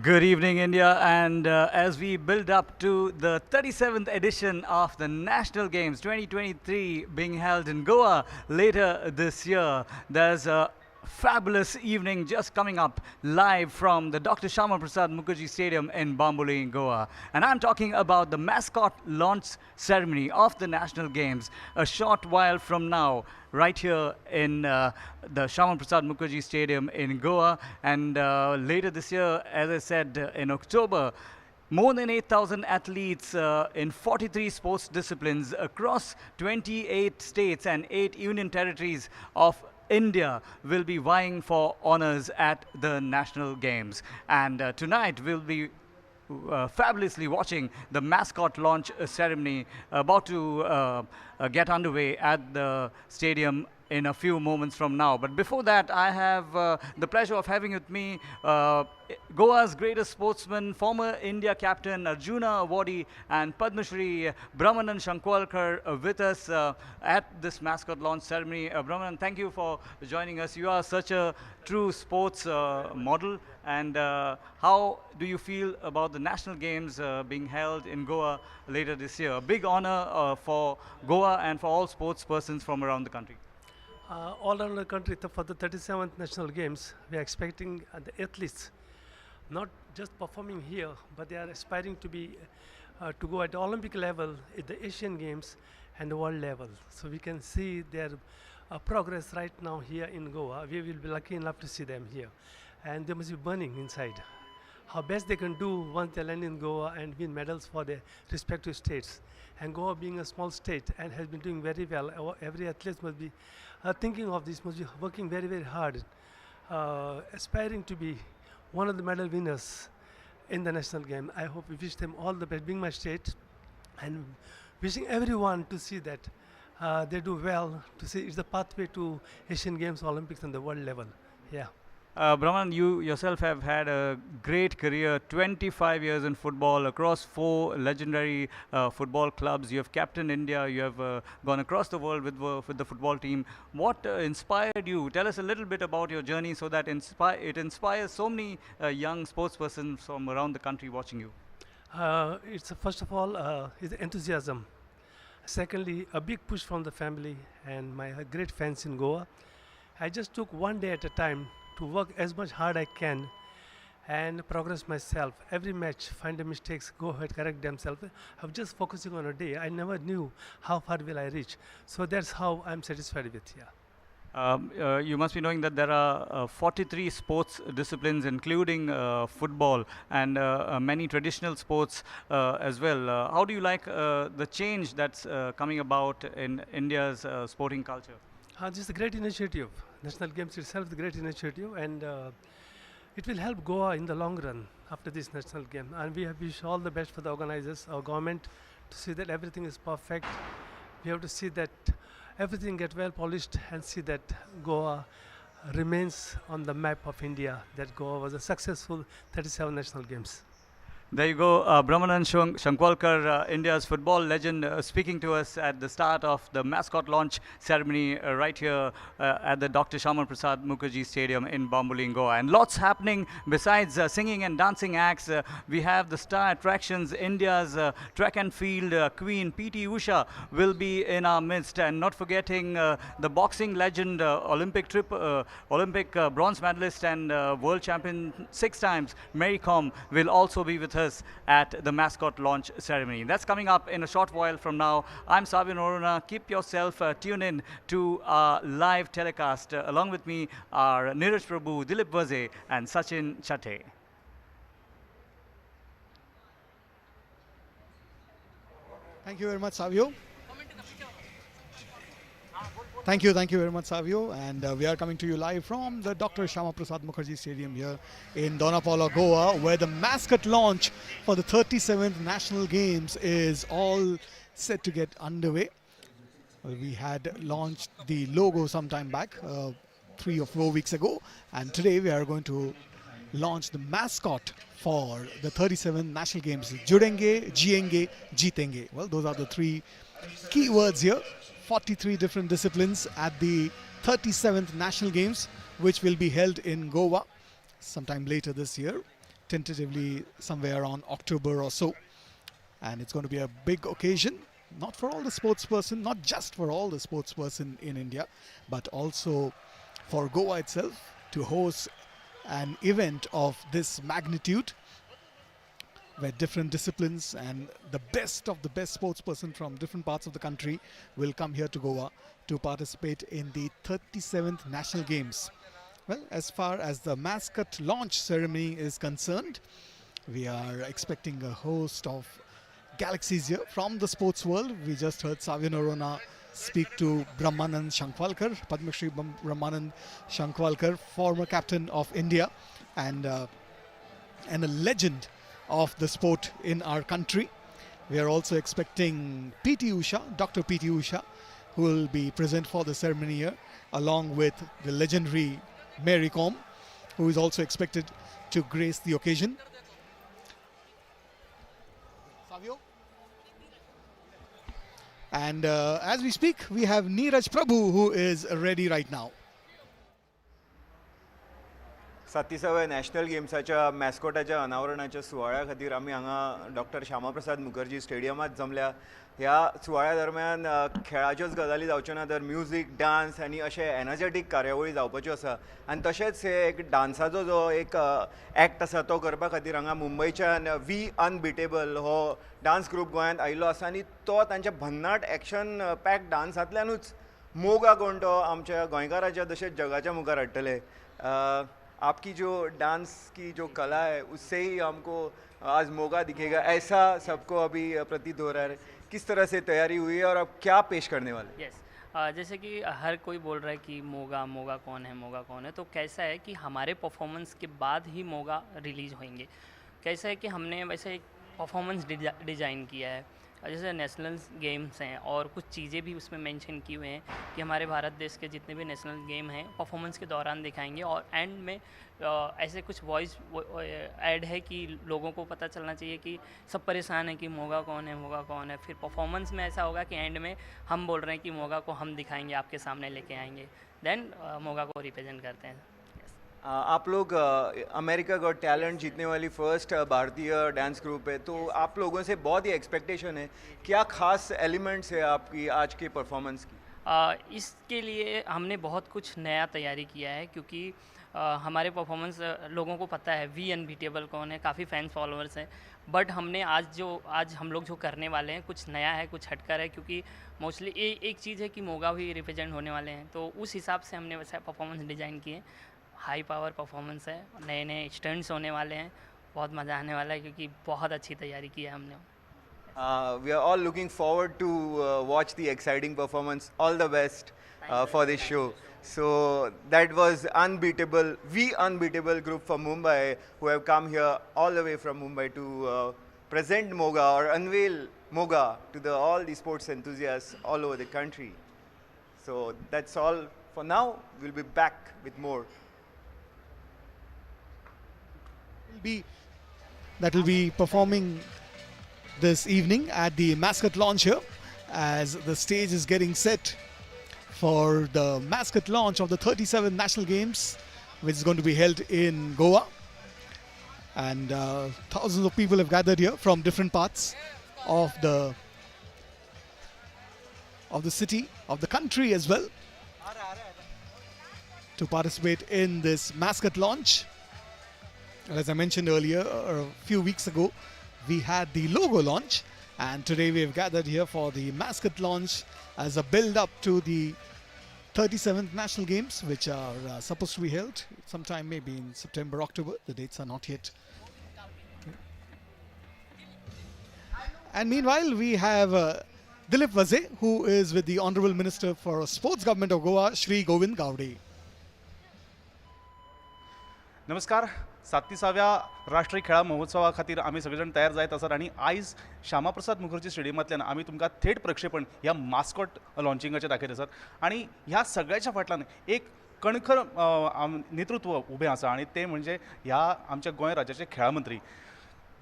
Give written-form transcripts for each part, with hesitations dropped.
Good evening, India. And as we build up to the 37th edition of the National Games 2023 being held in Goa later this year, there's a fabulous evening just coming up live from the Dr. Shama Prasad Mukherjee Stadium in Bamboli, in Goa. And I'm talking about the mascot launch ceremony of the National Games a short while from now, right here in the Shama Prasad Mukherjee Stadium in Goa. And later this year, as I said, in October, more than 8,000 athletes in 43 sports disciplines across 28 states and 8 union territories of India will be vying for honors at the National Games. And tonight we'll be fabulously watching the mascot launch ceremony about to get underway at the stadium in a few moments from now. But before that, I have the pleasure of having with me Goa's greatest sportsman, former India captain Arjuna awardee and Padma Shri Brahmanan Shankwalkar with us at this mascot launch ceremony. Brahmanan, thank you for joining us. You are such a true sports model. And how do you feel about the National Games being held in Goa later this year? A big honor for Goa and for all sports persons from around the country. All around the country for the 37th National Games, we are expecting the athletes not just performing here, but they are aspiring to be to go at the Olympic level, at the Asian Games, and the world level. So we can see their progress right now here in Goa. We will be lucky enough to see them here, and they must be burning inside. How best they can do once they land in Goa and win medals for their respective states. And Goa being a small state and has been doing very well, every athlete must be thinking of this, must be working very, very hard, aspiring to be one of the medal winners in the national game. I hope we wish them all the best, being my state, and wishing everyone to see that they do well, to see it's the pathway to Asian Games, Olympics, and the world level. Yeah. Brahman, you yourself have had a great career, 25 years in football, across 4 legendary football clubs. You have captained India, you have gone across the world with the football team. What inspired you? Tell us a little bit about your journey so that it inspires so many young sportspersons from around the country watching you. It's first of all, it's enthusiasm. Secondly, a big push from the family and my great fans in Goa. I just took one day at a time to work as much hard I can and progress myself. Every match, find the mistakes, go ahead, correct themselves. I'm just focusing on a day. I never knew how far will I reach. So that's how I'm satisfied with, yeah. You must be knowing that there are 43 sports disciplines, including football and many traditional sports as well. How do you like the change that's coming about in India's sporting culture? This is a great initiative. National Games itself is a great initiative, and it will help Goa in the long run after this national game. And we wish all the best for the organizers, our government, to see that everything is perfect. We have to see that everything get well polished and see that Goa remains on the map of India, that Goa was a successful 37 national games. There you go, Brahmanan Shankwalkar, India's football legend, speaking to us at the start of the mascot launch ceremony right here at the Dr. Shama Prasad Mukherjee Stadium in Bamboli, Goa. And lots happening besides singing and dancing acts. We have the star attractions. India's track and field queen, P.T. Usha, will be in our midst. And not forgetting the boxing legend, Olympic bronze medalist and world champion 6 times, Mary Kom, will also be with us at the mascot launch ceremony. That's coming up in a short while from now. I'm Savin Oruna. Keep yourself tuned in to our live telecast. Along with me are Neeraj Prabhu, Dilip Vaze, and Sachin Chate. Thank you very much, Savio. Thank you very much, Savio. And we are coming to you live from the Dr. Shama Prasad Mukherjee Stadium here in Donapala, Goa, where the mascot launch for the 37th National Games is all set to get underway. We had launched the logo some time back, 3 or 4 weeks ago, and today we are going to launch the mascot for the 37th National Games. Judenge, Jienge, Jeetenge. Well, those are the 3 key words here. 43 different disciplines at the 37th National Games, which will be held in Goa sometime later this year. tentatively somewhere around October or so. And it's going to be a big occasion, not for all the sportsperson, not just for all the sportsperson in India, but also for Goa itself to host an event of this magnitude, where different disciplines and the best of the best sportsperson from different parts of the country will come here to Goa to participate in the 37th National Games. Well, as far as the Mascot launch ceremony is concerned, we are expecting a host of galaxies here from the sports world. We just heard Savio Norona speak to Brahmanand Shankwalkar, Padma Shri Brahmanand Shankwalkar, former captain of India and a legend of the sport in our country. We are also expecting PT Usha, Dr. PT Usha, who will be present for the ceremony here, along with the legendary Mary Kom, who is also expected to grace the occasion. Savio? And as we speak, we have Neeraj Prabhu, who is ready right now. 37व्या national गेम्साच्या मॅस्कोटाच्या अनावरणाच्या सुवाळ्या खातीर आमी हांगा doctor Shyamaprasad Mukherjee स्टेडियमात जमल्या. ह्या सुवाळ्या दरम्यान खेळाच्योच गजाली जावच्यो ना तर म्युजीक, डान्स आनी अशे एनर्जेटीक कार्यावळी जावपाच्यो आसा. आनी तशेंच हे एक डान्साचो जो एक एक्ट आसा तो करपा खातीर हांगा मुंबयच्यान वी अनबिटेबल हो डान्स ग्रूप गोंयांत आयिल्लो आसा आनी तो तांच्या भन्नाट एक्शन पॅक डान्सांतल्यानूच मोगा कोण तो आमच्या गोंयकाराच्या तशेंच जगाच्या मुखार हाडटले. आपकी जो डांस की जो कला है उससे ही हमको आज मौका दिखेगा, ऐसा सबको अभी प्रतीत हो रहा है. किस तरह से तैयारी हुई है और अब क्या पेश करने वाले? यस जैसे कि हर कोई बोल रहा है कि मोगा मोगा कौन है, मोगा कौन है, तो कैसा है कि हमारे परफॉर्मेंस के बाद ही मोगा रिलीज़ होंगे. कैसा है कि हमने वैसे एक परफॉर्मेंस डिज़ाइन किया है, जैसे नेशनल गेम्स हैं और कुछ चीज़ें भी उसमें मेंशन की हुए हैं कि हमारे भारत देश के जितने भी नेशनल गेम हैं परफॉर्मेंस के दौरान दिखाएंगे. और एंड में ऐसे कुछ वॉइस ऐड है कि लोगों को पता चलना चाहिए कि सब परेशान है कि मोगा कौन है, मोगा कौन है. फिर परफॉर्मेंस में ऐसा होगा कि एंड में हम बोल रहे हैं कि मोगा को हम दिखाएंगे, आपके सामने लेके आएंगे, देन मोगा को रिप्रेजेंट करते हैं. आप लोग अमेरिका गॉट टैलेंट जीतने वाली फर्स्ट भारतीय डांस ग्रुप है, तो आप लोगों से बहुत ही एक्सपेक्टेशन है. क्या खास एलिमेंट्स है आपकी आज के परफॉर्मेंस की? इसके लिए हमने बहुत कुछ नया तैयारी किया है क्योंकि हमारे परफॉर्मेंस लोगों को पता है वी अनबीटेबल कौन है, काफ़ी फैंस फॉलोअर्स हैं. बट हमने आज हम लोग जो करने वाले हैं कुछ नया है, कुछ हटकर है, क्योंकि मोस्टली एक चीज़ है कि मोगा भी रिप्रेजेंट होने वाले हैं, तो उस हिसाब से हमने वैसा परफॉर्मेंस डिज़ाइन किए. हाई पावर परफॉर्मेंस है, नए नए स्टंट्स होने वाले हैं, बहुत मज़ा आने वाला है क्योंकि बहुत अच्छी तैयारी की है हमने. We are all looking forward to watch the exciting performance. All the best for this show. So that was Unbeatable, We Unbeatable group from Mumbai who have come here all the way from Mumbai to present Moga or unveil Moga to all the sports enthusiasts all over the country. So that's all for now. We'll be back with more. That will be performing this evening at the Mascot launch here, as the stage is getting set for the Mascot launch of the 37th National Games, which is going to be held in Goa. And thousands of people have gathered here from different parts of the city, of the country as well, to participate in this Mascot launch. As I mentioned earlier, a few weeks ago, we had the logo launch, and today we have gathered here for the Mascot launch as a build-up to the 37th National Games, which are supposed to be held sometime maybe in September, October. The dates are not yet. And meanwhile, we have Dilip Vaze, who is with the Honourable Minister for Sports Government of Goa, Shri Govind Gowde. नमस्कार. 37व्या राष्ट्रीय खेळा महोत्सवा खातीर आमी सगळेजण तयार जायत आसात आनी आयज श्यामाप्रसाद मुखर्जी स्टेडियमांतल्यान आमी तुमकां थेट प्रक्षेपण ह्या मास्कॉट लॉन्चिंगाचें दाखयत आसात. आनी ह्या सगळ्याच्या फाटल्यान एक कणखर नेतृत्व उबें आसा आनी तें म्हणजे ह्या आमच्या गोंय राज्याचे खेळा मंत्री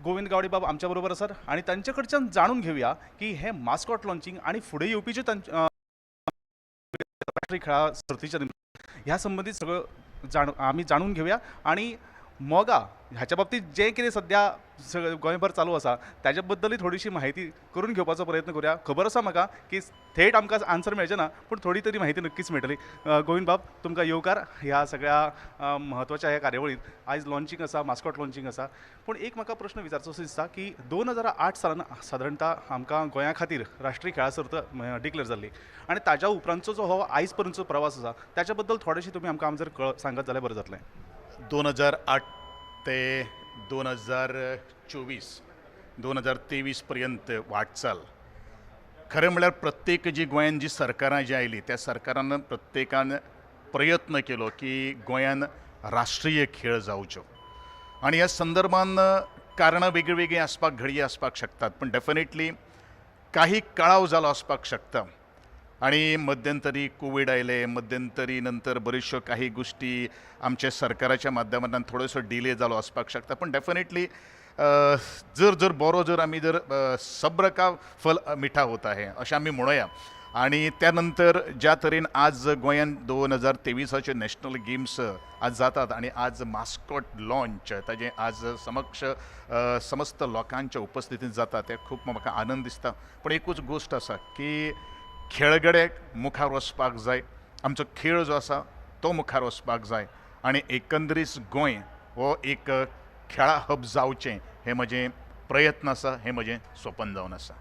गोविंद गावडे बाब आमच्या बरोबर आसात. आनी तांचे कडच्यान जाणून घेवया की हे मास्कॉट लॉन्चिंग आनी फुडें येवपी जे राष्ट्रीय खेळा सर्तीच्या ह्या संबंदीत सगळं आमी जाणून घेवया. आनी मोगा ह्याच्या बाबतीत जे कितें सध्या गोंयभर चालू आसा ताज्या बद्दलूय थोडीशी म्हायती करून घेवपाचो प्रयत्न करूया. खबर आसा म्हाका की थेट आमकां आन्सर मेळचें ना, पूण थोडी तरी म्हायती नक्कीच मेळटली. गोविंद बाब, तुमकां येवकार ह्या सगळ्या म्हत्वाच्या ह्या कार्यावळींत. आयज लॉन्चिंग आसा, मास्कॉट लॉन्चिंग आसा, पूण एक म्हाका प्रश्न विचारचो दिसता की 2008 सालान सादारणता आमकां गोंया खातीर राष्ट्रीय खेळा सर्त डिक्लेअर जाल्ली आनी ताज्या उपरांतचो जो हो आयज पर्यंतचो प्रवास आसा त्याच्या बद्दल थोडेशें तुमी आमकां जर सांगत जाल्यार बरें जातलें. 2008 ते 2024 2023 पर्यंत वाटचाल खरें म्हळ्यार प्रत्येक जी गोंयान जी सरकारां जी आयली त्या सरकारान प्रत्येकान प्रयत्न केलो की गोंयान राष्ट्रीय खेळ जावच्यो आनी ह्या संदर्भान कारणां वेगळी वेगळी आसपाक घडये आसपाक शकतात, पण डेफिनेटली काही कळाव जालो आसपाक शकता. आणि मध्यंतरी कोविड आयले, मध्यंतरी नंतर बऱ्योचश्यो काही गोष्टी आमच्या सरकाराच्या माध्यमांतल्यान थोडोसो डिले जालो आसपाक शकता, पण डेफिनेटली जर बरो जर आमी जर सब्र का फल मिठा होता है अशें आमी म्हणुया. आणि त्यानंतर ज्या तरेन आज गोंयान 2023 नॅशनल गेम्स आज जातात आणि आज मास्कॉट लॉन्च ताजें आज समक्ष समस्त लोकांच्या उपस्थितींत जाता तें खूब म्हाका आनंद दिसता. पण एकूच गोश्ट आसा की खेळगड्याक मुखार वचपाक जाय, आमचो खेळ जो आसा तो मुखार वचपाक जाय आनी एकंदरीत गोंय हो एक खेळा हब जावचें हें म्हजें प्रयत्न आसा, हें म्हजें स्वप्न जावन आसा.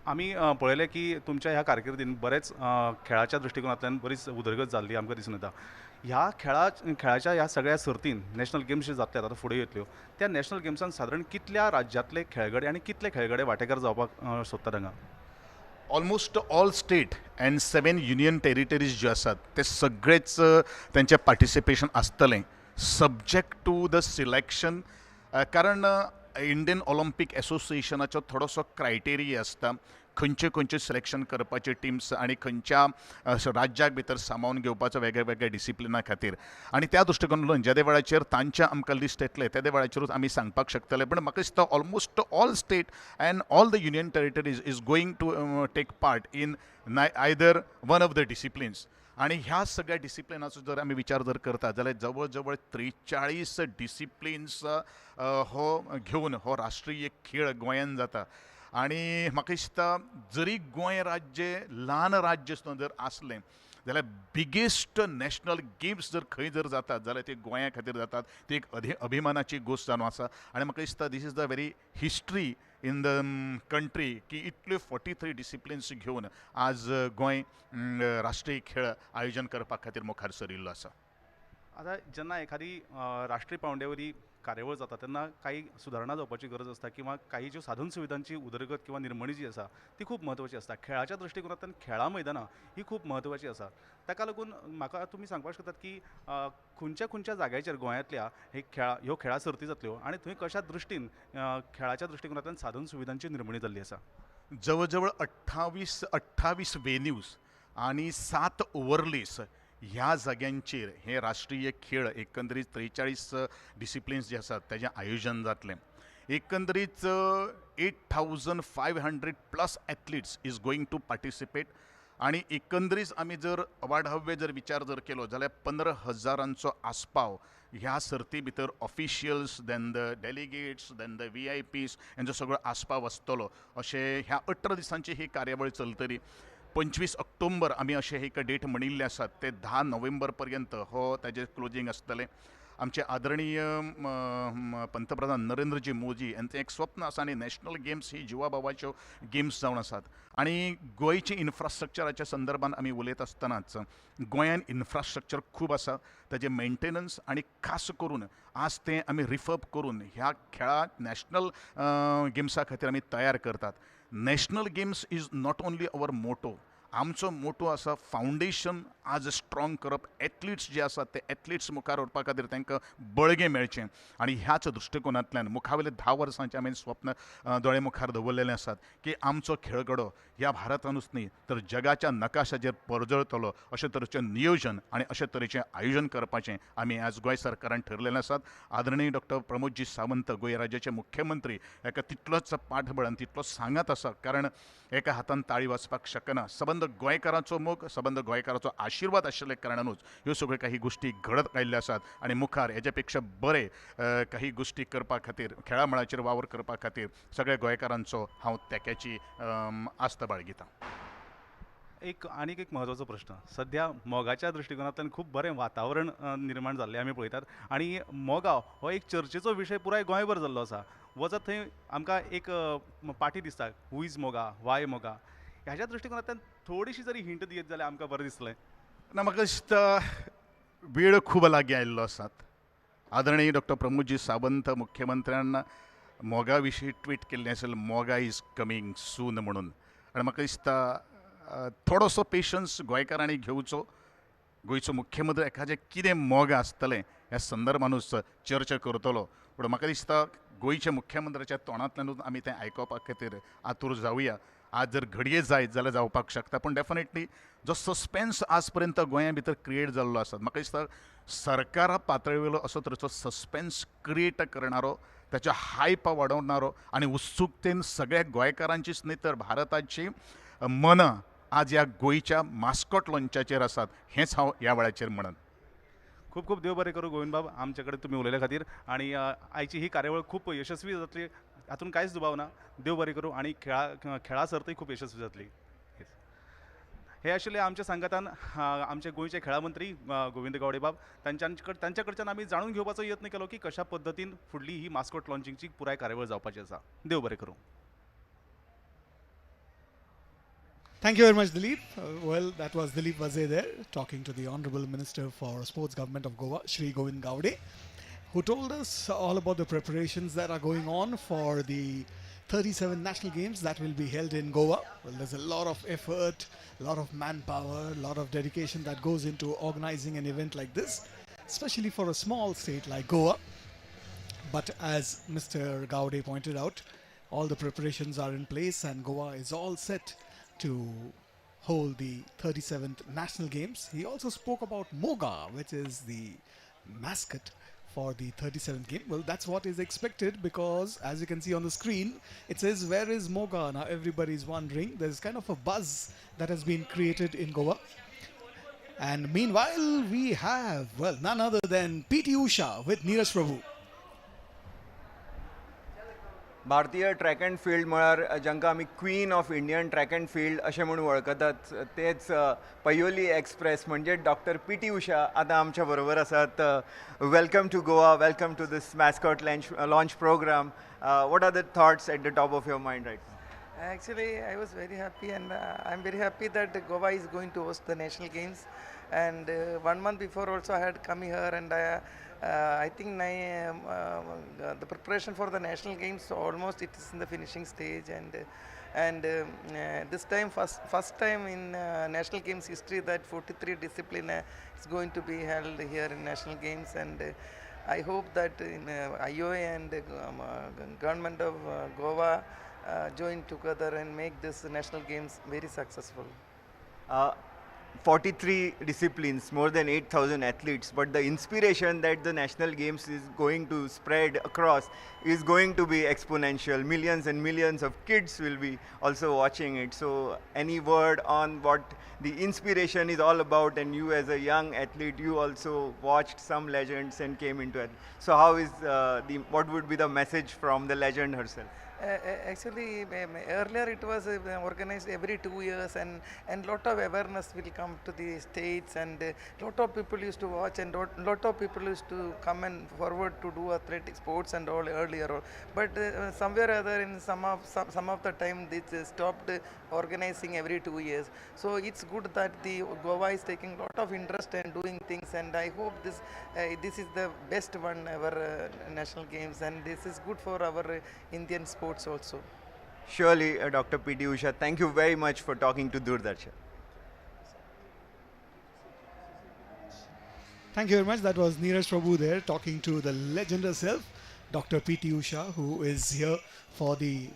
आमी पळयलें की तुमच्या ह्या कारकिर्दीन बरेच खेळाच्या दृश्टिकोनांतल्यान बरीच उदरगत जाल्ली आमकां दिसून येता. ह्या खेळाच्या ह्या सगळ्या सर्तीन नॅशनल गेम्स जे जातले आतां फुडें येतल्यो त्या नॅशनल गेम्सान सादारण कितल्या राज्यांतले खेळगडे आनी कितले खेळगडे वांटेकार जावपाक सोदतात हांगा? Almost all state and 7 union territories जे आसात ते सगळेच त्यांचे पार्टिसिपेशन आसतलें सब्जेक्ट टू द सिलेक्शन. कारण इंडियन ऑलिंपिक एसोसिएशनाचो थोडोसो क्रायटेरिया आसता खंयचे खंयचे सिलेक्शन करपाचे टिम्स आनी खंयच्या राज्याक भितर सामावून घेवपाचो वेगळ्या वेगळ्या डिसिप्लिना खातीर. आनी त्या दृश्टिकोनांतल्यान ज्या वेळाचेर तांचे आमकां लिस्ट येतले त्या वेळाचेरूच आमी सांगपाक शकतले. पण म्हाका दिसता almost all state and all the union territories is going to take part in either one of the disciplines. आणि ह्या सगळ्या डिसिप्लिनाचो जर आमी विचार जर करता जाल्यार जवळ जवळ 43 डिसिप्लिन्स हो घेवन हो राष्ट्रीय खेळ गोंयान जाता. आणि म्हाका दिसता जरी गोंय राज्य ल्हान राज्य जर आसलें जाल्यार बिगेस्ट नॅशनल गेम्स जर खंय जर जातात जाल्यार ते गोंया खातीर जातात. ती एक अभिमानाची गोश्ट जावन आसा आनी म्हाका दिसता this is the very history in the country की इतल्यो 43 डिसिप्लिन्स घेवन आज गोंय राष्ट्रीय खेळ आयोजन करपा खातीर मुखार सरिल्लो आसा. आता जेन्ना एखादी राष्ट्रीय पावंड्यावरी कार्यावळ जाता तेन्ना काही सुदारणा जावपाची गरज आसता किंवा काही ज्यो साधन सुविधांची उदरगत किंवा निर्मणी जी आसा ती खूब म्हत्वाची आसता. खेळाच्या दृश्टिकोनांतल्यान खेळा मैदानां ही खूब म्हत्वाची आसा. ताका लागून म्हाका तुमी सांगपाक शकतात की खंयच्या खंयच्या जाग्याचेर गोंयांतल्या ह्यो खेळा सर्ती जातल्यो आनी थंय कशा दृश्टीन खेळाच्या दृश्टिकोनांतल्यान साधन सुविधांची निर्मणी जाल्ली आसा? जवळ जवळ 28 वेन्यूज आणि 7 ओव्हरलेस ह्या जाग्यांचेर हे राष्ट्रीय खेळ एकंदरीत 43 डिसिप्लिन्स जे आसात तेजें आयोजन जातलें. एकंदरीत 8,500+ athletes is going to participate आणि एकंदरीत आमी जर वाढावे जर विचार जर केलो जाल्यार 15,000 आस्पाव ह्या सर्ती भितर officials then the delegates then the VIPs हेंचो सगळो आस्पाव आसतलो. अशें ह्या 18 दिसांची ही कार्यावळ चलतली. 25 ऑक्टोबर आमी अशें एक डेट म्हणिल्ले आसात ते 10 नोव्हेंबर पर्यंत हो ताजें क्लोजिंग आसतलें. आमचे आदरणीय पंतप्रधान नरेंद्रजी मोदी यांचं एक स्वप्न आसा आनी नॅशनल गेम्स ही जिवाभावाच्यो गेम्स जावन आसात. आनी गोंयचे इन्फ्रास्ट्रक्चराच्या संदर्भान आमी उलयत आसतनाच गोंयान इन्फ्रास्ट्रक्चर खूब आसा. ताजें मेंटेनन्स आनी खास करून आज तें आमी रिफर्ब करून ह्या खेळा नॅशनल गेम्सा खातीर आमी तयार करतात. National games is not only our motto. आमचो मोटो आसा फावंडेशन आज स्ट्रॉंग करप. एथलीट्स जे आसात ते एथलीट्स मुखार व्हरपा खातीर तांकां बळगें मेळचें आनी ह्याच दृश्टिकोनांतल्यान मुखावेले 10 वर्सांचें आमी स्वप्न दोळे मुखार दवरलेलें आसात की आमचो खेळगडो ह्या भारतानूच न्ही तर जगाच्या नकाशाचेर परजळतलो अशे तरेचें नियोजन आनी अशे तरेचें आयोजन करपाचें आमी आज गोंय सरकारान ठरलेलें आसात. आदरणीय डॉ.प्रमोदजी सावंत गोंय राज्याचे मुख्यमंत्री हेका तितलोच पाठबळ आनी तितलोच सांगात आसा कारण एका हातान ताळी वाजपाक शकना. सबंद गोंयकारांचो मोग सबंद गोंयकारांचो आशिर्वाद आशिल्ल्या कारणानूच ह्यो सगळ्यो काही गोष्टी घडत आयिल्ल्यो आसात आनी मुखार हेजे पेक्षा बरे काही गोष्टी करपा खातीर खेळा मळाचेर वावर करपा खातीर सगळ्या गोंयकारांचो हांव तेक्याची आस्त बाळगितां. आनीक एक म्हत्वाचो प्रश्न सध्या मोगाच्या दृश्टिकोनांतल्यान खूब बरें वातावरण निर्माण जाल्लें आमी पळयतात आनी मोगाव हो एक चर्चेचो विशय पुराय गोंयभर जाल्लो आसा. वचत थंय आमकां एक पाटी दिसता हू इज मोगा वाय मोगा ह्याच्या दृश्टिकोनांतल्यान थोडीशी जरी हिंट दियत जाल्यार आमकां बरें दिसलें. ना म्हाका दिसता वेळ खूब लागीं आयिल्लो आसात. आदरणीय डॉक्टर प्रमोदजी सावंत मुख्यमंत्र्यान मोगा विशीं ट्वीट केल्लें आसलें मोगा इज कमींग सून म्हणून आनी म्हाका दिसता थोडोसो पेशन्स गोंयकारांनी घेवचो. गोंयचो मुख्यमंत्री एखादें कितें मोग आसतलें ह्या संदर्भानूच चर्चा करतलो पूण म्हाका दिसता गोंयच्या मुख्यमंत्र्याच्या तोंडांतल्यानूच आमी तें आयकोपा खातीर आतूर जावया. आज जर घडये जायत जाल्यार जावपाक शकता पूण डेफिनेटली जो सस्पेन्स आज पर्यंत गोंया भितर क्रिएट जाल्लो आसा म्हाका दिसता सरकारा पातळीवेलो असो तरेचो सस्पेन्स क्रिएट करणारो ताच्या हायप वाडोवणारो आनी उत्सुकतेन सगळ्या गोंयकारांचीच न्ही तर भारताची मनां आज ह्या गोंयच्या मास्कॉट लॉन्चाचेर आसात हेंच हांव ह्या वेळाचेर म्हणन. खूब खूब देव बरें करूं गोविंद बाब आमचे कडेन तुमी उलयल्या खातीर आनी आयची ही कार्यावळ खूब यशस्वी जातली हातून कांयच दुबाव ना. देव बरें करूं आनी खेळा सर्तय खूब यशस्वी जातली. हे आशिल्ले आमच्या सांगातान आमचे गोंयचे खेळा मंत्री गोविंद गावडे बाब तांच्या कडच्यान आमी जाणून घेवपाचो यत्न केलो की कशा पद्दतीन फुडली ही मास्कॉट लॉन्चिंगची पुराय कार्यावळ जावपाची आसा. देव बरें करूं. Thank you very much, Dilip. Well, that was Dilip Vaze there talking to the Honorable Minister for Sports Government of Goa, Shri Govind Gowde, who told us all about the preparations that are going on for the 37 national games that will be held in Goa. Well, there's a lot of effort, a lot of manpower, a lot of dedication that goes into organizing an event like this, especially for a small state like Goa. But as Mr. Gowde pointed out, all the preparations are in place and Goa is all set to hold the 37th national games. He also spoke about Moga, which is the mascot for the 37th game. Well, that's what is expected because as you can see on the screen, it says, where is Moga? Now everybody's wondering. There's kind of a buzz that has been created in Goa. And meanwhile, we have, well, none other than PT Usha with Neeraj Prabhu. भारतीय track and field म्हळ्यार जांकां आमी queen of Indian track and field अशें म्हणून वळखतात तेच Payoli express म्हणजे doctor PT. Usha आतां आमच्या बरोबर आसात. Welcome to Goa, welcome to this mascot launch program. What are the thoughts at the top of your mind right? Actually, I was very happy and I'm very happy that Goa is going to host the national games. And 1 month before also I had come here and I think the preparation for the national games almost it is in the finishing stage. And this time first time in national games history that 43 discipline is going to be held here in national games. And I hope that in IOA and government of Goa join together and make this national games very successful. 43 disciplines, more than 8,000 athletes, but the inspiration that the national games is going to spread across is going to be exponential. Millions and millions of kids will be also watching it. So any word on what the inspiration is all about? And you as a young athlete, you also watched some legends and came into it. So how is what would be the message from the legend herself? Actually, earlier it was organized every 2 years, and lot of awareness will come to the states, and lot of people used to watch, and lot of people used to come and forward to do athletic sports and all earlier. But somewhere or other in some of the time they stopped organizing every 2 years. So it's good that the Goa is taking lot of interest in doing things, and I hope this is the best one ever national games, and this is good for our Indian sports also. Surely, Dr. P.T. Usha, thank you very much for talking to Doordarshan. Thank you very much. That was Neeraj Prabhu there talking to the legend herself, Dr. P.T. Usha, who is here for the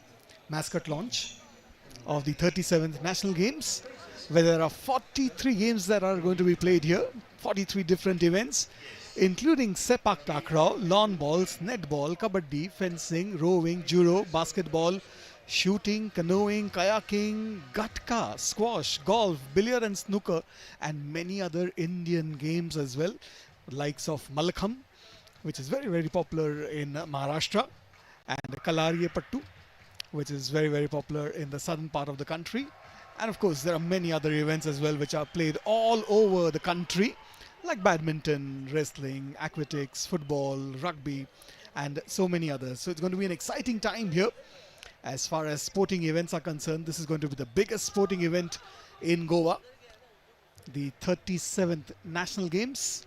mascot launch of the 37th National Games, where there are 43 games that are going to be played here, 43 different events, including sepak takraw, lawn bowls, netball, kabaddi, fencing, rowing, judo, basketball, shooting, canoeing, kayaking, gatka, squash, golf, billiard and snooker, and many other Indian games as well, likes of Malakham, which is very, very popular in Maharashtra, and Kalariye Pattu, which is very, very popular in the southern part of the country. And of course, there are many other events as well which are played all over the country, like badminton, wrestling, aquatics, football, rugby, and so many others. So it's going to be an exciting time here. As far as sporting events are concerned, this is going to be the biggest sporting event in Goa, the 37th National Games,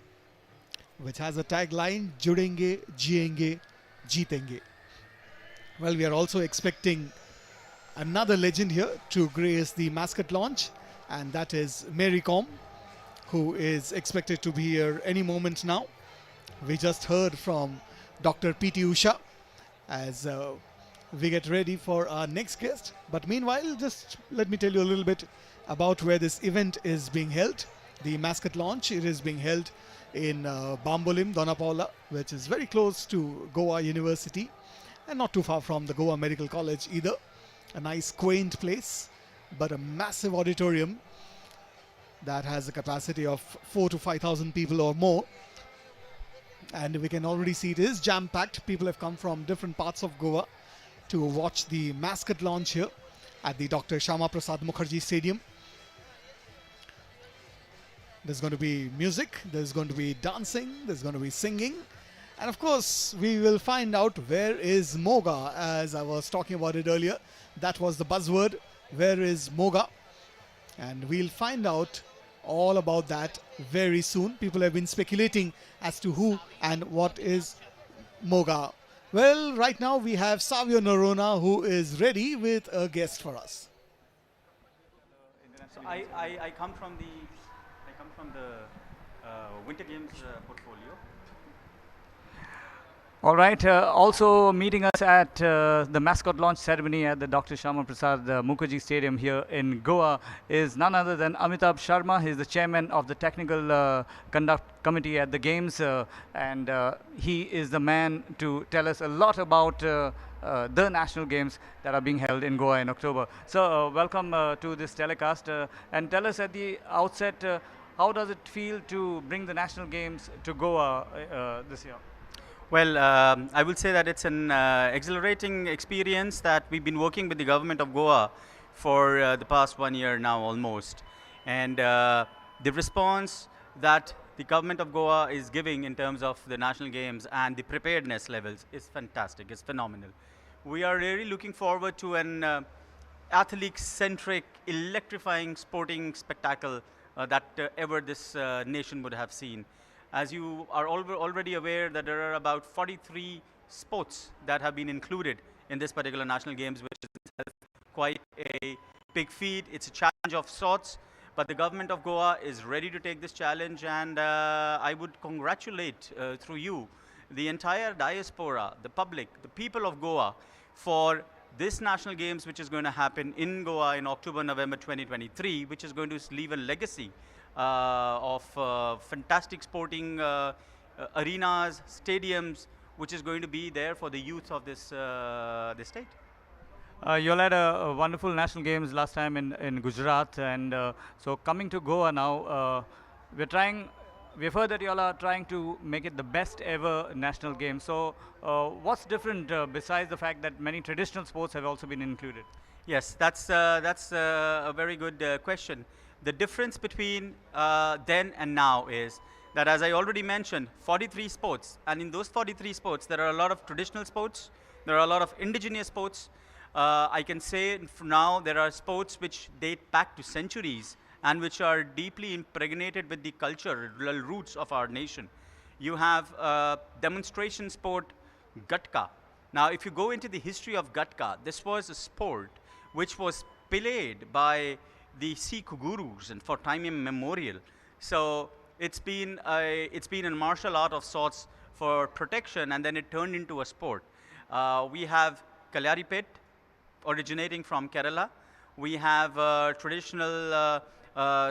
which has a tagline, Judenge, Jiyenge, Jeetenge. Well, we are also expecting another legend here to grace the Mascot launch, and that is Mary Kom, who is expected to be here any moment now. We just heard from Dr. P.T. Usha as we get ready for our next guest. But meanwhile, just let me tell you a little bit about where this event is being held. The Mascot launch, it is being held in Bambolim, Donapaula, which is very close to Goa University and not too far from the Goa Medical College either. A nice quaint place, but a massive auditorium that has a capacity of 4,000 to 5,000 people or more. And we can already see it is jam-packed. People have come from different parts of Goa to watch the Mascot launch here at the Dr. Shama Prasad Mukherjee Stadium. There's going to be music, there's going to be dancing, there's going to be singing. And of course, we will find out where is Moga, as I was talking about it earlier. That was the buzzword, where is Moga? And we'll find out all about that very soon. People have been speculating as to who and what is Moga. Well, right now we have Savio Norona, who is ready with a guest for us. So I come from the Winter Games portfolio. All right. Also meeting us at the Mascot launch ceremony at the Dr. Shama Prasad Mukherjee Stadium here in Goa is none other than Amitabh Sharma. He's the chairman of the technical conduct committee at the Games, and he is the man to tell us a lot about the national games that are being held in Goa in October. So welcome to this telecast, and tell us at the outset, how does it feel to bring the national games to Goa this year? Well, I will say that it's an exhilarating experience that we've been working with the government of Goa for the past 1 year now almost. And the response that the government of Goa is giving in terms of the national games and the preparedness levels is fantastic, it's phenomenal. We are really looking forward to an athlete-centric, electrifying sporting spectacle that ever this nation would have seen. As you are already aware that there are about 43 sports that have been included in this particular national games, which is quite a big feat. It's a challenge of sorts, but the government of Goa is ready to take this challenge, and I would congratulate through you the entire diaspora, the public, the people of Goa for this national games, which is going to happen in Goa in October, November 2023, which is going to leave a legacy of fantastic sporting arenas, stadiums, which is going to be there for the youth of this state. You all had a wonderful national games last time in Gujarat, and so coming to Goa now, we've heard that you all are trying to make it the best ever national game. So what's different besides the fact that many traditional sports have also been included? Yes, that's a very good question. The difference between then and now is that, as I already mentioned, 43 sports, and in those 43 sports, there are a lot of traditional sports, there are a lot of indigenous sports. I can say for now there are sports which date back to centuries and which are deeply impregnated with the cultural roots of our nation. You have demonstration sport, Gatka. Now, if you go into the history of Gatka, this was a sport which was played by the Sikh gurus and for time immemorial. So it's been a martial art of sorts for protection, and then it turned into a sport. We have Kalyari Pit, originating from Kerala. We have traditional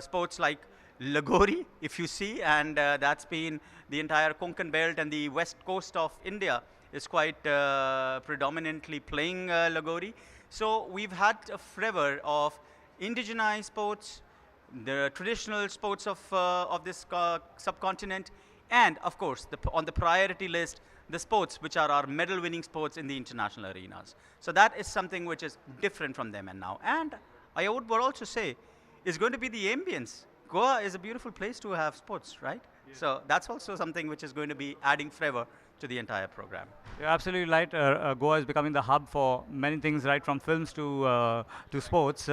sports like Lagori, if you see, and that's been the entire Konkan belt, and the west coast of India is quite predominantly playing Lagori. So we've had a fervor of indigenized sports, the traditional sports of this subcontinent, and of course, on the priority list, the sports which are our medal-winning sports in the international arenas. So that is something which is different from them and now. And I would also say, is going to be the ambience. Goa is a beautiful place to have sports, right? Yeah. So that's also something which is going to be adding flavor to the entire program. You're absolutely right. Goa is becoming the hub for many things, right from films to sports.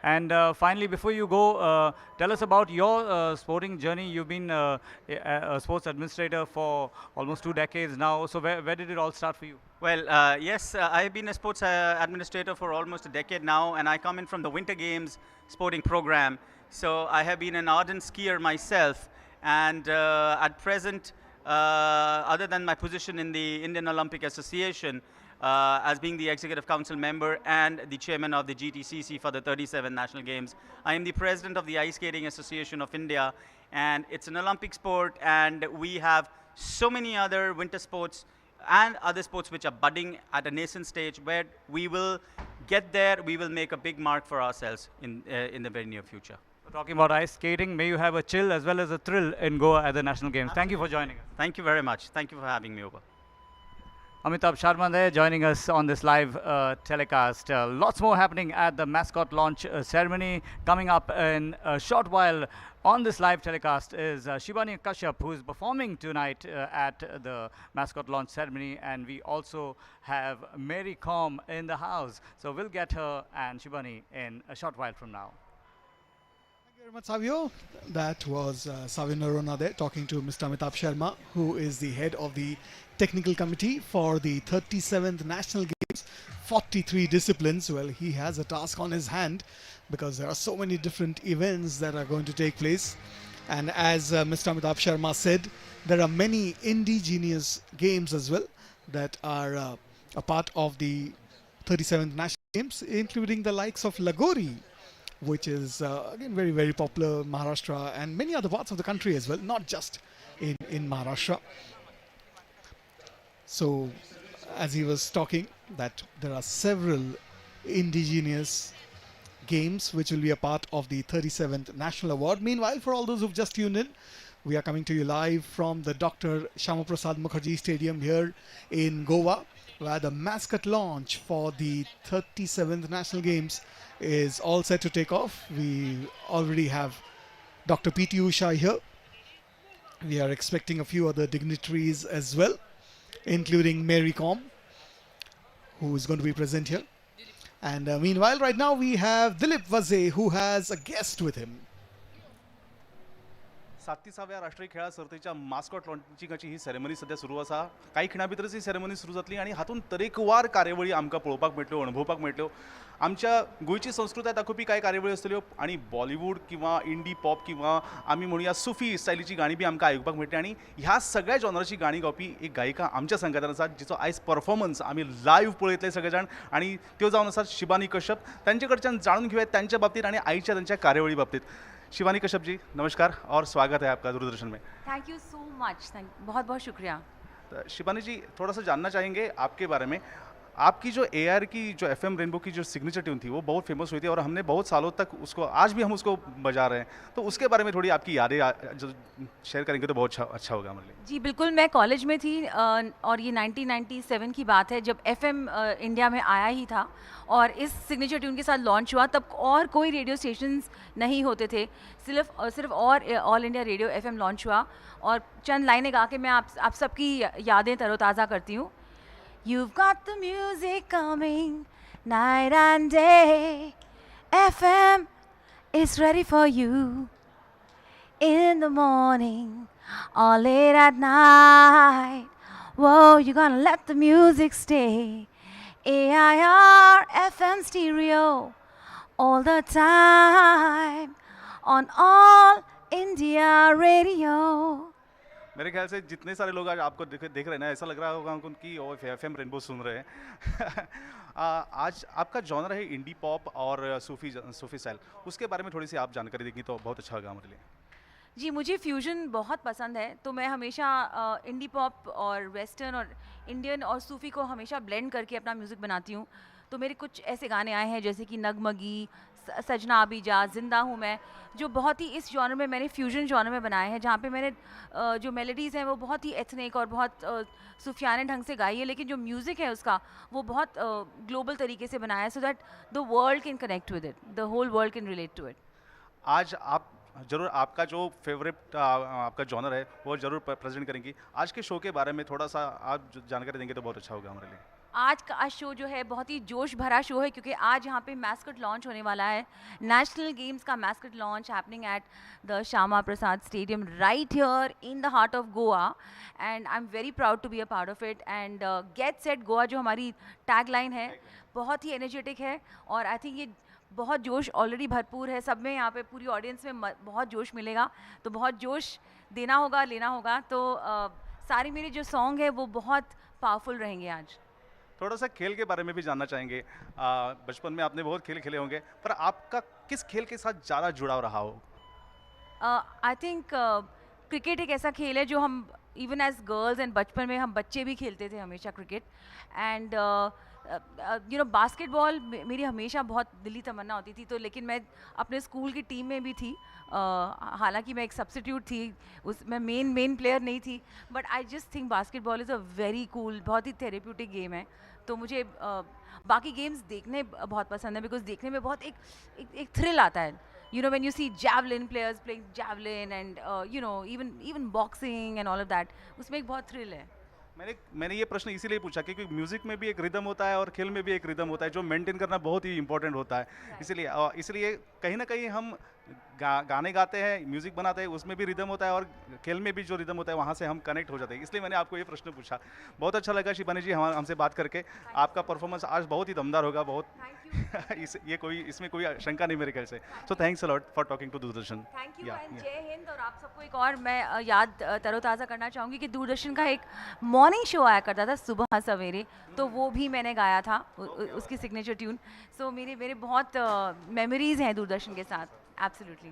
And finally, before you go, tell us about your sporting journey. You've been a sports administrator for almost 2 decades now. So where did it all start for you? Well, yes, I've been a sports administrator for almost a decade now, and I come in from the Winter Games sporting program. So I have been an ardent skier myself, and at present, other than my position in the Indian Olympic Association, as being the Executive Council member and the chairman of the GTCC for the 37 National Games, I am the president of the Ice Skating Association of India, and it's an Olympic sport, and we have so many other winter sports and other sports which are budding at a nascent stage, where we will get there, we will make a big mark for ourselves in the very near future. Talking about ice skating, may you have a chill as well as a thrill in Goa at the National Games. Thank you for joining us. Thank you very much. Thank you for having me over. Amitabh Sharma there joining us on this live telecast. Lots more happening at the Mascot launch ceremony. Coming up in a short while on this live telecast is Shibani Kashyap, who is performing tonight at the Mascot launch ceremony. And we also have Mary Kom in the house. So we'll get her and Shibani in a short while from now. Thank you very much, Savio. That was Savio Narona there talking to Mr. Amitabh Sharma, who is the head of the technical committee for the 37th National Games, 43 disciplines. Well, he has a task on his hand because there are so many different events that are going to take place. And as Mr. Amitabh Sharma said, there are many indigenous games as well that are a part of the 37th National Games, including the likes of Lagori, which is again very, very popular in Maharashtra and many other parts of the country as well, not just in Maharashtra. So, as he was talking, that there are several indigenous games which will be a part of the 37th National Award. Meanwhile, for all those who've just tuned in, we are coming to you live from the Dr. Shama Mukherjee Stadium here in Goa, where the Mascot launch for the 37th National Games is all set to take off. We already have Dr. P.T. Usha here. We are expecting a few other dignitaries as well, including Mary Kom, who is going to be present here. And meanwhile, right now we have Dilip Vaze, who has a guest with him. 37व्या राष्ट्रीय खेळा सर्तीच्या mascot लॉन्चिंगाची ही ceremony सध्या सुरू आसा. काही खिणा भितरच ही ceremony सुरू जातली आणि हातून तरेकवार कार्यावळी आमकां पळोवपाक मेळटल्यो, अणभवपाक मेळटल्यो. आमच्या गोंयची संस्कृताय दाखोवपी कांय कार्यावळी आसतल्यो आणि बॉलिवूड किंवा इंडी पॉप किंवा आमी म्हणुया सुफी स्टायलीची गाणी बी आमकां आयकुपाक मेळटली. आणि ह्या सगळ्या जॉनराची गाणी गावपी एक गायिका आमच्या संघातान आसा, जिचो आयज परफॉर्मन्स आमी लायव्ह पळयतले सगळे जाण. आणि त्यो जावन आसात शिबानी कश्यप. तांचे कडच्यान जाणून घेवया त्यांच्या बाबतीत आणि आयच्या त्यांच्या कार्यावळी बाबतीत. शिवानी कश्यप जी, नमस्कार और स्वागत है आपका दूरदर्शन में. Thank you so much. बहुत बहुत शुक्रिया. शिबानी जी, थोड़ा सा जानना चाहेंगे आपके बारे में. आपकी जो AR की जो FM रेनबो की जो सिग्नेचर ट्यून थी वो बहुत फेमस हुई थी और हमने बहुत सालों तक उसको, आज भी हम उसको बजा रहे हैं. तो उसके बारे में थोड़ी आपकी यादें जो शेयर करेंगे तो बहुत अच्छा होगा हमारे लिए. जी बिल्कुल, मैं कॉलेज में थी और ये 1997 की बात है जब FM इंडिया में आया ही था और इस सिग्नेचर ट्यून के साथ लॉन्च हुआ. तब और कोई रेडियो स्टेशंस नहीं होते थे, सिर्फ और all India radio FM launch हुआ. और चंद लाइनें गा के मैं आप सबकी यादें तरोताज़ा करती हूँ. You've got the music coming night and day. FM is ready for you in the morning or late at night. Whoa, you're gonna let the music stay. AIR FM stereo all the time on All India Radio. मेरे ख्याल से जितने सारे लोग आज आपको देख रहे हैं ना, ऐसा लग रहा होगा उनकी FM रेनबो सुन रहे हैं. आज आपका जॉनर है इंडी पॉप और सूफी स्टाइल. उसके बारे में थोड़ी सी आप जानकारी देंगी तो बहुत अच्छा होगा हमारे लिए. जी, मुझे फ्यूजन बहुत पसंद है, तो मैं हमेशा इंडी पॉप और वेस्टर्न और इंडियन और सूफ़ी को हमेशा ब्लेंड करके अपना म्यूज़िक बनाती हूँ. तो मेरे कुछ ऐसे गाने आए हैं जैसे कि नगमगी, सजना अभी जा, जिंदा हूँ मैं, जो बहुत ही इस जॉनर में मैंने फ्यूजन जॉनर में बनाए हैं, जहाँ पे मैंने जो मेलोडीज़ हैं वो बहुत ही एथनिक और बहुत सूफियाने ढंग से गाई है, लेकिन जो म्यूज़िक है उसका वो बहुत ग्लोबल तरीके से बनाया है, so that the world can connect with it, the whole world can relate to it. आज आप जरूर आपका जो फेवरेट आपका जॉनर है वो जरूर प्रेजेंट करेंगी। आज के शो के बारे में थोड़ा सा आप जानकारी देंगे तो बहुत अच्छा होगा हमारे लिए। आज का शो जो है बहुत ही जोश भरा शो है, क्योंकि आज यहाँ पे मैस्कट लॉन्च होने वाला है, नेशनल गेम्स का mascot launch happening at the Shyama Prasad stadium right here in the heart of Goa, and I am very proud to be a part of it. And get set Goa जो हमारी टैग लाइन है बहुत ही energetic है, और I think ये बहुत जोश already भरपूर है सब में, यहाँ पे पूरी ऑडियंस में बहुत जोश मिलेगा, तो बहुत जोश देना होगा, लेना होगा। तो सारे मेरे जो सॉन्ग है वो बहुत पावरफुल रहेंगे आज। थोड़ा सा खेल के बारे में भी जानना चाहेंगे। बचपन में आपने बहुत खेल खेले होंगे, पर आपका किस खेल के साथ ज़्यादा जुड़ाव रहा हो? आई थिंक क्रिकेट एक ऐसा खेल है जो हम इवन एज गर्ल्स एंड बचपन में हम बच्चे भी खेलते थे हमेशा cricket, and you know basketball मेरी हमेशा बहुत दिली तमन्ना होती थी, तो लेकिन मैं अपने स्कूल की टीम में भी थी, हालांकि मैं एक सब्स्टिट्यूट थी, मैं मेन प्लेयर नहीं थी, but I just think basketball is a very cool, बहुत ही थेरेप्यूटिक गेम है। तो मुझे बाकी गेम्स देखने बहुत पसंद है, बिकॉज देखने में बहुत एक थ्रिल आता है, you know, when you see javelin players playing javelin and you know, even boxing and all of that, उसमें एक बहुत थ्रिल है। मैंने ये प्रश्न इसीलिए पूछा क्योंकि म्यूजिक में भी एक रिदम होता है और खेल में भी एक रिदम होता है जो मेंटेन करना बहुत ही इंपॉर्टेंट होता है, इसलिए कहीं ना कहीं हम गाने गाते हैं, म्यूजिक बनाते हैं, उसमें भी रिदम होता है और खेल में भी जो रिदम होता है वहाँ से हम कनेक्ट हो जाते हैं, इसलिए मैंने आपको ये प्रश्न पूछा। बहुत अच्छा लगा शिबानी जी हमसे बात करके, आपका परफॉर्मेंस आज बहुत ही दमदार होगा, बहुत इसमें कोई शंका नहीं मेरे ख्याल से। So thanks a lot for talking to Doordarshan. Thank you and Jai Hind. और आप सबको एक और मैं याद तरोताज़ा करना चाहूँगी कि दूरदर्शन का एक मॉर्निंग शो आया करता था सुबह सवेरे, तो वो भी मैंने गाया था, उसकी सिग्नेचर ट्यून। सो मेरे बहुत मेमोरीज हैं दूरदर्शन के साथ, एब्सोल्युटली।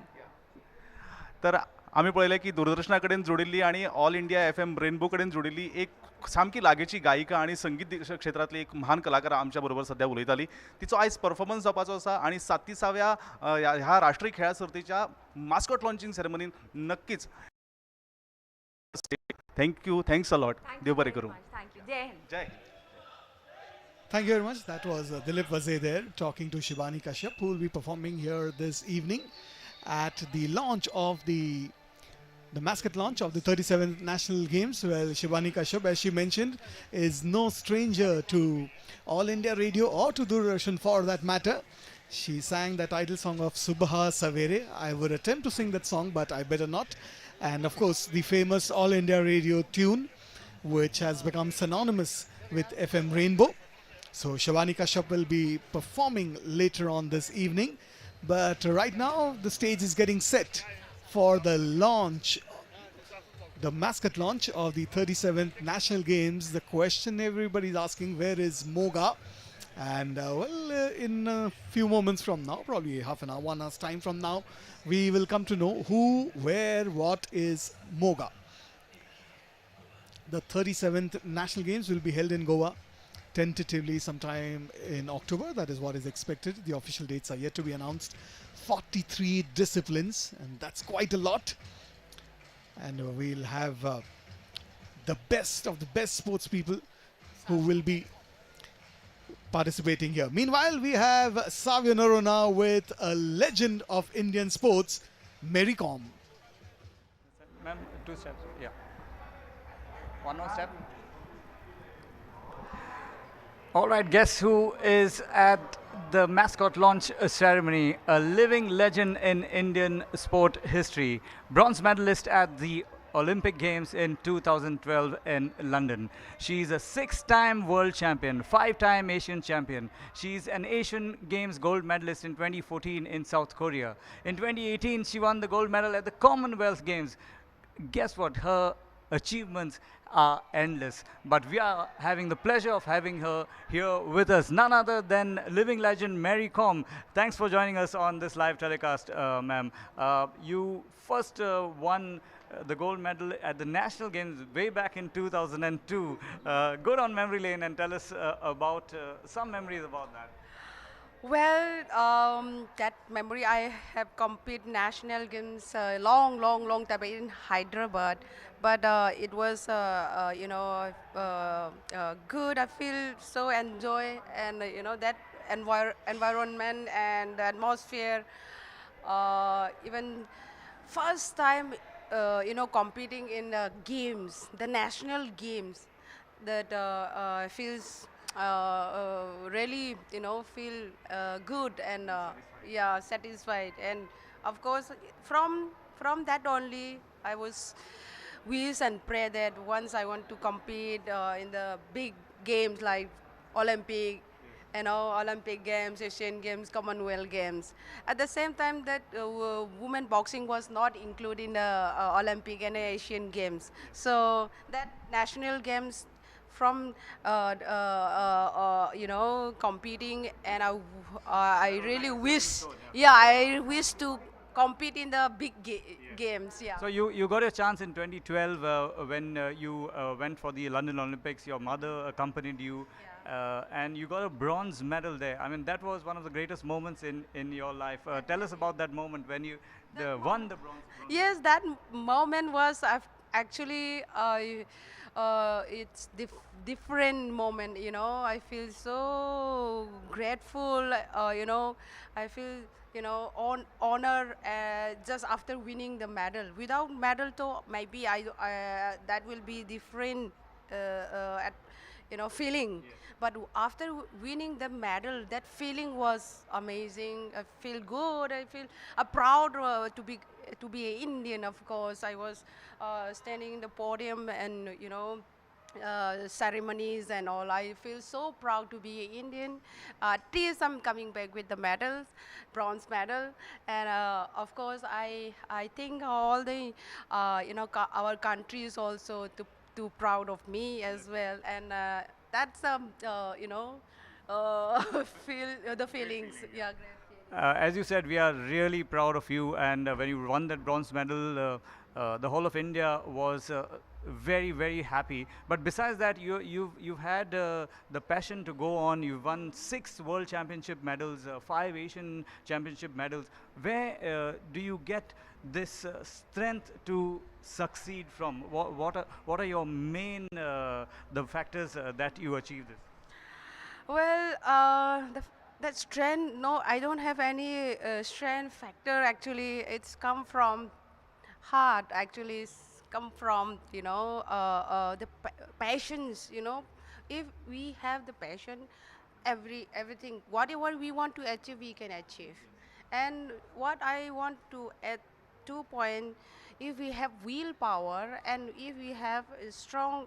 तर आम्ही पळयलें की दूरदर्शना कडेन जोडिल्ली आणि ऑल इंडिया FM रेनबो कडेन जोडिल्ली एक सामकी लागींची गायिका आणि संगीत क्षेत्रांतली एक महान कलाकार आमच्या बरोबर सध्या उलयताली। तिचो आयज परफॉर्मन्स जावपाचो आसा आणि 37व्या ह्या राष्ट्रीय खेळा सर्तीच्या मास्कॉट लॉन्चिंग सेरेमनीन नक्कीच। थँक्यू, थँक्स अ लॉट, देव बरें करूं। थैंक यू, जय हिंद। जय। Thank you very much. That was Dilip Vaze there talking to Shibani Kashyap, who will be performing here this evening at the launch of the Mascot launch of the 37th National Games. Well, Shibani Kashyap, as she mentioned, is no stranger to All India Radio or to Doordarshan for that matter. She sang the title song of Subha Savere. I would attempt to sing that song, but I better not. And of course, the famous All India Radio tune, which has become synonymous with FM Rainbow. So Shivani Kashyap will be performing later on this evening, but right now the stage is getting set for the launch, the Mascot launch of the 37th National Games. The question everybody's asking, where is Moga? And in a few moments from now, probably half an hour, 1 hour's time from now, we will come to know who, where, what is Moga. The 37th National Games will be held in Goa tentatively sometime in October. That is what is expected. The official dates are yet to be announced. 43 disciplines, and that's quite a lot. And we'll have the best of the best sports people who will be participating here. Meanwhile, we have Savio Narona with a legend of Indian sports, Mary Kom. Ma'am, 2 steps. Yeah. One more step. All right, guess who is at the Mascot launch ceremony? A living legend in Indian sport history. Bronze medalist at the Olympic Games in 2012 in London. She's a 6-time world champion, 5-time Asian champion. She's an Asian Games gold medalist in 2014 in South Korea. In 2018, she won the gold medal at the Commonwealth Games. Guess what? Her achievements are endless, but we are having the pleasure of having her here with us, none other than living legend Mary Kom. Thanks for joining us on this live telecast, ma'am. You first won the gold medal at the National Games way back in 2002. Go down memory lane and tell us about some memories about that. Well, that memory I have completed national games long time in Hyderabad, but it was good. I feel so enjoy and that environment and the atmosphere. Even first time competing in games, the national games that feels really feel good and yeah, satisfied. And of course from that only I was wish and pray that once I want to compete in the big games like Olympic, Olympic Games, Asian Games, Commonwealth Games. At the same time, that women boxing was not included in the Olympic and Asian Games. So that national games from competing, and I really wish, yeah, I wish to compete in the big games. Yeah. So you got a chance in 2012 when you went for the London Olympics. Your mother accompanied you, and you got a bronze medal there. I mean, that was one of the greatest moments in your life. Tell us about that moment when you won the bronze. Yes, that moment was actually it's different moment. I feel so grateful. I feel honor just after winning the medal. Without medal, though, maybe that will be different. Feeling. But after winning the medal, that feeling was amazing. I feel good. I feel proud to be an Indian. Of course, I was standing in the podium and ceremonies and all. I feel so proud to be an Indian. At least I'm coming back with the medals, bronze medal, and of course I think all the our country is also too proud of me as well, and that's feel the feelings. Yeah, great feeling. As you said, we are really proud of you. And when you won that bronze medal, the whole of India was very, very happy. But besides that, you've had the passion to go on. You've won 6 World Championship medals, 5 Asian Championship medals. Where do you get this strength to succeed from? What are your main the factors that you achieve this? Well, that strength, no, I don't have any strength factor actually. It's come from heart actually. It's come from, the passions, If we have the passion, everything, whatever we want to achieve, we can achieve. And what I want to add 2 point, if we have willpower and if we have a strong,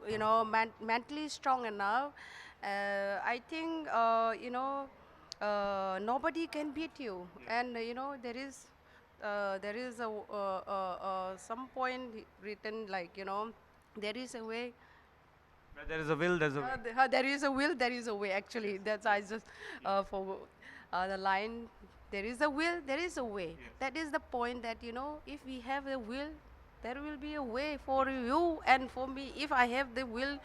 mentally strong enough, I think, nobody can beat you. And, there is some point written like, there is a way. Where there is a will, there's a way. There is a will, there is a way. Actually, that's I just forgot the line. There is a will, there is a way. That is the point that if we have a will, there will be a way for you and for me. If I have the will,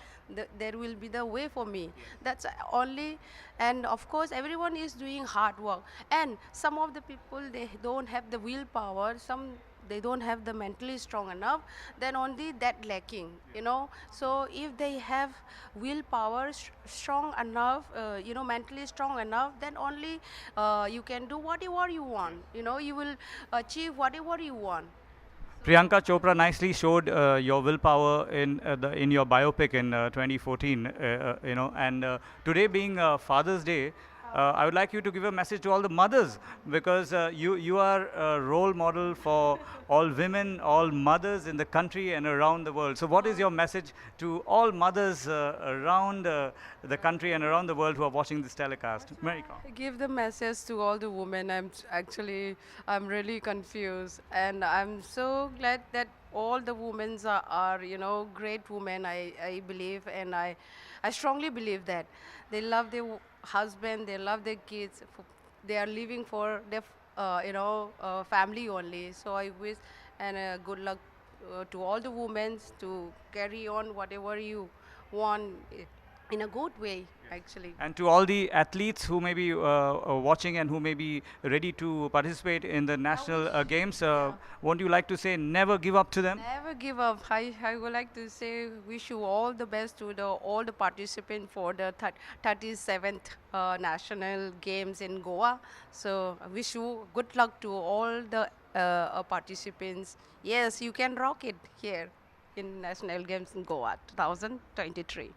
there will be the way for me. That's only, and of course, everyone is doing hard work. And some of the people, they don't have the willpower. Some they don't have the mentally strong enough, then only that lacking. So if they have willpower strong enough, mentally strong enough, then only you can do whatever you want. You will achieve whatever you want. Priyanka Chopra nicely showed your willpower in your biopic in 2014. And today being Father's Day, I would like you to give a message to all the mothers, because you are a role model for all women, all mothers in the country and around the world. So what is your message to all mothers around the country and around the world who are watching this telecast? Mary Kom. Give the message to all the women. I'm really confused, and I'm so glad that all the women are great women. I believe, and I strongly believe that they love their husband, they love their kids, they are living for their family only. So I wish and good luck to all the women to carry on whatever you want. in a good way, actually. And to all the athletes who may be watching and who may be ready to participate in the national games, won't you like to say never give up to them? Never give up. I would like to say wish you all the best to all the participants for the 37th National Games in Goa. So I wish you good luck to all the participants. Yes, you can rock it here in National Games in Goa 2023.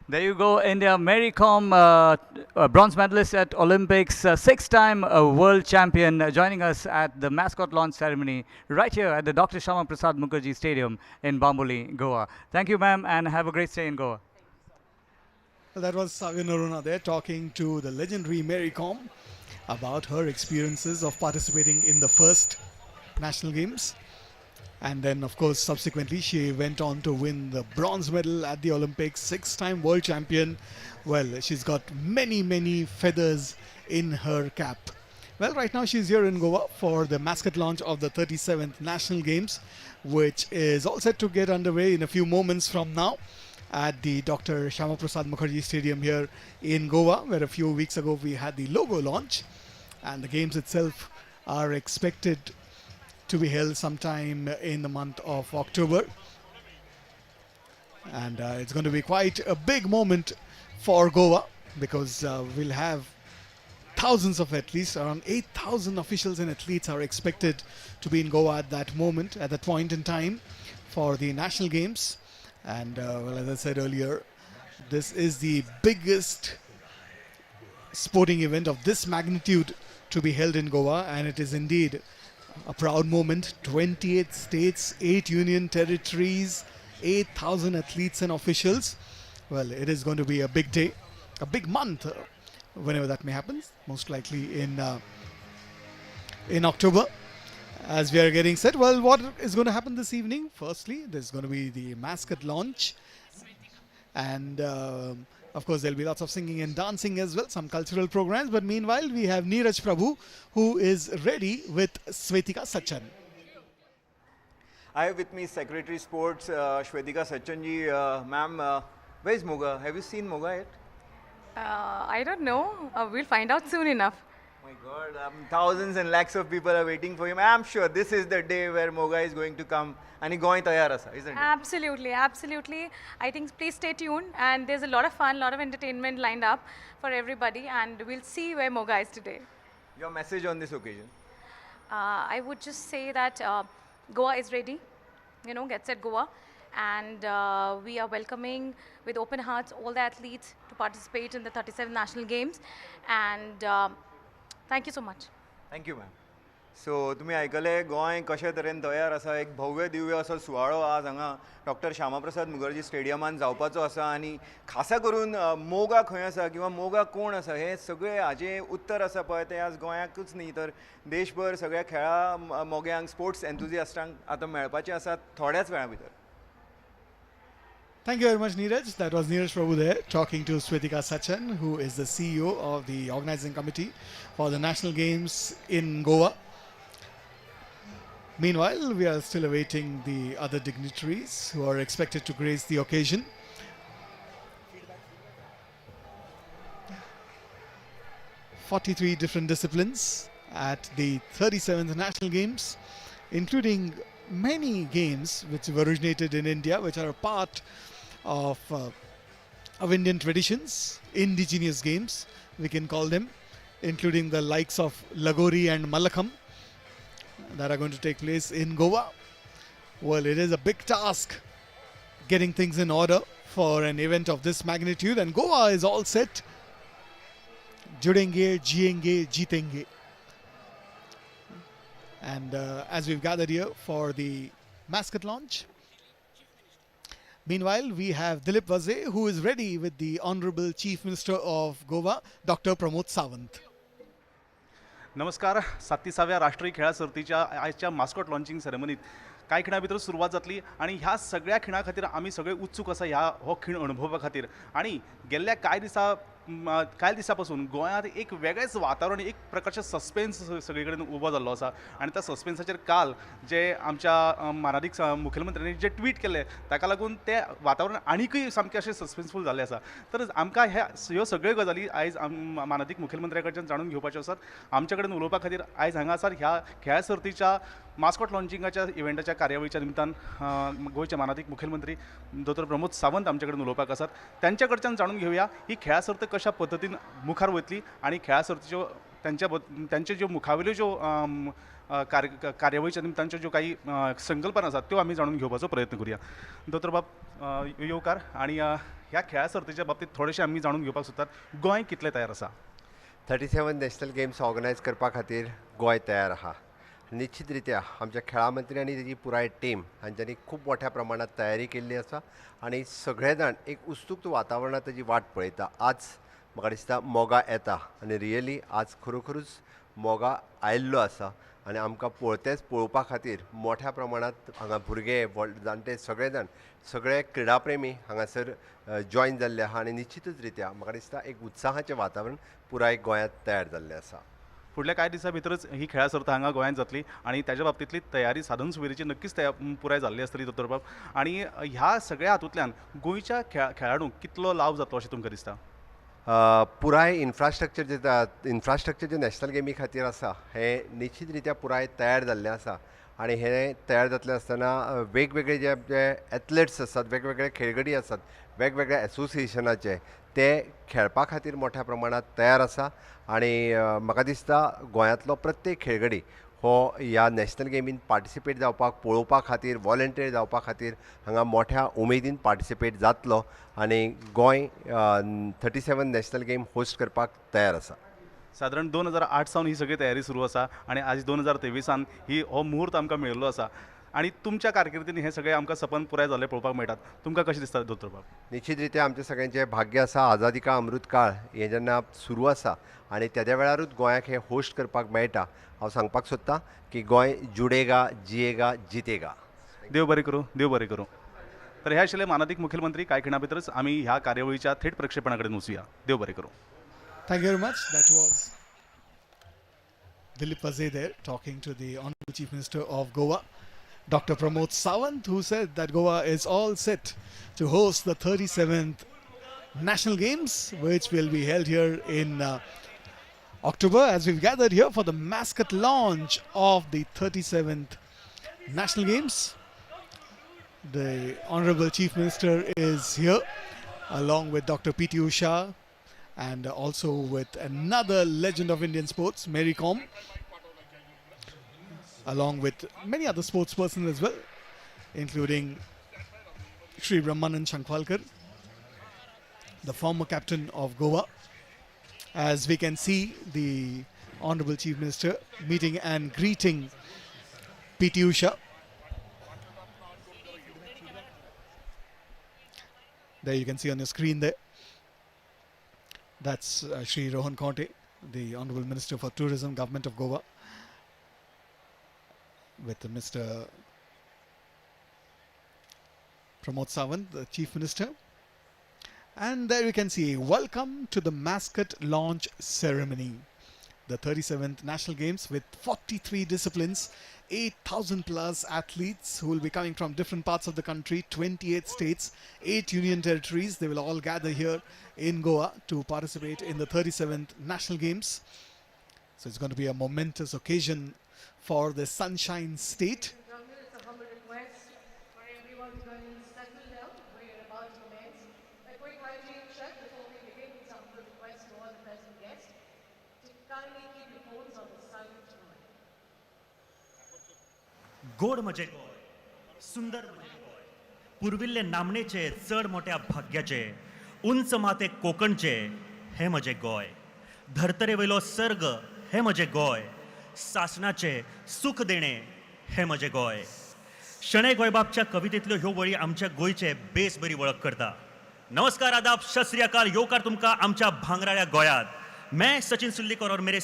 There you go, India. Mary Kom, bronze medalist at Olympics, six-time world champion, joining us at the Mascot launch ceremony right here at the Dr. Shama Prasad Mukherjee Stadium in Bamboli, Goa. Thank you, ma'am, and have a great stay in Goa. Well, that was Savya Naruna there talking to the legendary Mary Kom about her experiences of participating in the first national games. And then, of course, subsequently, she went on to win the bronze medal at the Olympics, six-time world champion. Well, she's got many, many feathers in her cap. Well, right now she's here in Goa for the Mascot launch of the 37th National Games, which is all set to get underway in a few moments from now at the Dr. Shama Prasad Mukherjee Stadium here in Goa, where a few weeks ago we had the logo launch. And the games itself are expected to be held sometime in the month of October. And it's going to be quite a big moment for Goa, because we'll have thousands of athletes. Around 8,000 officials and athletes are expected to be in Goa at that moment, at that point in time, for the national games. And well, as I said earlier, this is the biggest sporting event of this magnitude to be held in Goa, and it is indeed a proud moment. 28 states, 8 union territories, 8,000 athletes and officials. Well, it is going to be a big day, a big month, whenever that may happen, most likely in October, as we are getting set. Well, what is going to happen this evening? Firstly, there's going to be the Mascot launch, and of course, there'll be lots of singing and dancing as well, some cultural programs. But meanwhile, we have Neeraj Prabhu, who is ready with Shwetika Sachan. I have with me Secretary Sports, Shwetika Sachanji. Ma'am, where is Moga? Have you seen Moga yet? I don't know. We'll find out soon enough. My God, thousands and lakhs of people are waiting for him. I'm sure this is the day where Moga is going to come and he's going tayar asa, isn't it? Absolutely, absolutely. I think please stay tuned, and there's a lot of fun, a lot of entertainment lined up for everybody, and we'll see where Moga is today. Your message on this occasion? I would just say that Goa is ready, Get Set Goa, and we are welcoming with open hearts all the athletes to participate in the 37 National Games, and thank you so much. Thank you, ma'am. So, तुम्ही ऐकले गोंय कशे तरेन तयार आसा. एक भव्य दिव्य असो सुवाळो आज हांगा डॉक्टर श्यामा प्रसाद मुखर्जी स्टेडियमान जावपाचो आसा, आनी खासा करून मोगा खंय आसा किंवा मोगा कोण आसा हे सगळे हाजे उत्तर आसा पळय ते आज गोंयाकूच न्ही तर देशभर सगळ्या खेळा मोग्यांक स्पोर्ट्स एन्थुजियास्टांक आतां मेळपाचे आसात थोड्याच वेळा भितर. Thank you very much, Neeraj. That was Neeraj Prabhu there talking to Shwetika Sachan, who is the CEO of the organizing committee for the National Games in Goa. Meanwhile, we are still awaiting the other dignitaries who are expected to grace the occasion. "43 different disciplines at the 37th National Games, including many games which have originated in India, which are a part of Indian traditions, indigenous games, we can call them, including the likes of Lagori and Malakam that are going to take place in Goa. Well, it is a big task getting things in order for an event of this magnitude, and Goa is all set. Judenge, jiyenge, jeetenge. And as we've gathered here for the Mascot launch, meanwhile, we have Dilip Vaze, who is ready with the Honorable Chief Minister of Goa, Dr.Pramod Sawant. नमस्कार. 37व्या राष्ट्रीय खेळा सर्तीच्या आजच्या mascot launching सेरेमनीत कांय खिणा भितर सुरवात जातली, आणि ह्या सगळ्या खिणा खातीर आमी सगळे उत्सूक आसा ह्या हो खीण अनुभवा खातीर. आणि गेल्ल्या कांय दिसा कांय दिसांपासून गोंयांत एक वेगळेंच वातावरण, एक प्रकारचें सस्पेन्स सगळे कडेन उबो जाल्लो आसा आनी त्या सस्पेन्साचेर काल जे आमच्या माननीय मुखेलमंत्र्यांनी जे ट्वीट केले ताका लागून तें वातावरण आनीकय सामकें अशें सस्पेन्सफूल जाल्लें आसा. तर आमकां ह्यो सगळ्यो गजाली आयज माननीय मुखेलमंत्र्या कडच्यान जाणून घेवपाच्यो आसात. आमचे कडेन उलोवपा खातीर आयज हांगासर ह्या खेळा सर्तीच्या मास्कॉट लॉन्चिंगाच्या इव्हेंटाच्या कार्यावळीच्या निमतान गोंयचे माननीय मुखेलमंत्री डॉ. प्रमोद सावंत आमचे कडेन उलोवपाक आसात. त्यांच्या कडच्यान जाणून घेवया ही खेळा सर्त कशा पद्दतीन मुखार वतली आणि खेळा सर्तीच्यो त्यांचे ज्यो मुखावेल्यो ज्यो कार्यावळीच्या निमतानच्यो ज्यो काही संकल्पना आसात त्यो आमी जाणून घेवपाचो प्रयत्न करुया. दोतोर बाब येवकार आणि ह्या खेळा सर्तीच्या बाबतींत थोडेशें आमी जाणून घेवपाक सोदतात. गोंय कितलें तयार आसा? 37 नॅशनल गेम्स ऑर्गनायज करपा खातीर गोंय तयार आहा. निश्चित रित्या आमच्या खेळा मंत्री आनी तेजी पुराय टीम हांच्यांनी खूब मोठ्या प्रमाणात तयारी केल्ली आसा आनी सगळे जाण एक उत्सुक्त वातावरणांत ताजी वाट पळयता. आज म्हाका दिसता मोगा येता आनी रियली आज खरोखरूच मोगा आयिल्लो आसा आनी आमकां पळोवपा खातीर मोठ्या प्रमाणांत हांगा भुरगे जाणटे सगळे जाण सगळे क्रिडाप्रेमी हांगासर जॉयन जाल्ले आहा आनी निश्चितूच रित्या म्हाका दिसता एक उत्साहाचें वातावरण पुराय गोंयांत तयार जाल्लें आसा. फुडल्या कांय दिसां भितरच ही खेळा सर्त हांगा गोंयांत जातली आणि त्याच्या बाबतींतली तयारी साधन सुविधेची नक्कीच पुराय जाल्ली आसतली दोतोर बाब. आणि ह्या सगळ्या हातूंतल्यान गोंयच्या खेळाडूंक कितलो लाव जातलो अशें तुमकां दिसता? पुराय इन्फ्रास्ट्रक्चर जे नॅशनल गेमी खातीर आसा हें निश्चित रित्या पुराय तयार जाल्लें आसा आनी हें तयार जातलें आसतना वेगवेगळे जे एथलेट्स आसात, वेगवेगळे खेळगडी आसात, वेगवेगळ्या एसोसिएशनाचे ते खेळपा खातीर मोठ्या प्रमाणात तयार आसा आनी म्हाका दिसता गोंयांतलो प्रत्येक खेळगडी हो ह्या नॅशनल गेमीन पार्टिसिपेट जावपाक पळोवपा खातीर वॉलंटियर जावपा खातीर हांगा मोठ्या उमेदीन पार्टिसिपेट जातलो आनी गोंय 37 नॅशनल गेम होस्ट करपाक तयार आसा. सादारण 2008 सावन ही सगळी तयारी सुरू आसा आणि आज 2023 हो मुहूर्त आमकां मेळिल्लो आसा आणि तुमच्या कारकिर्दीन हे सगळे आमकां सपन पुराय जाल्ले पळोवपाक मेळटात. तुमकां कशें दिसता दोतोर बाब? निश्चित रित्या आमचे सगळ्यांचे भाग्य आसा. आझादी का अमृत काळ हे जेन्ना सुरू आसा आनी तेद्या वेळारूच गोंयाक हे होस्ट करपाक मेळटा. हांव सांगपाक सोदतां की गोंय जुडेगा जियेगा जितेगा. देव बरें करूं, देव बरें करूं. तर हे आशिल्ले माननीय मुखेलमंत्री. कांय खिणा भितरच आमी ह्या कार्यावळीच्या थेट प्रक्षेपणा कडेन वचुया. देव बरें करूं. Thank you very much. That was Dilip Vazir there talking to the Honorable Chief Minister of Goa, Dr. Pramod Sawant, who said that Goa is all set to host the 37th National Games, which will be held here in October, as we've gathered here for the Mascot launch of the 37th National Games. The Honorable Chief Minister is here along with Dr. P.T. Usha and also with another legend of Indian sports, Mary Kom, along with many other sports persons as well, including Shri Brahmanand Shankwalkar, the former captain of Goa. As we can see, the Honorable Chief Minister meeting and greeting P.T. Usha. There you can see on your screen there. That's Shri Rohan Conte, the Honorable Minister for Tourism, Government of Goa, with Mr. Pramod Sawant, the Chief Minister. And there you can see, welcome to the Mascot launch ceremony. The 37th National Games with 43 disciplines, 8,000 plus athletes who will be coming from different parts of the country, 28 states, 8 union territories. They will all gather here in Goa to participate in the 37th National Games. So it's going to be a momentous occasion for the Sunshine State. It's a humble request for everyone to come and settle down. We're about to commence. A quick hygiene check before we begin. It's a humble request to all the present guests to kindly keep your phones on the silent mode. गोड म्हजे गोय, सुंदर म्हजे गोय, पुर्विल्ले नामनेचे चड मोठ्या भाग्याचे, उंच माते कोकणचे हे म्हजे गोय, धर्तरे वयलो सर्ग हे म्हजे गोय, सासणाचे सुख देणे हे म्हजे गोय. शणै गोंयबाबच्या कवितेंतल्यो ह्यो वळी आमच्या गोंयचे बेस बरी वळख करता. नमस्कार, आदाब, सत श्री अकाल, येवकार तुमकां आमच्या भांगराळ्या गोंयांत. मैं सचिन सुल्लीकर और मेरे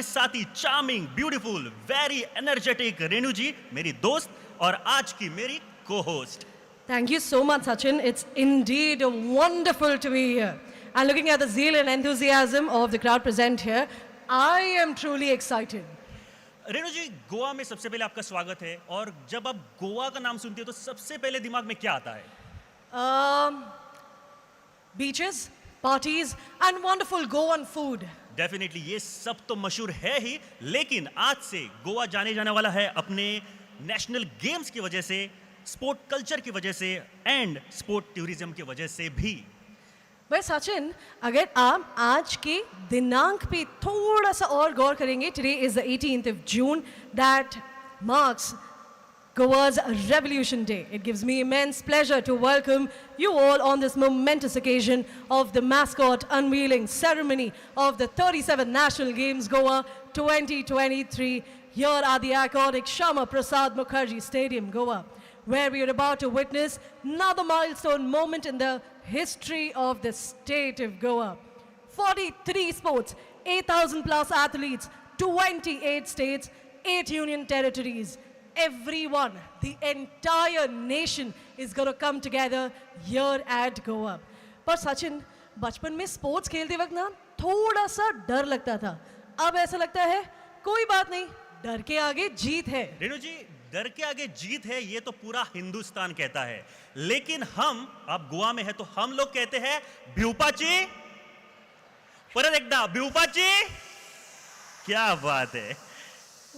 साथी charming, beautiful, very energetic Renu ji, मेरी दोस्त और आज की मेरी को host. Thank you so much, Sachin. It's indeed wonderful to be here. And looking at the zeal and enthusiasm of the crowd present here, I am truly excited. Renu ji, Goa में सबसे पहले आपका स्वागत है और जब आप गोवा का नाम सुनते हो तो सबसे पहले दिमाग में क्या आता है? Beaches, parties, and wonderful Goan food. Definitely ये सब तो मशहूर है ही, लेकिन आज से गोवा जाने जाने वाला है अपने नेशनल गेम्स की वजह से, स्पोर्ट कल्चर की वजह से एंड स्पोर्ट टूरिज्म की वजह से भी. वह सचिन, अगर आप आज के दिनांक पे थोड़ा सा और गौर करेंगे, today is the 18th of June, that marks Goa's Revolution Day. It gives me immense pleasure to welcome you all on this momentous occasion of the Mascot unveiling ceremony of the 37th National Games Goa 2023 here at the iconic Shama Prasad Mukherjee Stadium, Goa, where we are about to witness another milestone moment in the history of the state of Goa. 43 sports, 8,000 plus athletes, 28 states, 8 union territories. Everyone, the entire nation is going to come together here at Goa. पर सचिन, बचपन में sports खेलते वक्त ना थोड़ा सा डर लगता था. अब ऐसा लगता है कोई बात नहीं, डर के आगे जीत है. रेणु जी, डर के आगे जीत है ये तो पूरा हिंदुस्तान कहता है, लेकिन हम अब गोवा में है तो हम लोग कहते हैं भ्यूपाची. परत एकदा भ्यूपाची. क्या बात है.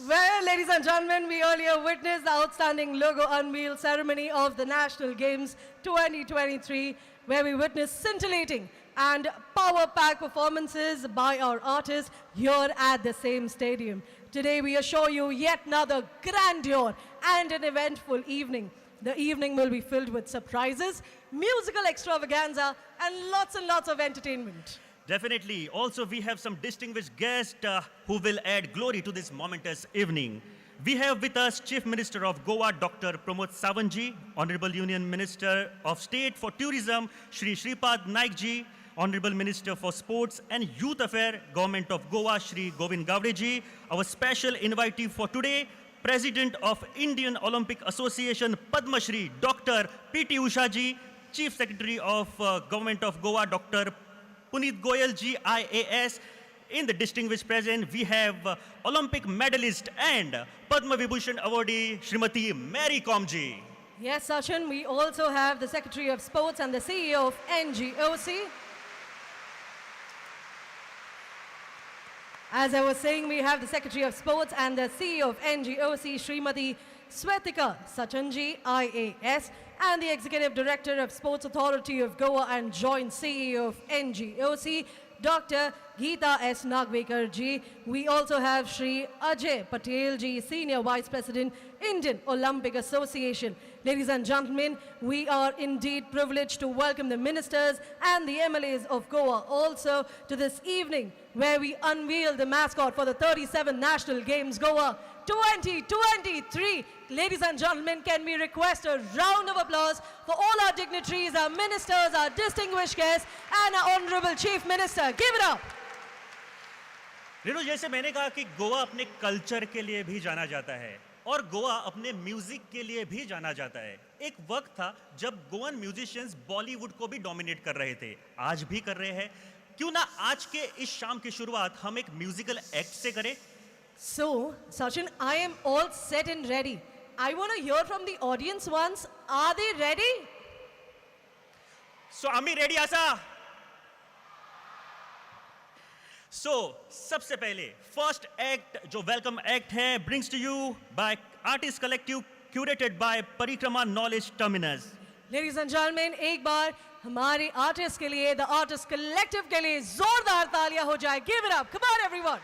Well, ladies and gentlemen, we earlier witnessed the outstanding logo unveil ceremony of the National Games 2023, where we witnessed scintillating and power-packed performances by our artists here at the same stadium. Today, we assure you yet another grandeur and an eventful evening. The evening will be filled with surprises, musical extravaganza, and lots of entertainment. Definitely. Also, we have some distinguished guests who will add glory to this momentous evening. We have with us Chief Minister of Goa, Dr.Pramod Savanji, Honorable Union Minister of State for Tourism, Shri Shripad Naikji, Honorable Minister for Sports and Youth Affairs, Government of Goa, Shri Govind Gavdeji, our special invitee for today, President of Indian Olympic Association, Padma Shri, Dr. P.T. Usha ji, Chief Secretary of Government of Goa, Dr. Puneet Goyal ji, IAS. In the distinguished present, we have Olympic medalist and Padma Vibhushan awardee, Srimati Mary Kom ji. Yes, Sachin, we also have the Secretary of Sports and the CEO of NGOC. As I was saying, we have the Secretary of Sports and the CEO of NGOC, Srimati Swetika Sachanji, IAS, and the Executive Director of Sports Authority of Goa and Joint CEO of NGOC, Dr. Geeta S. Nagvekar ji. We also have Shri Ajay Patel ji, Senior Vice President, Indian Olympic Association. Ladies and gentlemen, we are indeed privileged to welcome the ministers and the MLAs of Goa also to this evening where we unveil the mascot for the 37th National Games Goa 2023. Ladies and gentlemen, can we request a round of applause for all our dignitaries, our ministers, our distinguished guests, and our Honorable Chief Minister. Give it up. Renu, जैसे मैंने कहा कि गोवा अपने culture के लिए भी जाना जाता है और गोवा अपने म्यूजिक के लिए भी जाना जाता है. एक वक्त था जब गोवन म्यूजिशियंस बॉलीवुड को भी डोमिनेट कर रहे थे, आज भी कर रहे हैं. क्यों ना आज के इस शाम की शुरुआत हम एक म्यूजिकल एक्ट से करें. So, Sachin, I am all set and ready. I want to hear from the audience once. Are they ready? So, are we ready, Asa? So, सबसे पहले first act जो welcome act है brings to you by artist collective curated by Parikrama Knowledge Terminus. Ladies and gentlemen, एक बार हमारे artists के लिए, the artist collective के लिए जोरदार तालियां हो जाए. Give it up. Come on, everyone.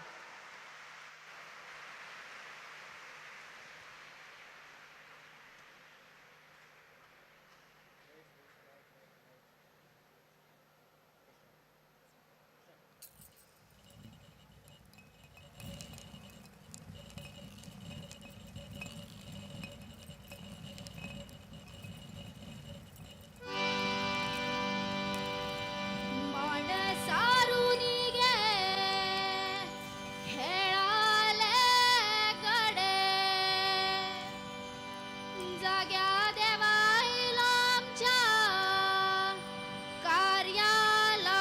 कार्याला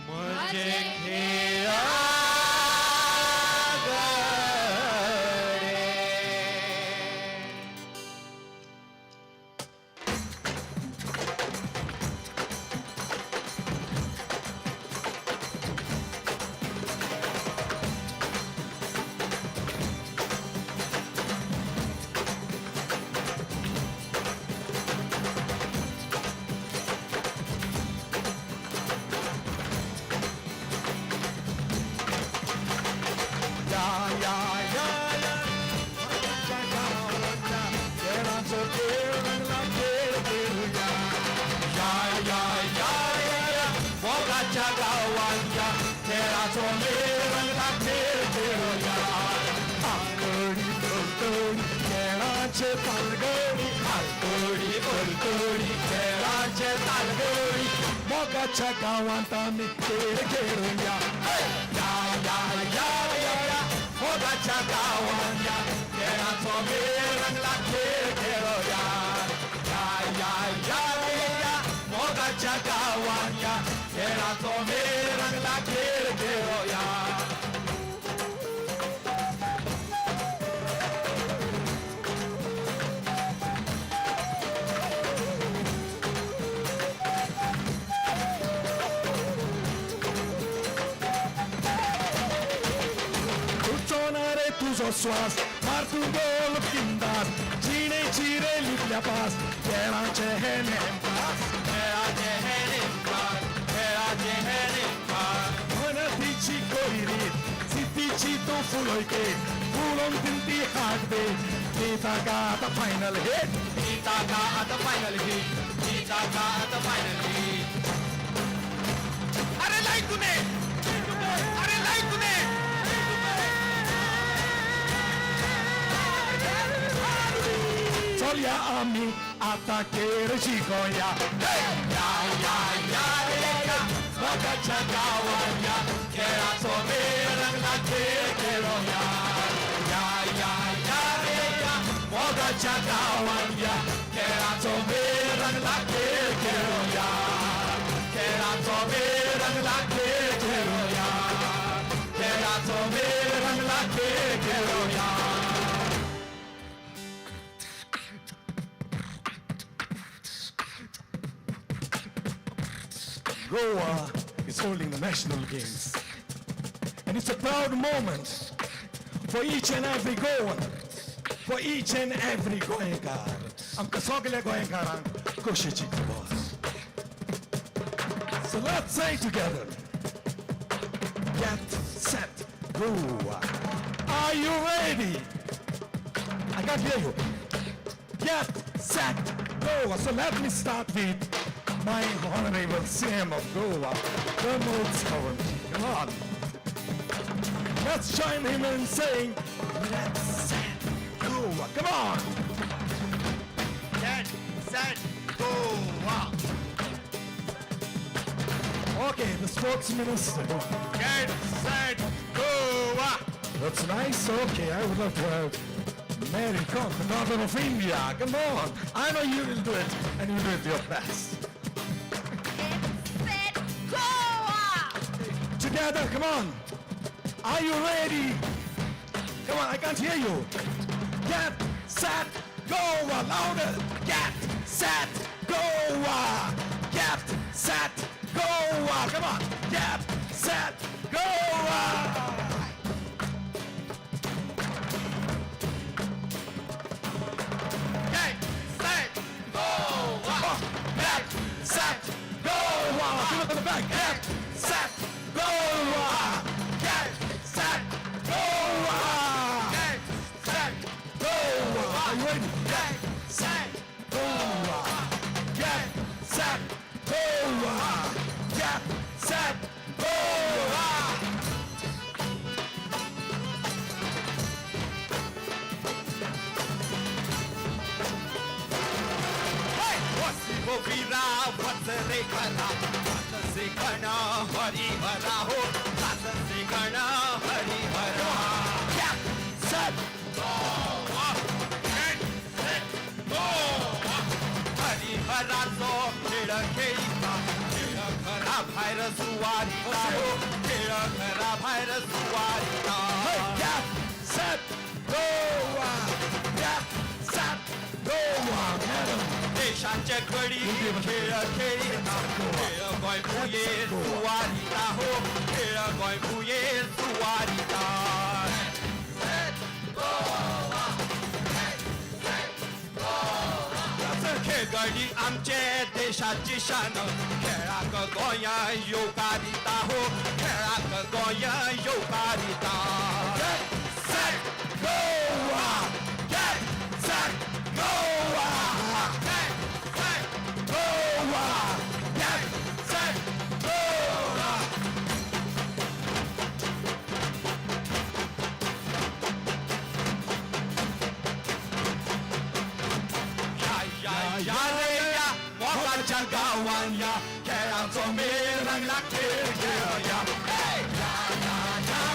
म्हणजे खेळा मोगाच्या गावात आम्ही खेळ खेळूया या या या या मोगाच्या गावात या खेळाचो मेळ रंगला खेळ खेळूया या या या या मोगाच्या गावात या खेळाचो मेळ रंगला खेळ खेळूया तुझो श्वास मार तू बोल बिंदास जिणेची रे लिपल्या पास खेळाचे हे नेमपास खेळाचे हे नेमपास खेळाचे हे नेमपास मनतीची कोरी रीत सिद्धीची तो फुलोयके फुलोन तिंती हात दे गीता का आता फायनल हिट गीता का आता फायनल हिट गीता का आता फायनल हिट अरे लाईक तूने अरे लाईक तूने चल या आम्ही आता खेळ शिकूया या या या या मोगाच्या गावात या खेळाचो मेळ रंगला खेळ खेळूया या या या या मोगाच्या गावात या खेळाचो मेळ रंगला खेळ खेळूया खेळाचो मेळ रंगला खेळ खेळूया खेळाचो मेळ रंगला खेळ खेळूया Goa is holding the national games, and it's a proud moment for each and every Goan, for each and every Goenkar. आमकां सगल्या गोंयकारांक खोशेची खबर. So let's say together, get set, Goa. Are you ready? I can't hear you. Get set, Goa. So let me start with my honorable CM of Goa, Pramod. Come on. Let's join him in saying, let's set Goa. Come on. Get set Goa. Okay, the sports minister. Get set Goa. That's nice. Okay, I would love to have Mary Kom, the northern of India. Come on. I know you will do it, and you do it your best. Together, come on. Are you ready? Come on, I can't hear you. Get, set, go. Louder. Get, set, go. Get, set, go. Come on. Get, set, go. Get, set, go. Get, set, go. Give it to the back. Get, set, go! Get set, go! Get set, go! Are you ready? Get set, go! Get set, go! Get set, go! Hey! What's the Govira? What's the Rekana? Sikana Hari Hara ho Sata Sikana Hari Hara Get set go Get set go Hari Hara so Kheda Kheda Kheda Khara Bhaira Suwari हो खेळ घरा बाहेर सुवारिता set Goa set Goa देशाचे घडी खेळ खेळिता खेळ गोंय भुये सुवारिता हो खेळ गोंय भुये सुवारिता खेळगडी आमचे देशाची शान खेळाक गोंया येवकारिता हो खेळाक गोंया येवकारिता Get set Goa Get set Goa Get set Goa Get set Goa या रे या मोगाच्या गावान या खेळाचो मेळ रंगला खेळ खेळया या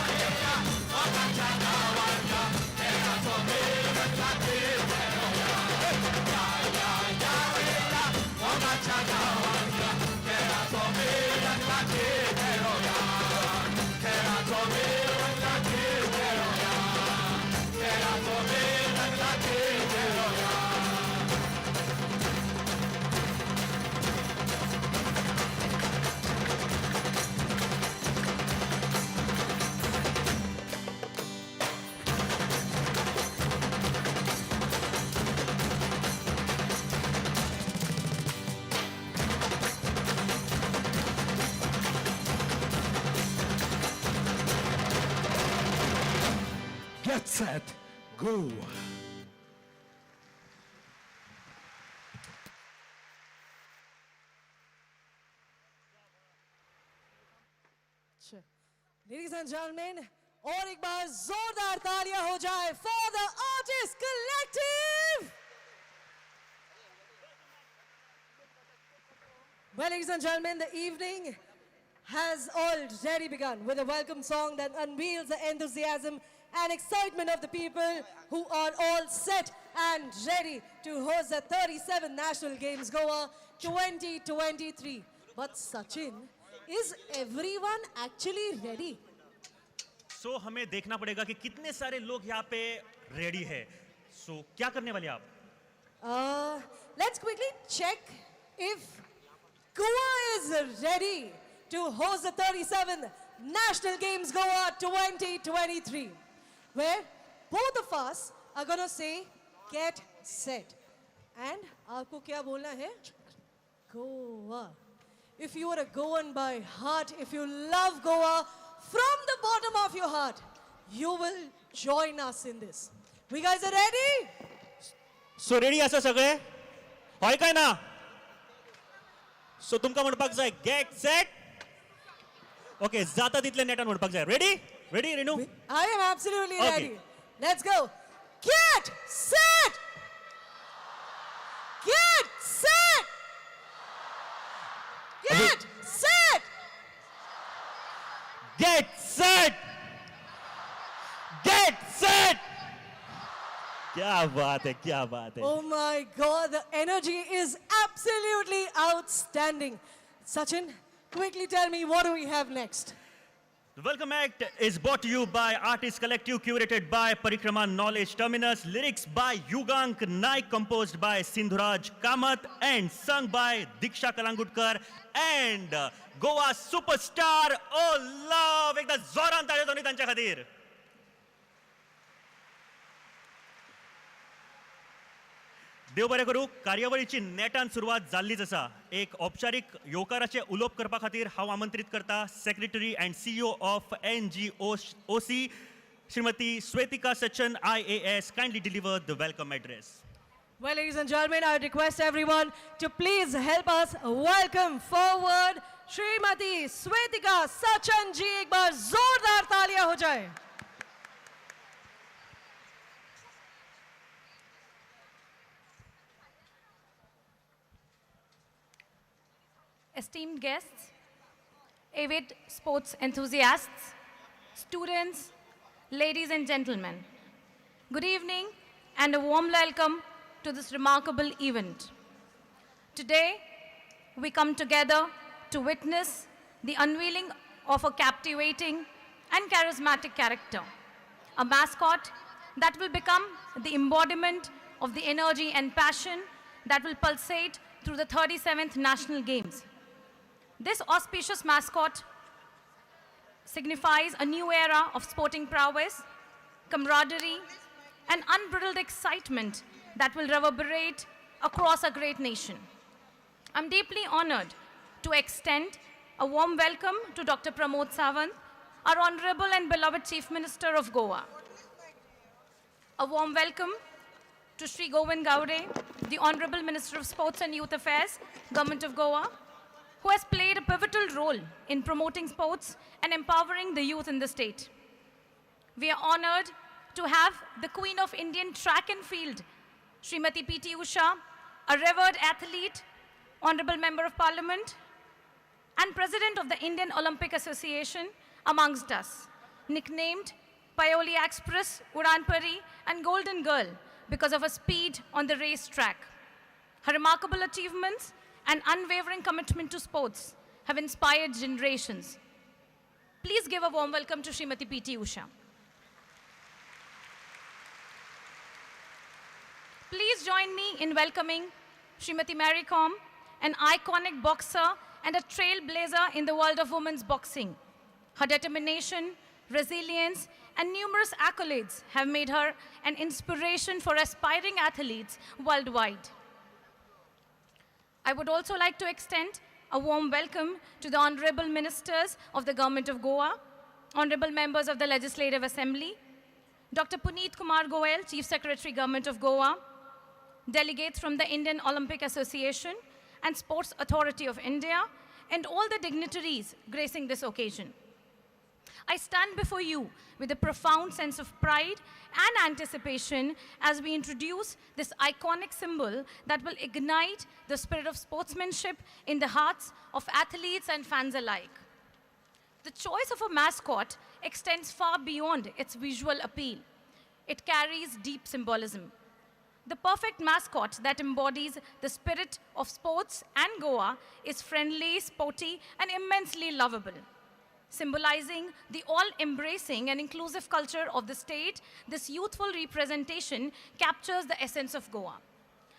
रे या मोगाच्या गावान या खेळाचो मेळ रंगला खेळ खेळया या रे या मोगाच्या गावान या खेळाचो मेळ रंगला खेळ खेळया खेळाचो मेळ रंगला खेळ खेळया खेळाचो मेळ रंगला खेळ खेळया Get set, go. Ladies and gentlemen, और एक बार जोरदार तालियां हो जाए for the Artist Collective. Well, ladies and gentlemen, the evening has already begun with a welcome song that unveils the enthusiasm and excitement of the people who are all set and ready to host the 37th National Games Goa 2023. But Sachin, is everyone actually ready? सो हमें देखना पड़ेगा कि कितने सारे लोग यहाँ पे ready है. सो क्या करने वाले आप? Let's quickly check if Goa is ready to host the 37th National Games Goa 2023, where both of us are going to say, get set. And आपको क्या बोलना है? Goa. If you are a Goan by heart, if you love Goa from the bottom of your heart, you will join us in this. We guys are ready? So ready आसा सगळे? होय काय ना? सो तुमका म्हणपाक जाय गेट सेट. ओके, जाता तितले नेटान म्हणपाक जाय. Ready? Ready Renu? I am absolutely Okay. ready. Let's go. Get set. Get set. Get set. Get set. Get set. क्या बात है, क्या बात है. Oh my God, the energy is absolutely outstanding. Sachin, quickly tell me, what do we have next? The Welcome Act is brought to you by Artist Collective, curated by Parikrama Knowledge Terminus, lyrics by Yugank Naik, composed by Sindhuraj Kamath, and sung by Diksha Kalangudkar and Goa superstar Oh Love. एकदा जोरान ताळ्यो दोन्ही तांच्या खातीर. देव बरें करूं. कार्यावळीची नेटान सुरवात जाल्लीच आसा. एक औपचारीक येवकाराचे उलोवप करपा खातीर हांव आमंत्रीत करता secretary and CEO of NGOC Shrimati Svetika Sachin IAS. Kindly deliver the welcome address. Well, ladies and gentlemen, I request everyone to please help us welcome forward Srimati Svetika Sachin ji. एक बार जोरदार तालियां हो जाए. Esteemed guests, avid sports enthusiasts, students, ladies and gentlemen, good evening and a warm welcome to this remarkable event. Today, we come together to witness the unveiling of a captivating and charismatic character. A mascot that will become the embodiment of the energy and passion that will pulsate through the 37th National Games. This auspicious mascot signifies a new era of sporting prowess, camaraderie, and unbridled excitement that will reverberate across our great nation. I'm deeply honored to extend a warm welcome to Dr. Pramod Sawant, our Honorable and beloved Chief Minister of Goa. A warm welcome to Sri Govind Gowde, the Honorable Minister of Sports and Youth Affairs, Government of Goa, who has played a pivotal role in promoting sports and empowering the youth in the state. We are honored to have the Queen of Indian Track and Field, Srimati P.T. Usha, a revered athlete, Honorable Member of Parliament, and President of the Indian Olympic Association amongst us, nicknamed Paoli Express, Udan Pari, and Golden Girl because of her speed on the racetrack. Her remarkable achievements and unwavering commitment to sports have inspired generations. Please give a warm welcome to Srimati P.T. Usha. Please join me in welcoming Srimati Mary Kom, an iconic boxer and a trailblazer in the world of women's boxing. Her determination, resilience, and numerous accolades have made her an inspiration for aspiring athletes worldwide. I would also like to extend a warm welcome to the Honorable Ministers of the Government of Goa, Honorable Members of the Legislative Assembly, Dr. Puneet Kumar Goel, Chief Secretary, Government of Goa, delegates from the Indian Olympic Association and Sports Authority of India, and all the dignitaries gracing this occasion. I stand before you with a profound sense of pride and anticipation as we introduce this iconic symbol that will ignite the spirit of sportsmanship in the hearts of athletes and fans alike. The choice of a mascot extends far beyond its visual appeal. It carries deep symbolism. The perfect mascot that embodies the spirit of sports and Goa is friendly, sporty, and immensely lovable. Symbolizing the all-embracing and inclusive culture of the state, this youthful representation captures the essence of Goa.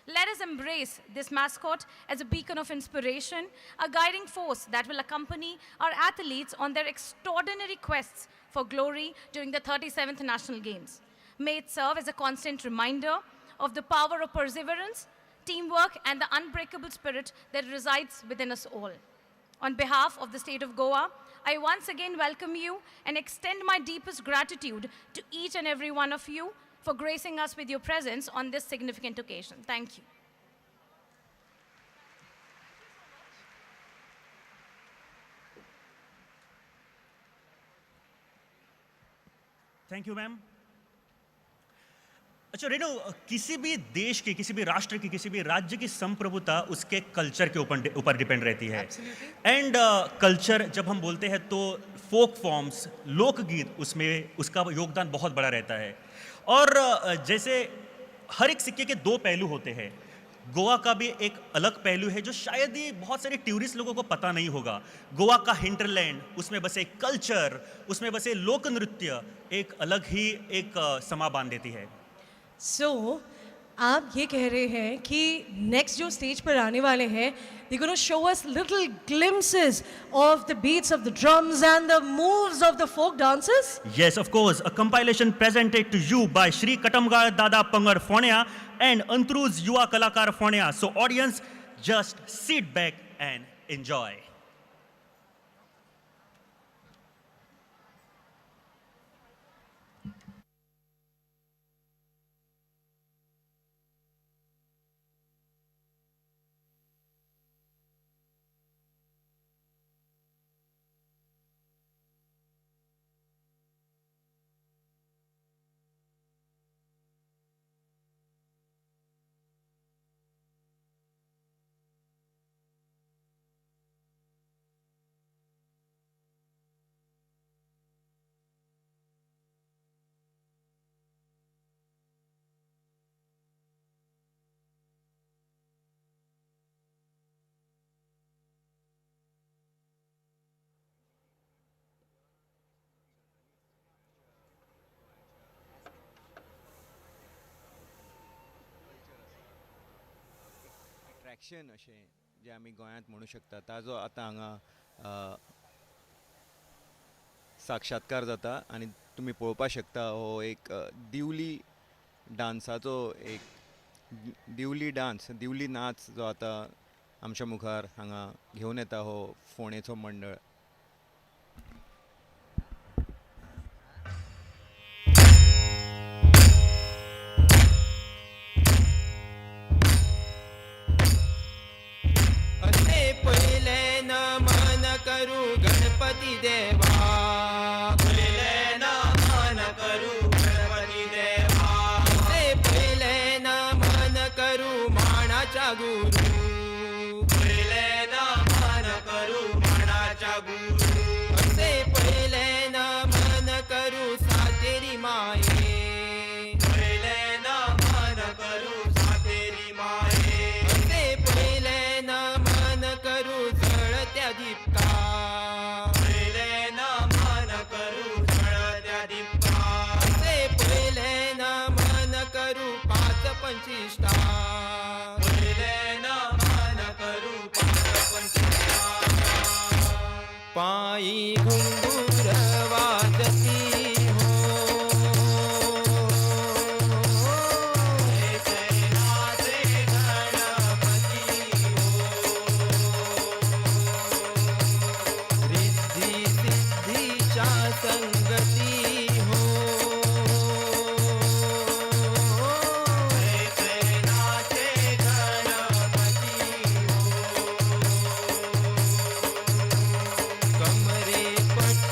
Let us embrace this mascot as a beacon of inspiration, a guiding force that will accompany our athletes on their extraordinary quests for glory during the 37th National Games. May it serve as a constant reminder of the power of perseverance, teamwork, and the unbreakable spirit that resides within us all. On behalf of the state of Goa, I once again welcome you and extend my deepest gratitude to each and every one of you for gracing us with your presence on this significant occasion. Thank you. Thank you ma'am. अच्छा रेणु, किसी भी देश की, किसी भी राष्ट्र की, किसी भी राज्य की संप्रभुता उसके कल्चर के ऊपर डिपेंड रहती है। एंड कल्चर जब हम बोलते हैं तो फोक फॉर्म्स, लोकगीत, उसमें उसका योगदान बहुत बड़ा रहता है। और जैसे हर एक सिक्के के दो पहलू होते हैं, गोवा का भी एक अलग पहलू है जो शायद ही बहुत सारे टूरिस्ट लोगों को पता नहीं होगा। गोवा का हिंटरलैंड, उसमें बसे कल्चर, उसमें बसे लोक नृत्य एक अलग ही एक समा बांध देती है। So, आप ये कह रहे हैं कि नेक्स्ट जो स्टेज पर आने वाले हैं, they're going to show us little glimpses of the beats of the drums and the moves of the folk dances? Yes, of course. A compilation presented to you by Shri Katamgar Dada Pangar Fonea and Antruz Yuva Kalakar Fonea. So audience, just sit back and enjoy. Action अशें जें आमी गोंयांत म्हणू शकता ताजो आतां हांगा साक्षात्कार जाता आनी तुमी पळोवपाक शकता हो एक दिवली डान्साचो एक दिवली डान्स दिवली नाच जो आतां आमच्या मुखार हांगा घेवन येता हो फोंडेचो मंडळ. पहिले नमन करू गणपती देवा, पहिले नमन करू गणपती देवा, पहिले नमन करू मानाच्या गुरु, पहिले नमन करू मानाच्या गुरु, पहिले नमन करू सातेरी माये, पहिले नमन करू सातेरी माये, पहिले नमन करू जळत्या दीपका, पहिले नमन करू जळत्या दीपका, पहिले नमन करू पाच पंचिष्टा, पहिले नमन करू पाच पंचिष्टा, पायी घुंगूर वाजती हो, नाचे गणपती रिद्धी सिद्धीच्या संगती हो, नाचे गणपती हो, कमरे पट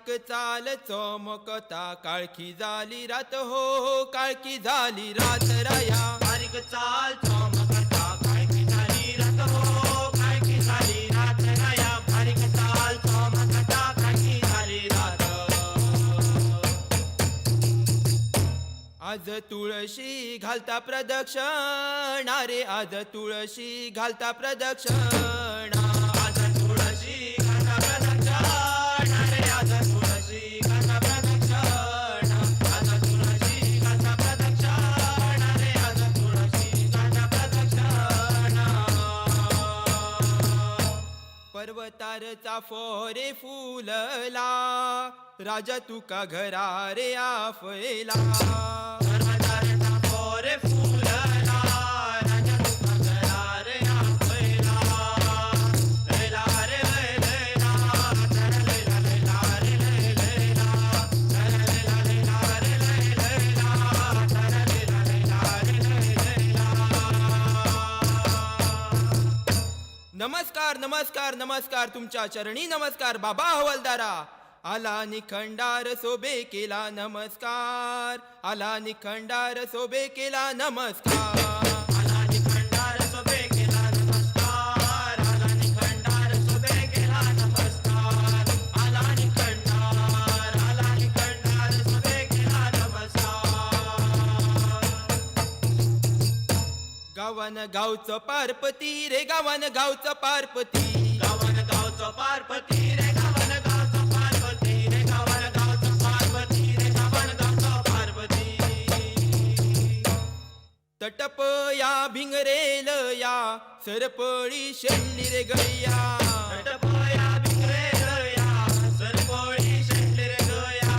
बारीक चाल चमकता काळखी झाली रात हो काळखी झाली रात राया बारीक चाल चमकता काळखी झाली रात हो काळखी झाली रात राया बारीक चाल चमकता काळखी झाली रात आज तुळशी घालता प्रदक्षिण रे आज तुळशी घालता प्रदक्षिण आज तुळशी घालता प्रदक्षिण रे आज तुळशी घालता प्रदक्षिण आज तुळशी घालता प्रदक्षिण रे आज तुळशी घालता प्रदक्षिण पर्वतारचा फोरे फुलला राजा तुका घरा रे आफला पर्वतारचा फोरे फुलला राजा तुका घरा रे आफला लैला रे लैला लैला लैला लैला रे लैला लैला लैला रे लैला लैला रे नमस्कार नमस्कार नमस्कार तुमच्या चरणी नमस्कार बाबा हवालदारा आला निखंडार सोबे केला नमस्कार आला निखंडार सोबे केला नमस्कार आला निखंडार सोबे केला नमस्कार आला निखंडार सोबे केला नमस्कार आला निखंडार सोबे केला नमस्कार गावान गावचं पारपती रे गावान गावचं पारपती गावान गावचं पारपती रे गावान गावचं पारपती रे गावान गावचं पारपती रे गावान गावचं पारपती तटप या भिंगरेल या सरपळी शेंडली रे गया तटप या भिंगरेल या सरपळी शेंडली रे गया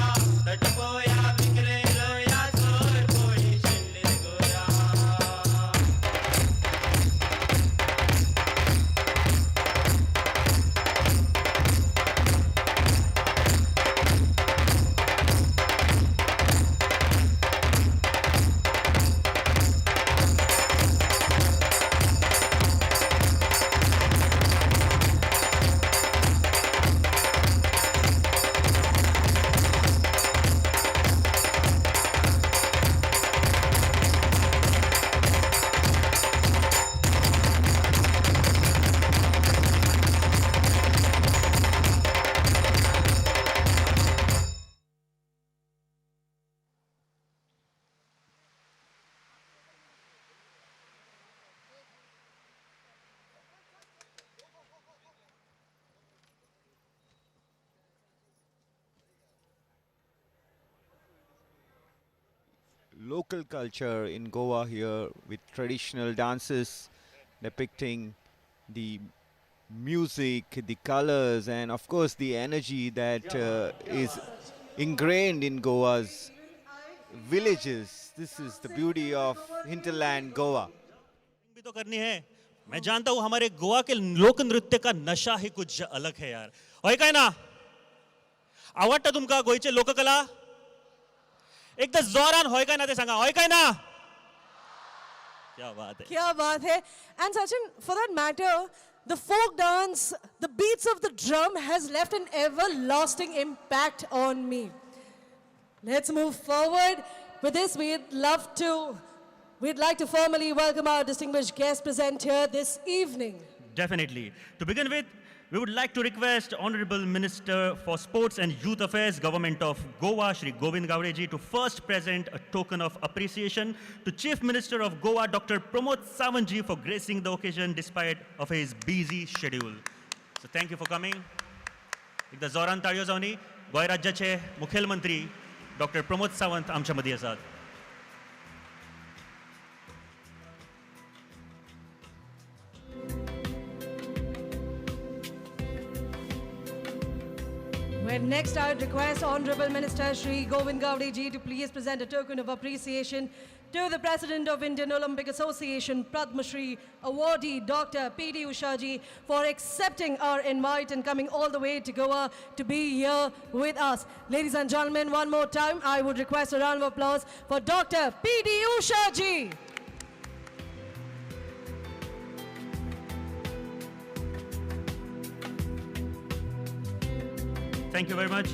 तटप या भिंगरेल या सरपळी शेंडली रे गया local culture in Goa here with traditional dances depicting the music, the colors, and of course the energy that is ingrained in Goa's villages. This is the beauty of hinterland Goa. भी तो करनी है. मैं जानता हूँ हमारे गोवा के लोक नृत्य का नशा ही कुछ अलग है यार. होय काय ना? आवडतं तुमका गोयचे लोककला? एकदा जोरान होय काय ना ते सांगा. होय काय ना? क्या बात है. क्या बात है. And Sachin, for that matter, the folk dance, the beats of the drum has left an everlasting impact on me. Let's move forward. With this, we'd like to formally welcome our distinguished guest presenter this evening. Definitely. To begin with, we would like to request Honorable Minister for Sports and Youth Affairs, Government of Goa, Shri Govind Gowdeji, to first present a token of appreciation to Chief Minister of Goa, Dr. Pramod Savanji, for gracing the occasion despite of his busy schedule. So thank you for coming. एकदा जोरान ताळयो जावनी. गोंय राज्याचे मुखेलमंत्री doctor Pramod Sawant आमच्या मदीं आसात. Well, next I would request Honorable Minister Shri Govind Gowdeji to please present a token of appreciation to the President of Indian Olympic Association, Padma Shri awardee Dr. P.D. Usha ji, for accepting our invite and coming all the way to Goa to be here with us. Ladies and gentlemen, one more time, I would request a round of applause for Dr. P.D. Usha ji. Thank you very much.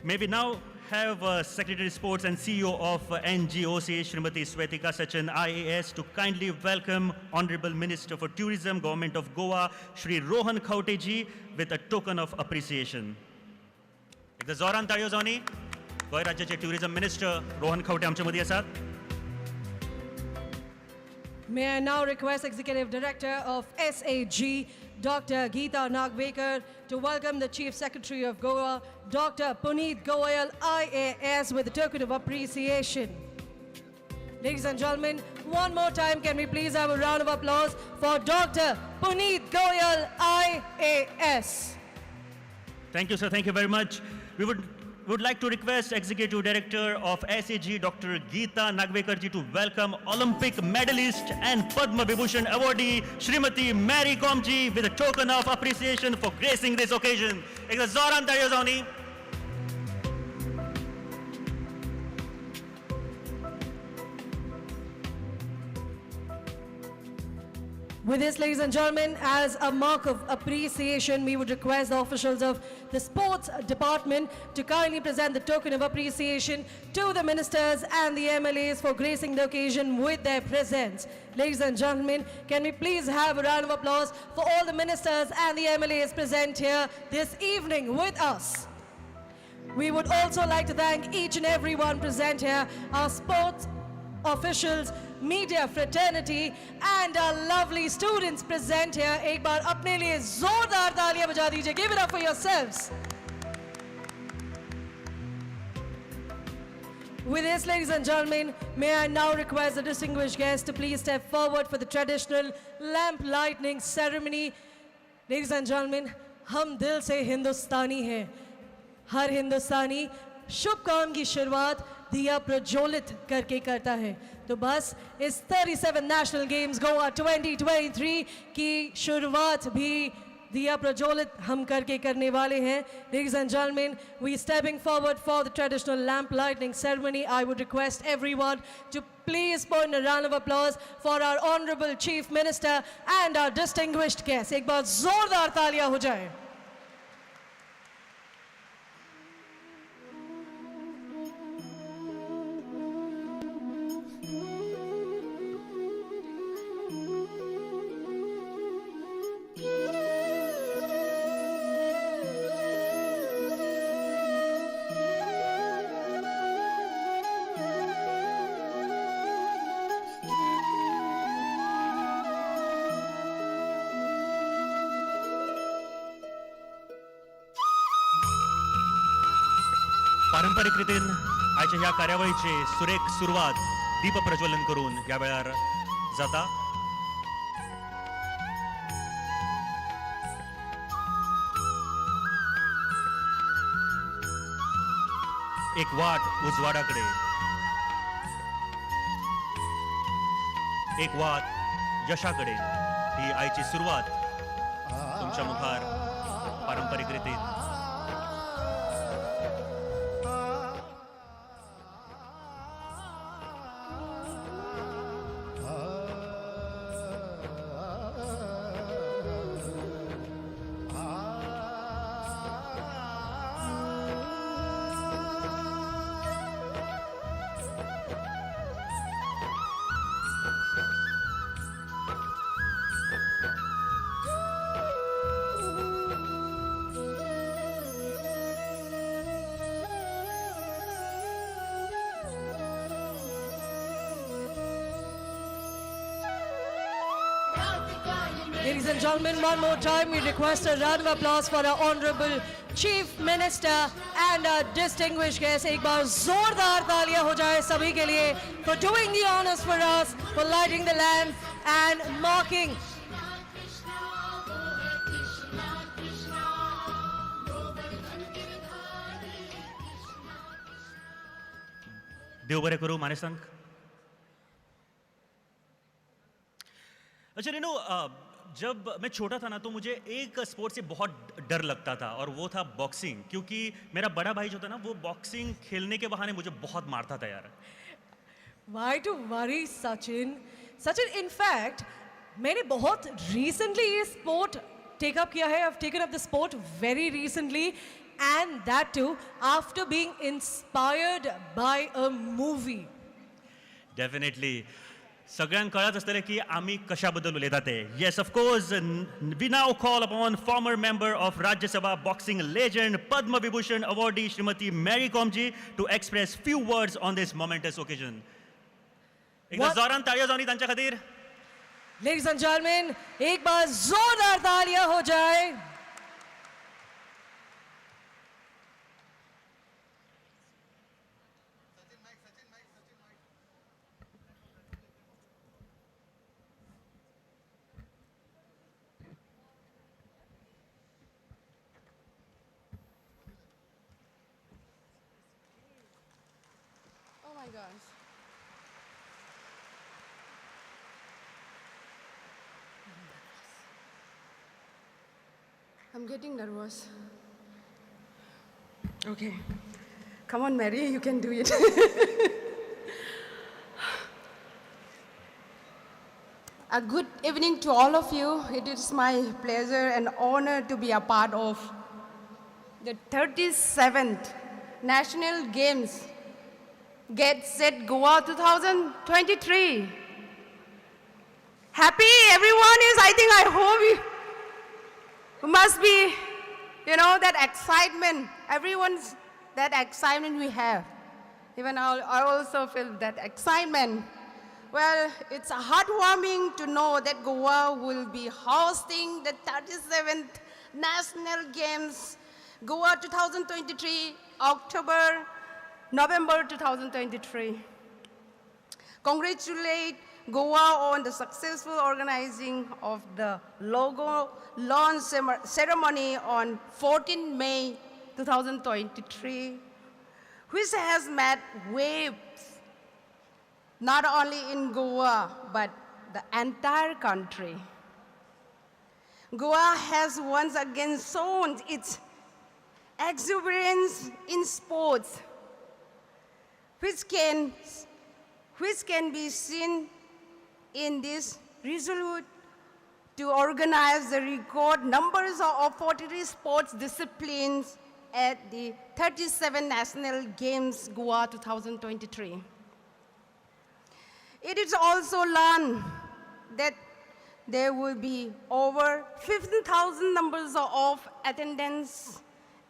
May we now have Secretary Sports and CEO of NGOC, Srimati Swetika Sachin, IAS, to kindly welcome Honorable Minister for Tourism, Government of Goa, Shri Rohan Khauteji, with a token of appreciation. एकदा जोरान ताळयो जावनी गोंय राज्याचे tourism minister Rohan Khaunte आमचे मदीं आसात. May I now request Executive Director of SAG, Dr. Geeta Nagvekar, to welcome the Chief Secretary of Goa, Dr. Puneet Goyal, IAS, with a token of appreciation. Ladies and gentlemen, one more time, can we please have a round of applause for Dr. Puneet Goyal, IAS. Thank you, sir. Thank you very much. We would like to request Executive Director of SAG, Dr. Geeta Nagvekarji, to welcome Olympic medalist and Padma Vibhushan awardee, Srimati Mary Kom ji, with a token of appreciation for gracing this occasion. Ekda zoran taaliyo zaoni. With this, ladies and gentlemen, as a mark of appreciation, we would request the officials of the sports department to kindly present the token of appreciation to the ministers and the MLAs for gracing the occasion with their presence. Ladies and gentlemen, can we please have a round of applause for all the ministers and the MLAs present here this evening with us. We would also like to thank each and everyone present here, our sports officials, media fraternity, and our lovely students present here. एक बार अपने लिए जोरदार तालियां बजा दीजिए. Give it up for yourselves. With this, ladies and gentlemen, may I now request the distinguished guests to please step forward for the traditional lamp lighting ceremony. Ladies and gentlemen, हम दिल से हिंदुस्तानी हैं. हर हिंदुस्तानी शुभ काम की शुरुआत दिया प्रज्वलित करके करता है. तो बस इस 37 नेशनल गेम्स गोवा 2023 की शुरुआत भी दिया प्रज्वलित हम करके करने वाले हैं. Ladies and gentlemen, we stepping forward for the traditional lamp lighting ceremony. I would request everyone to please put in a round of applause for our Honorable Chief Minister and our distinguished guests. एक बार जोरदार तालियां हो जाए. पारंपरिक रीतीन आयच्या ह्या कार्यावळीची सुरेख सुरुवात दीप प्रज्वलन करून ह्या वेळार जाता. एक वाट उजवाडाकडे, एक वाट यशाकडे, ही आयची सुरुवात तुमच्या मुखार पारंपरिक रीतीन. Ladies and gentlemen, one more time we request a round of applause for our Honorable Chief Minister and our distinguished guests. एक बार जोरदार तालियां हो जाए सभी के लिए for doing the honors for us, for lighting the lamp and marking. देव बरे करू मानेसांक. अच्छा रेनू, जब मैं छोटा था ना तो मुझे एक स्पोर्ट से बहुत डर लगता था और वो था बॉक्सिंग, क्योंकि मेरा बड़ा भाई जो था ना वो बॉक्सिंग खेलने के बहाने मुझे बहुत मारता था यार. Why to worry, Sachin? Sachin, in fact, मैंने बहुत recently ये sport take up किया है. I've taken up the sport very recently. and that too after being inspired by a movie. Definitely. सगळ्यांक कळत असतलें की आमी कशा बद्दल उलयता ते. Yes, of course, we now call upon former member of Rajya Sabha boxing legend, Padma Vibhushan awardee Srimati Mary Kom ji to express few words on this momentous occasion. एकदा जोरान ताळयो जावनी तांच्या खातीर. Ladies and gentlemen, एक बार जोरदार तालियां हो जाए. Oh my gosh. I'm getting nervous. Okay. Come on, Mary, you can do it. A good evening to all of you. It is my pleasure and honor to be a part of the 37th National Games Get Set Goa 2023. Happy everyone is, I hope you must be, that excitement. Everyone's that excitement we have. Even I also feel that excitement. Well, it's heartwarming to know that Goa will be hosting the 37th National Games, Goa 2023, November 2023. Congratulate Goa on the successful organizing of the logo launch ceremony on 14 May 2023, which has made waves not only in Goa, but the entire country. Goa has once again shown its exuberance in sports, which can be seen in this resolute to organize the record numbers of 43 sports disciplines at the 37 National Games Goa 2023. It is also learned that there will be over 15,000 numbers of attendance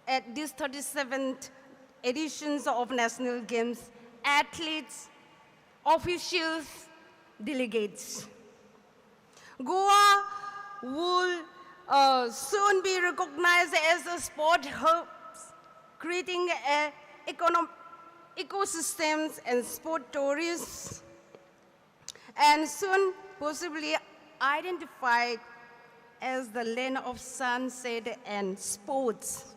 at these 37th editions of National Games, athletes, officials, delegates. Goa will soon be recognized as a sport hub, creating ecosystems and sport tourists, and soon possibly identified as the land of sunset and sports.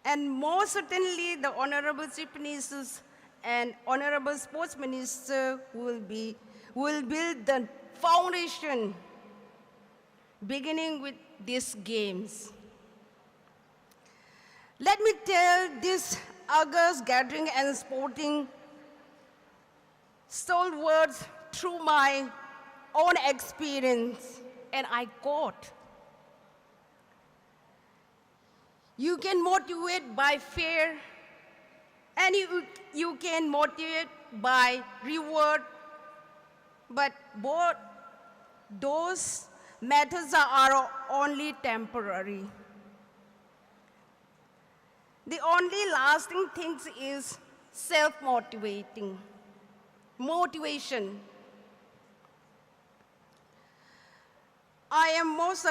And more certainly, the Honorable Chief Ministers and Honorable Sports Minister will build the foundation beginning with these games. Let me tell this august gathering and sporting stalwarts through my own experience, and I quote, "You can motivate by fear, and you can motivate by reward, but both those methods are only temporary. The only lasting thing is self-motivation. I am most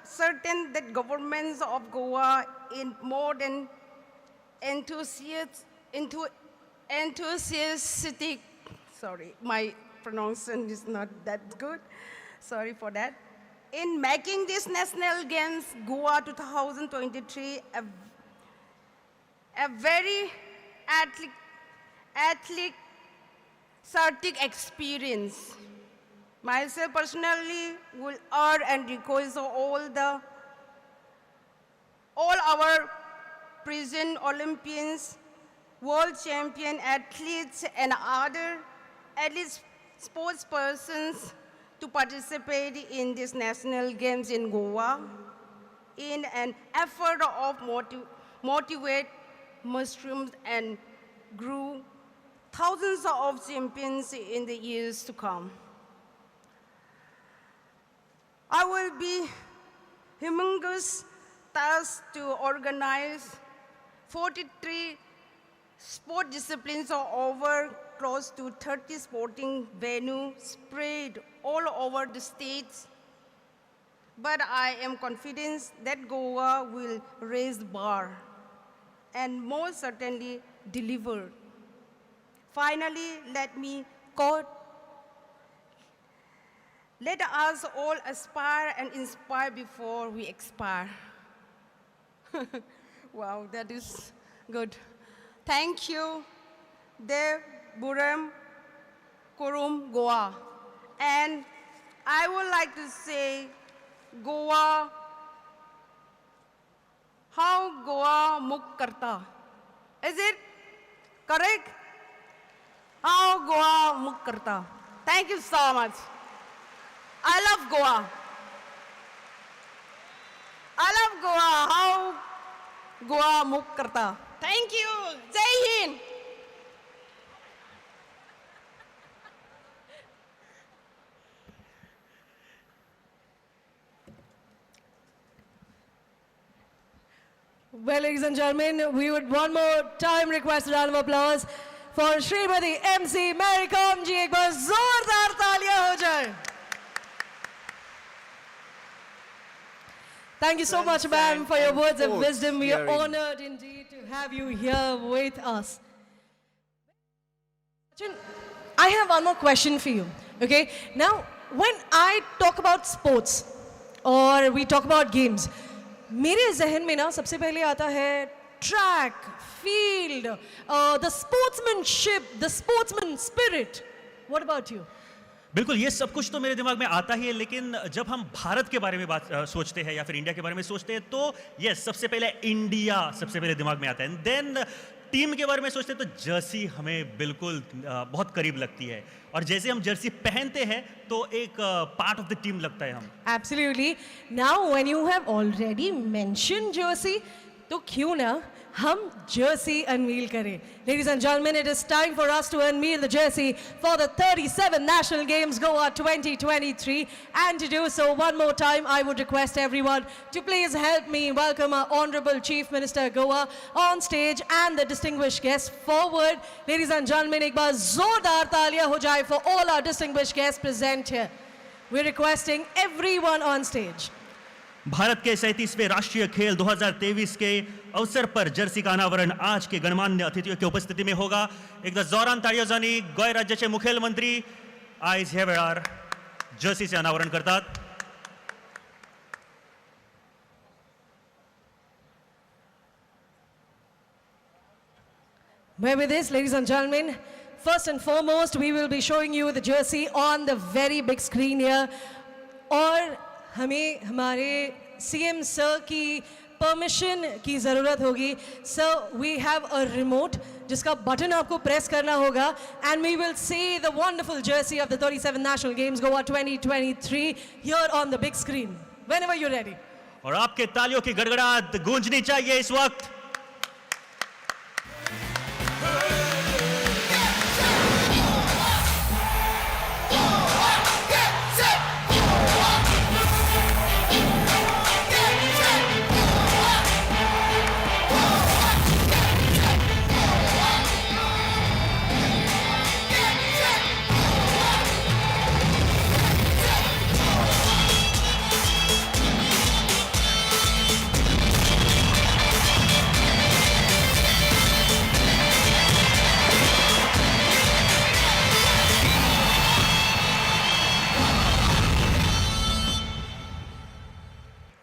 certain that governments of Goa in more than enthusiastic, sorry, my pronunciation is not that good, sorry for that, in making this National Games Goa 2023 a very athletic experience. Myself personally will urge and request all our present Olympians, world champion athletes, and other athletes, sports persons to participate in these National Games in Goa. in an effort of motivate mushrooms and grew thousands of champions in the years to come. I will be humongous task to organize 43 sport disciplines over close to 30 sporting venues spread all over the states. But I am confident that Goa will raise the bar and most certainly deliver. Finally, let us all aspire and inspire before we expire. Wow, that is good. Thank you, Dev Buram Kurum Goa. And I would like to say, Goa, how Goa muk karta. Is it correct? How Goa muk karta. Thank you so much. I love Goa. I love Goa. How Goa muk karta. Thank you. Jai Hind. Well, ladies and gentlemen, we would one more time request a round of applause for Srimati MC Mary Kom ji. एक बार जोरदार तालियां हो जाए. Thank you so much, ma'am, for your words of wisdom. We are honored indeed to have you here with us. I have one more question for you. Okay, now when I talk about sports or we talk about games, मेरे ज़हन में ना सबसे पहले आता है track, field, the sportsmanship, the sportsman spirit. What about you? बिल्कुल, ये सब कुछ तो मेरे दिमाग में आता ही है, लेकिन जब हम भारत के बारे में सोचते हैं या फिर इंडिया के बारे में सोचते हैं तो यस, सबसे पहले इंडिया सबसे पहले दिमाग में आता है. देन टीम के बारे में सोचते हैं तो जर्सी हमें बिल्कुल बहुत करीब लगती है, और जैसे हम जर्सी पहनते हैं तो एक पार्ट ऑफ द टीम लगता है हम. Absolutely. Now when you have already mentioned jersey, तो क्यों ना हम jersey unveil करें. Ladies and gentlemen, it is time for us to unveil the jersey for the 37th National Games Goa 2023. And to do so, one more time, I would request everyone to please help me welcome our Honorable Chief Minister Goa on stage and the distinguished guests forward. Ladies and gentlemen, एक बार जोरदार तालियां हो जाए for all our distinguished guests present here. We're requesting everyone on stage. Bharat के 37वें राष्ट्रीय खेल 2023 के अवसर पर जर्सी का अनावरण आज के गणमान्य अतिथियों की उपस्थिति में होगा. एकदा जोरान ताळयो जाणी गोय राज्याचे मुखेलमंत्री आयज ह्या वेळार जर्सीचे अनावरण करतात. With this, ladies and gentlemen, first and foremost, we will be showing you the jersey on the very big screen here. और हमें हमारे CM सर की परमिशन की ज़रूरत होगी. Sir, we have a remote जिसका बटन आपको प्रेस करना होगा, and we will see the wonderful jersey of the 37th National Games Goa 2023 here on the big screen. Whenever you're ready. और आपके तालियों की गड़गड़ाहट गूंजनी चाहिए इस वक्त.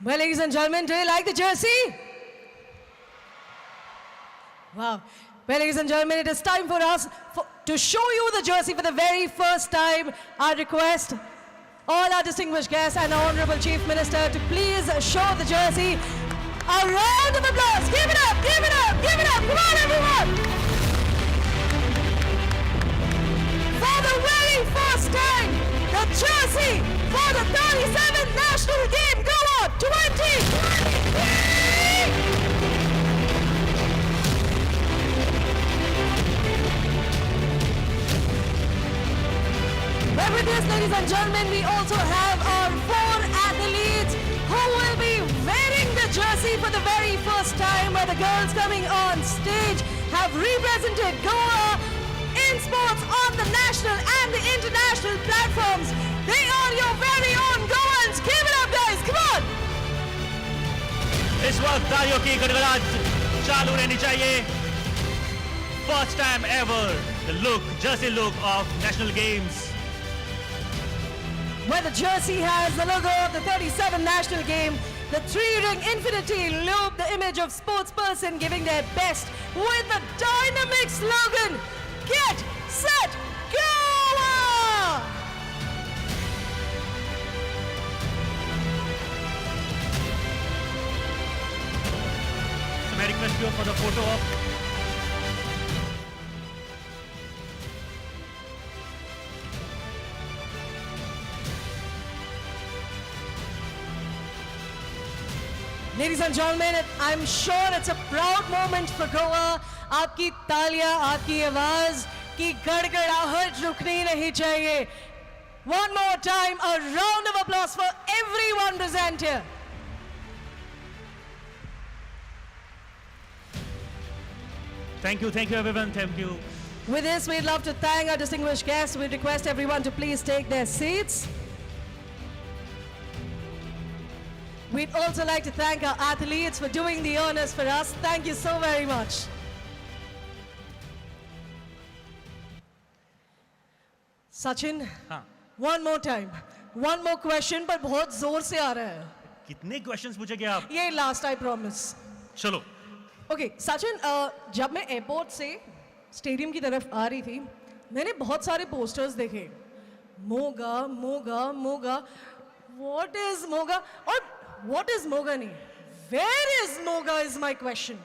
Well, ladies and gentlemen, do you like the jersey? Wow. Well, ladies and gentlemen, it is time for us to show you the jersey for the very first time. I request all our distinguished guests and our Honorable Chief Minister to please show the jersey. A round of applause. Give it up, give it up, give it up. Come on, everyone. For the very first time, the jersey for the 37th National Game Goa 2020. But with this, ladies and gentlemen, we also have our 4 athletes who will be wearing the jersey for the very first time, where the girls coming on stage have represented Goa in sports on the national and the international platforms. They are your very own Goans. Give it up, guys. Come on. इस वक्त तालियों की गड़गड़ाहट चालू रहनी चाहिए. First time ever, the look, jersey look of national games. Where the jersey has the logo of the 37th national game, the 3-ring infinity loop, the image of sports person giving their best with the dynamic slogan, Get, Set, Goa! So may I request you for the photo op. Ladies and gentlemen, I'm sure it's a proud moment for Goa. आपकी तालियां, आपकी आवाज की गड़गड़ाहट रुकनी नहीं चाहिए. One more time, a round of applause for everyone present here. Thank you everyone, thank you. With this, we'd love to thank our distinguished guests. We request everyone to please take their seats. We'd also like to thank our athletes for doing the honors for us. Thank you so very much. Sachin, one more time. One more question, but बहुत जोर से आ रहा है. कितने questions पूछेंगे आप? ये last, I promise. चलो. Okay, Sachin, जब मैं एयरपोर्ट से स्टेडियम की तरफ आ रही थी, मैंने बहुत सारे पोस्टर्स देखे. मोगा, मोगा, मोगा. What is Moga? और what is मोगा नहीं? Where is Moga is my question.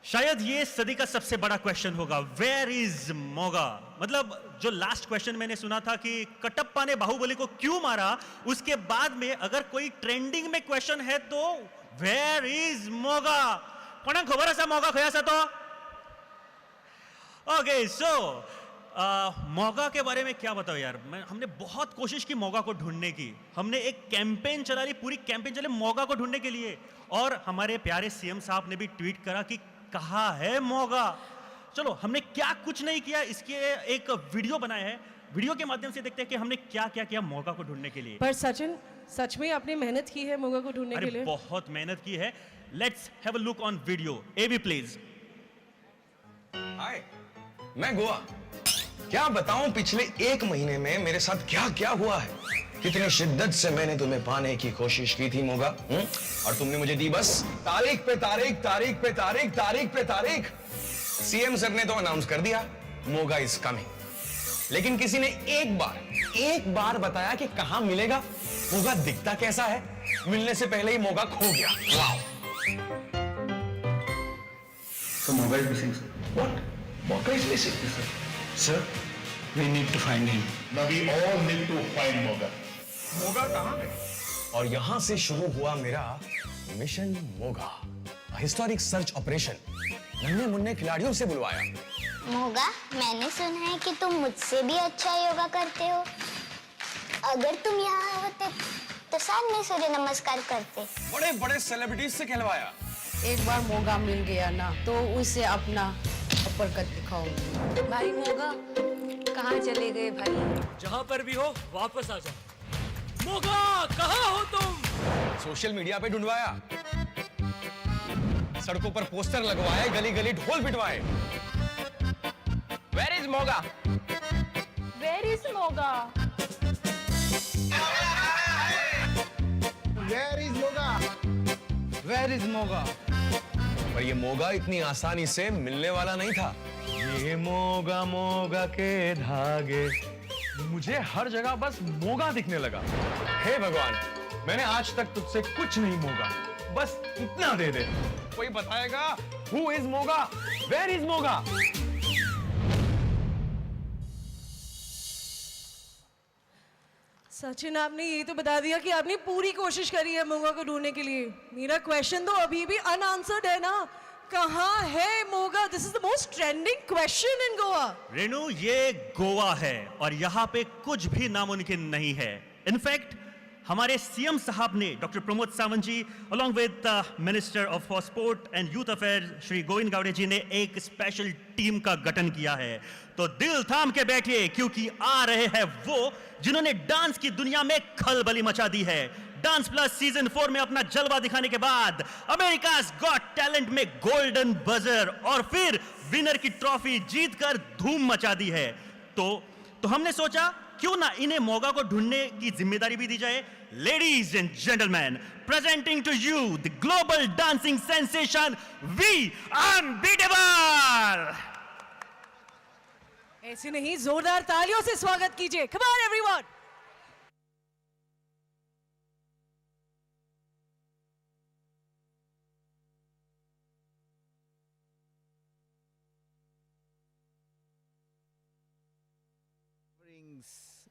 शायद ये सदी का सबसे बड़ा क्वेश्चन होगा. Where is Moga? मतलब जो लास्ट क्वेश्चन मैंने सुना था कि कटप्पा ने बाहुबली को क्यों मारा, उसके बाद में अगर कोई ट्रेंडिंग में क्वेश्चन है तो Where is मोगा? कोणाक खबर आसा मोगा खंय आसा तो? ओके, सो मोगा के बारे में क्या बताओ यार. हमने बहुत कोशिश की मोगा को ढूंढने की. हमने एक कैंपेन चला ली, पूरी कैंपेन चले मोगा को ढूंढने के लिए. और हमारे प्यारे सीएम साहब ने भी ट्वीट करा कि कहाँ है मोगा. चलो, हमने क्या कुछ नहीं किया, इसके एक वीडियो बनाया है. वीडियो के माध्यम से देखते हैं कि हमने क्या क्या किया मोगा को ढूंढने के लिए. पर सचिन, सच में आपने मेहनत की है मोगा को ढूंढने के लिए? बहुत मेहनत की है. Let's have a look on video. AV please. Hi, मैं गोवा. क्या बताऊं पिछले 1 महीने में मेरे साथ क्या क्या हुआ है. कितनी शिद्दत से मैंने तुम्हें पाने की कोशिश की थी मोगा, और तुमने मुझे दी बस तारीख पे तारीख, तारीख पे तारीख, तारीख पे तारीख. सीएम सर ने तो अनाउंस कर दिया मोगा इज कमिंग, लेकिन किसी ने एक बार बताया कि कहां मिलेगा, मोगा दिखता कैसा है. मिलने से पहले ही मोगा खो गया. Wow. So Moga is missing, sir. What? Moga is missing, sir. Sir, we need to find him. Now we all need to find Moga. Moga कहां है? और यहां से शुरू हुआ मेरा mission Moga, historic search operation. नन्हे मुन्ने खिलाड़ियों से बुलवाया. मोगा, मैंने सुना है कि तुम मुझसे भी अच्छा योगा करते हो. अगर तुम यहाँ होते तो साथ में सूर्य नमस्कार करते. बड़े बड़े सेलिब्रिटीज से कहलवाया. एक बार मोगा मिल गया ना तो उसे अपना अपर कट दिखाऊंगी. भाई मोगा कहाँ चले गए भाई? जहाँ पर भी हो वापस आ जाओ. मोगा कहाँ हो तुम? सोशल मीडिया पे ढूंढवाया, सड़कों पर पोस्टर लगवाए, गली गली ढोल पिटवाए. Where is Moga? Where is Moga? Where is Moga? Where is Moga? पर ये मोगा इतनी आसानी से मिलने वाला नहीं था. ये मोगा मोगा के धागे. मुझे हर जगह बस मोगा दिखने लगा. हे भगवान, मैंने आज तक तुझसे कुछ नहीं मोगा, बस इतना दे दे. कोई बताएगा Who is Moga? Where is Moga? Sachin, आपने ये तो बता दिया कि आपने पूरी कोशिश करी है मोगा को ढूंढने के लिए. मेरा क्वेश्चन तो अभी भी अनआंसर्ड है ना. कहाँ है Moga? This is the most trending question in Goa. Renu, ये गोवा है और यहाँ पे कुछ भी नामुमकिन नहीं है. इनफैक्ट हमारे सीएम साहब ने doctor Pramod Sawant ji along with minister of sport and youth affair Shri Govind Gawde ji ने एक स्पेशल टीम का गठन किया है. तो दिल थाम के बैठिए क्योंकि आ रहे हैं वो जिन्होंने डांस की दुनिया में खलबली मचा दी है. डांस प्लस सीजन 4 में अपना जलवा दिखाने के बाद अमेरिकाज गॉट टैलेंट में गोल्डन बजर और फिर विनर की ट्रॉफी जीतकर धूम मचा दी है. तो हमने सोचा क्यों ना इन्हें मौका को ढूंढने की जिम्मेदारी भी दी जाए. Ladies and gentlemen, presenting to you the global dancing sensation V Unbeatable. ऐसे नहीं, जोरदार तालियों से स्वागत कीजिए. Come on everyone.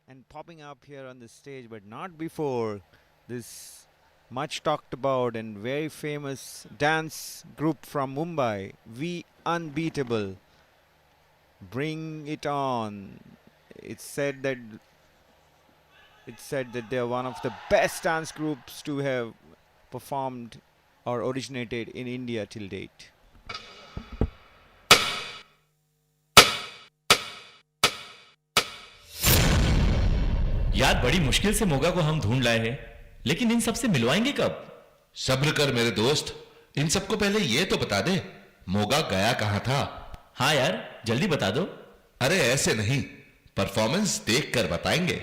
And popping up here on the stage, but not before this much talked about and very famous dance group from Mumbai, We Unbeatable. Bring it on. It's said that they are one of the best dance groups to have performed or originated in India till date. यार, बड़ी मुश्किल से मोगा को हम ढूंढ लाए हैं, लेकिन इन सबसे मिलवाएंगे कब? सब्र कर मेरे दोस्त, इन सबको पहले ये तो बता दे, मोगा गया कहां था? हाँ यार, जल्दी बता दो. अरे ऐसे नहीं, परफॉर्मेंस देखकर बताएंगे.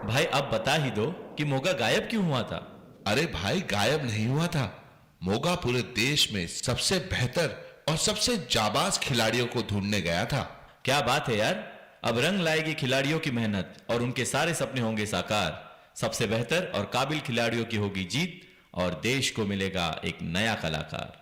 भाई अब बता ही दो कि मोगा गायब क्यों हुआ था? अरे भाई, गायब नहीं हुआ था. मोगा पूरे देश में सबसे बेहतर और सबसे जाबाज खिलाड़ियों को ढूंढने गया था. क्या बात है यार. अब रंग लाएगी खिलाड़ियों की मेहनत और उनके सारे सपने होंगे साकार. सबसे बेहतर और काबिल खिलाड़ियों की होगी जीत और देश को मिलेगा एक नया कलाकार.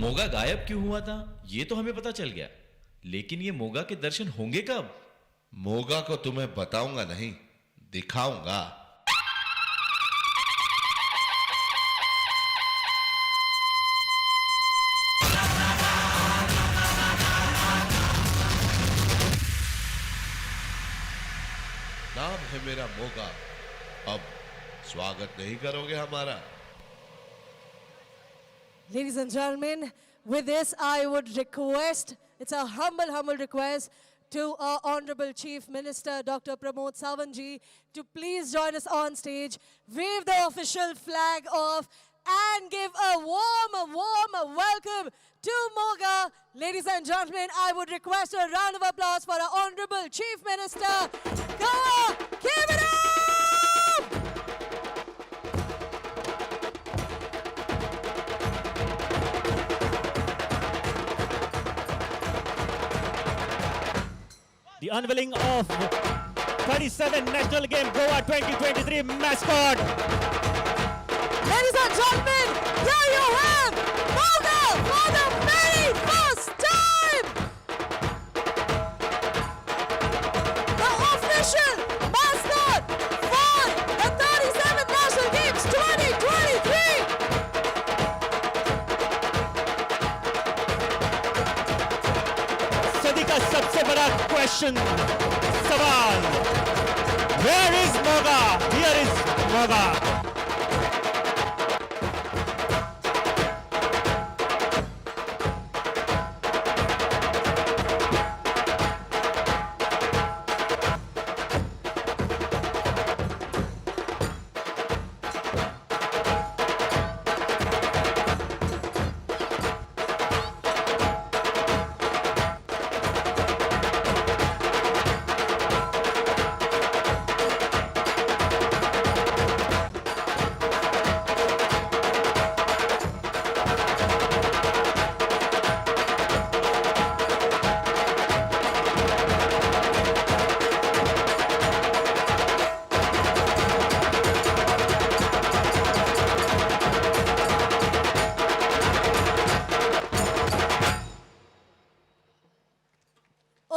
मोगा गायब क्यों हुआ था ये तो हमें पता चल गया, लेकिन ये मोगा के दर्शन होंगे कब? मोगा को तुम्हें बताऊंगा नहीं, दिखाऊंगा। नाम है मेरा मोगा। अब स्वागत नहीं करोगे हमारा? Ladies and gentlemen, with this I would request, it's a humble request to our Honorable Chief Minister Dr.Pramod Savanji to please join us on stage, wave the official flag off and give a warm welcome to Moga. Ladies and gentlemen, I would request a round of applause for our Honorable Chief Minister. Goa, give it up! The unveiling of 37 National Game Goa 2023 Mascot. Ladies and gentlemen, here you have Moga for the very first time. The official mascot for the 37th National Games 2023. सदी का सबसे बड़ा question सवाल, Where is Moga? Here is Moga.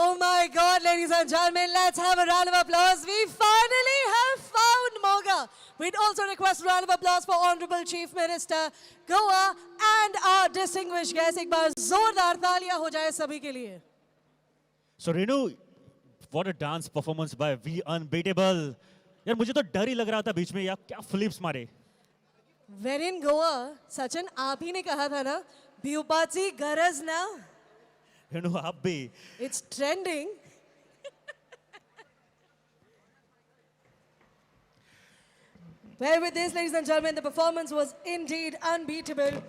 Oh my God, ladies and gentlemen, let's have a round of applause. We finally have found Moga. We'd also request a round of applause for Honorable Chief Minister Goa and our distinguished guest. एक बार जोरदार तालियां हो जाए सभी के लिए. So Renu, what a dance performance by We Unbeatable. यार मुझे तो डर ही लग रहा था बीच में, यार क्या फ्लिप्स मारे. When in Goa, सचिन आप ही ने कहा था ना, भिउपाची गरज ना. रेणु आप भी. It's trending. Well, with this, ladies and gentlemen, the performance was indeed unbeatable.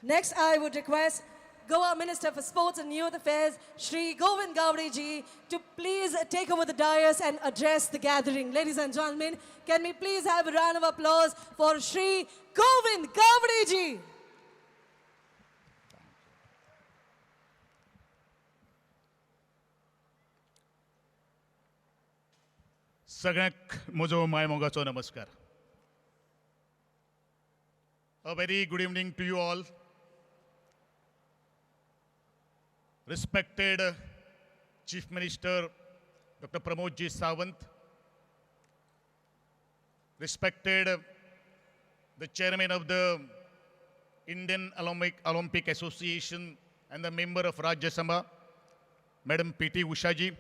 Next, I would request Goa Minister for Sports and Youth Affairs, Shri Govind Gowri ji, to please take over the dais and address the gathering. Ladies and gentlemen, can we please have a round of applause for Shri Govind Gowri ji? सगळ्यांक म्हजो मायमोगाचो नमस्कार. A very good evening to you all. Respected Chief Minister Dr. Pramod Ji Sawant, respected the Chairman of the Indian Olympic Association and the member of Rajya Sabha, Madam P.T. Usha ji,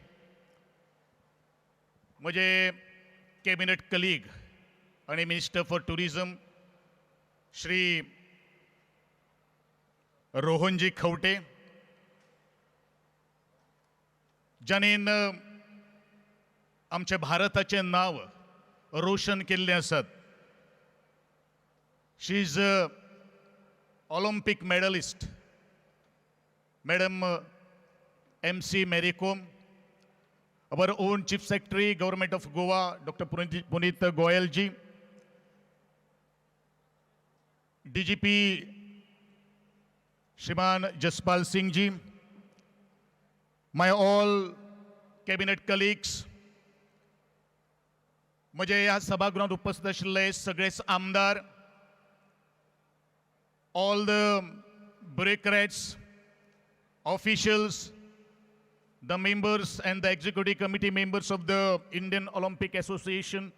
मुझे cabinet colleague आणि minister for tourism Shri Rohanji Khaunte, जाणेन आमच्या भारताचे नाव रोशन केल्ले आसात. She is Olympic medallist madam MC Mary Kom, our own Chief Secretary, Government of Goa, Dr. Puneet Goyal ji, DGP Shriman Jaspal Singh ji, my all cabinet colleagues, म्हजे ह्या सभागृहात उपस्थित आशिल्ले सगळे आमदार, all the bureaucrats, officials, the members and the executive committee members of the Indian Olympic Association,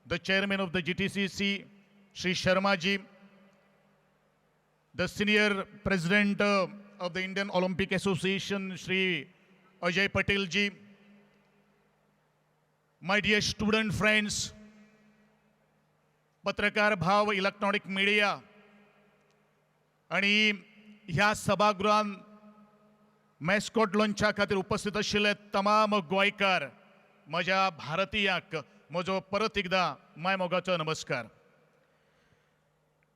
the chairman of the GTCC, Sri Sharma ji, the senior president of the Indian Olympic Association, Sri Ajay Patel ji, my dear student friends, पत्रकार भाव, electronic media आणि ह्या सभागृहान मॅस्कॉट लॉन्चा खातीर उपस्थित आशिल्ले तमाम गोंयकार, म्हज्या भारतीयांक म्हजो परत एकदा मायमोगाचो नमस्कार.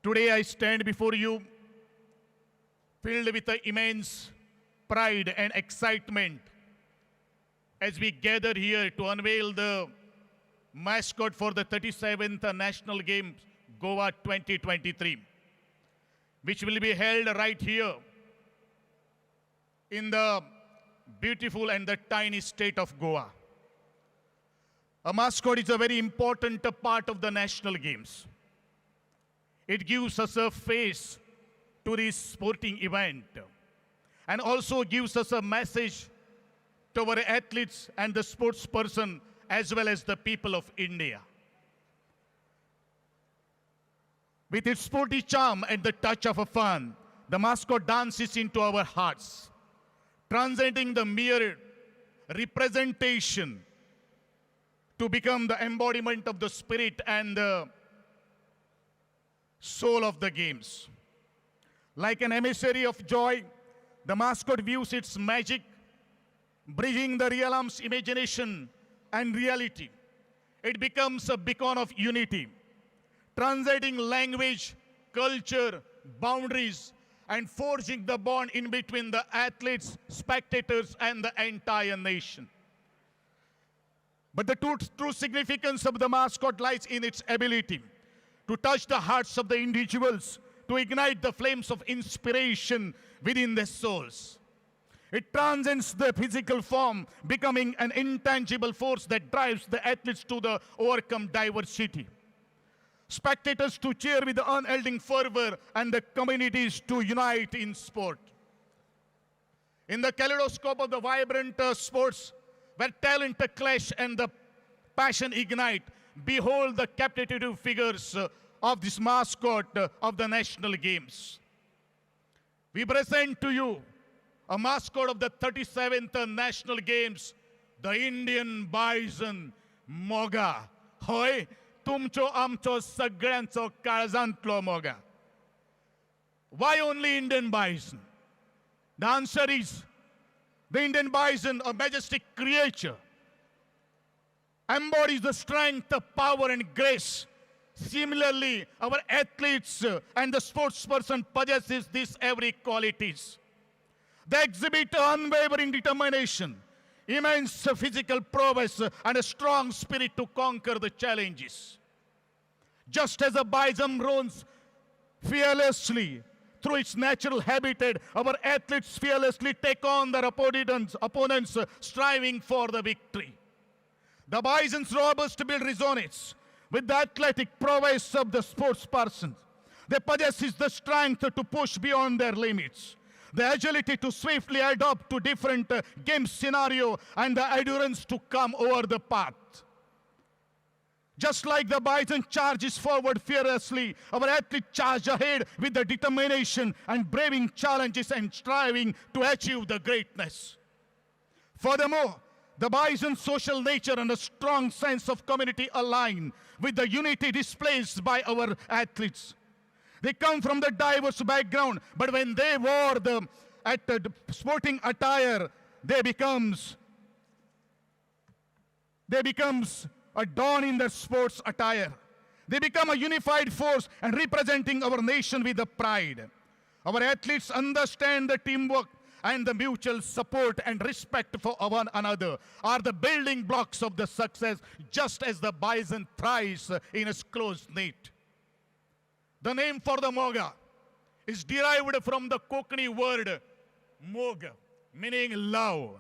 Today I stand before you filled with the immense pride and excitement as we gather here to unveil the mascot for the 37th National Games Goa 2023, which will be held right here in the beautiful and the tiny state of Goa. A mascot is a very important part of the National Games. It gives us a face to this sporting event and also gives us a message to our athletes and the sportsperson as well as the people of India. With its sporty charm and the touch of a fun, the mascot dances into our hearts, transcending the mere representation to become the embodiment of the spirit and the soul of the games. Like an emissary of joy, the mascot views its magic, bridging the realm's imagination and reality. It becomes a beacon of unity, transcending language, culture, boundaries, and forging the bond in between the athletes, spectators, and the entire nation. But the true significance of the mascot lies in its ability to touch the hearts of the individuals, to ignite the flames of inspiration within their souls. It transcends the physical form, becoming an intangible force that drives the athletes to overcome diversity, spectators to cheer with unyielding fervor, and the communities to unite in sport. In the kaleidoscope of the vibrant sports, where talent clash and the passion ignite, behold the captivating figures of this mascot of the National Games. We present to you a mascot of the 37th National Games, the Indian Bison, Moga. Hoy, तुमचो आमचो सगळ्यांचो काळजांतलो Moga. Why only Indian bison? The answer is the Indian bison, a majestic creature, embodies the strength, the power, and grace. Similarly, our athletes and the sportsperson possesses these every qualities. They exhibit unwavering determination, immense physical prowess, and a strong spirit to conquer the challenges. Just as a bison roams fearlessly through its natural habitat, our athletes fearlessly take on their opponents striving for the victory. The bison's robust build resonates with the athletic prowess of the sportsperson. They possess the strength to push beyond their limits, the agility to swiftly adapt to different game scenario, and the endurance to come over the path. Just like the bison charges forward fearlessly, our athletes charge ahead with the determination and braving challenges and striving to achieve the greatness. Furthermore, the bison's social nature and a strong sense of community align with the unity displayed by our athletes. They come from the diverse background, but when they wore the sporting attire, they becomes adorned in their sports attire. They become a unified force and representing our nation with a pride. Our athletes understand the teamwork and the mutual support and respect for one another are the building blocks of the success, just as the bison thrives in its close knit. The name for the Moga is derived from the Konkani word Moga, meaning love.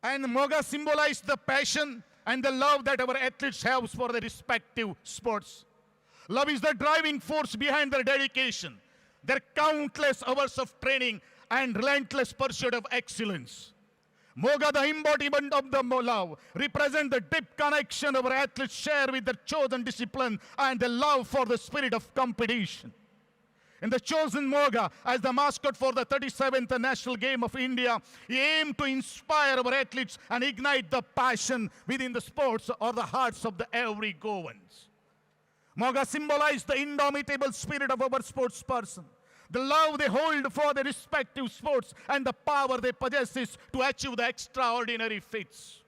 And Moga symbolizes the passion and the love that our athletes have for their respective sports. Love is the driving force behind their dedication, their countless hours of training and relentless pursuit of excellence. Moga, the embodiment of the love, represent the deep connection our athletes share with their chosen discipline and the love for the spirit of competition. In the chosen Moga, as the mascot for the 37th National Game of India, he aimed to inspire our athletes and ignite the passion within the sports or the hearts of the every Goans. Moga symbolized the indomitable spirit of our sports person, the love they hold for their respective sports, and the power they possess to achieve the extraordinary feats.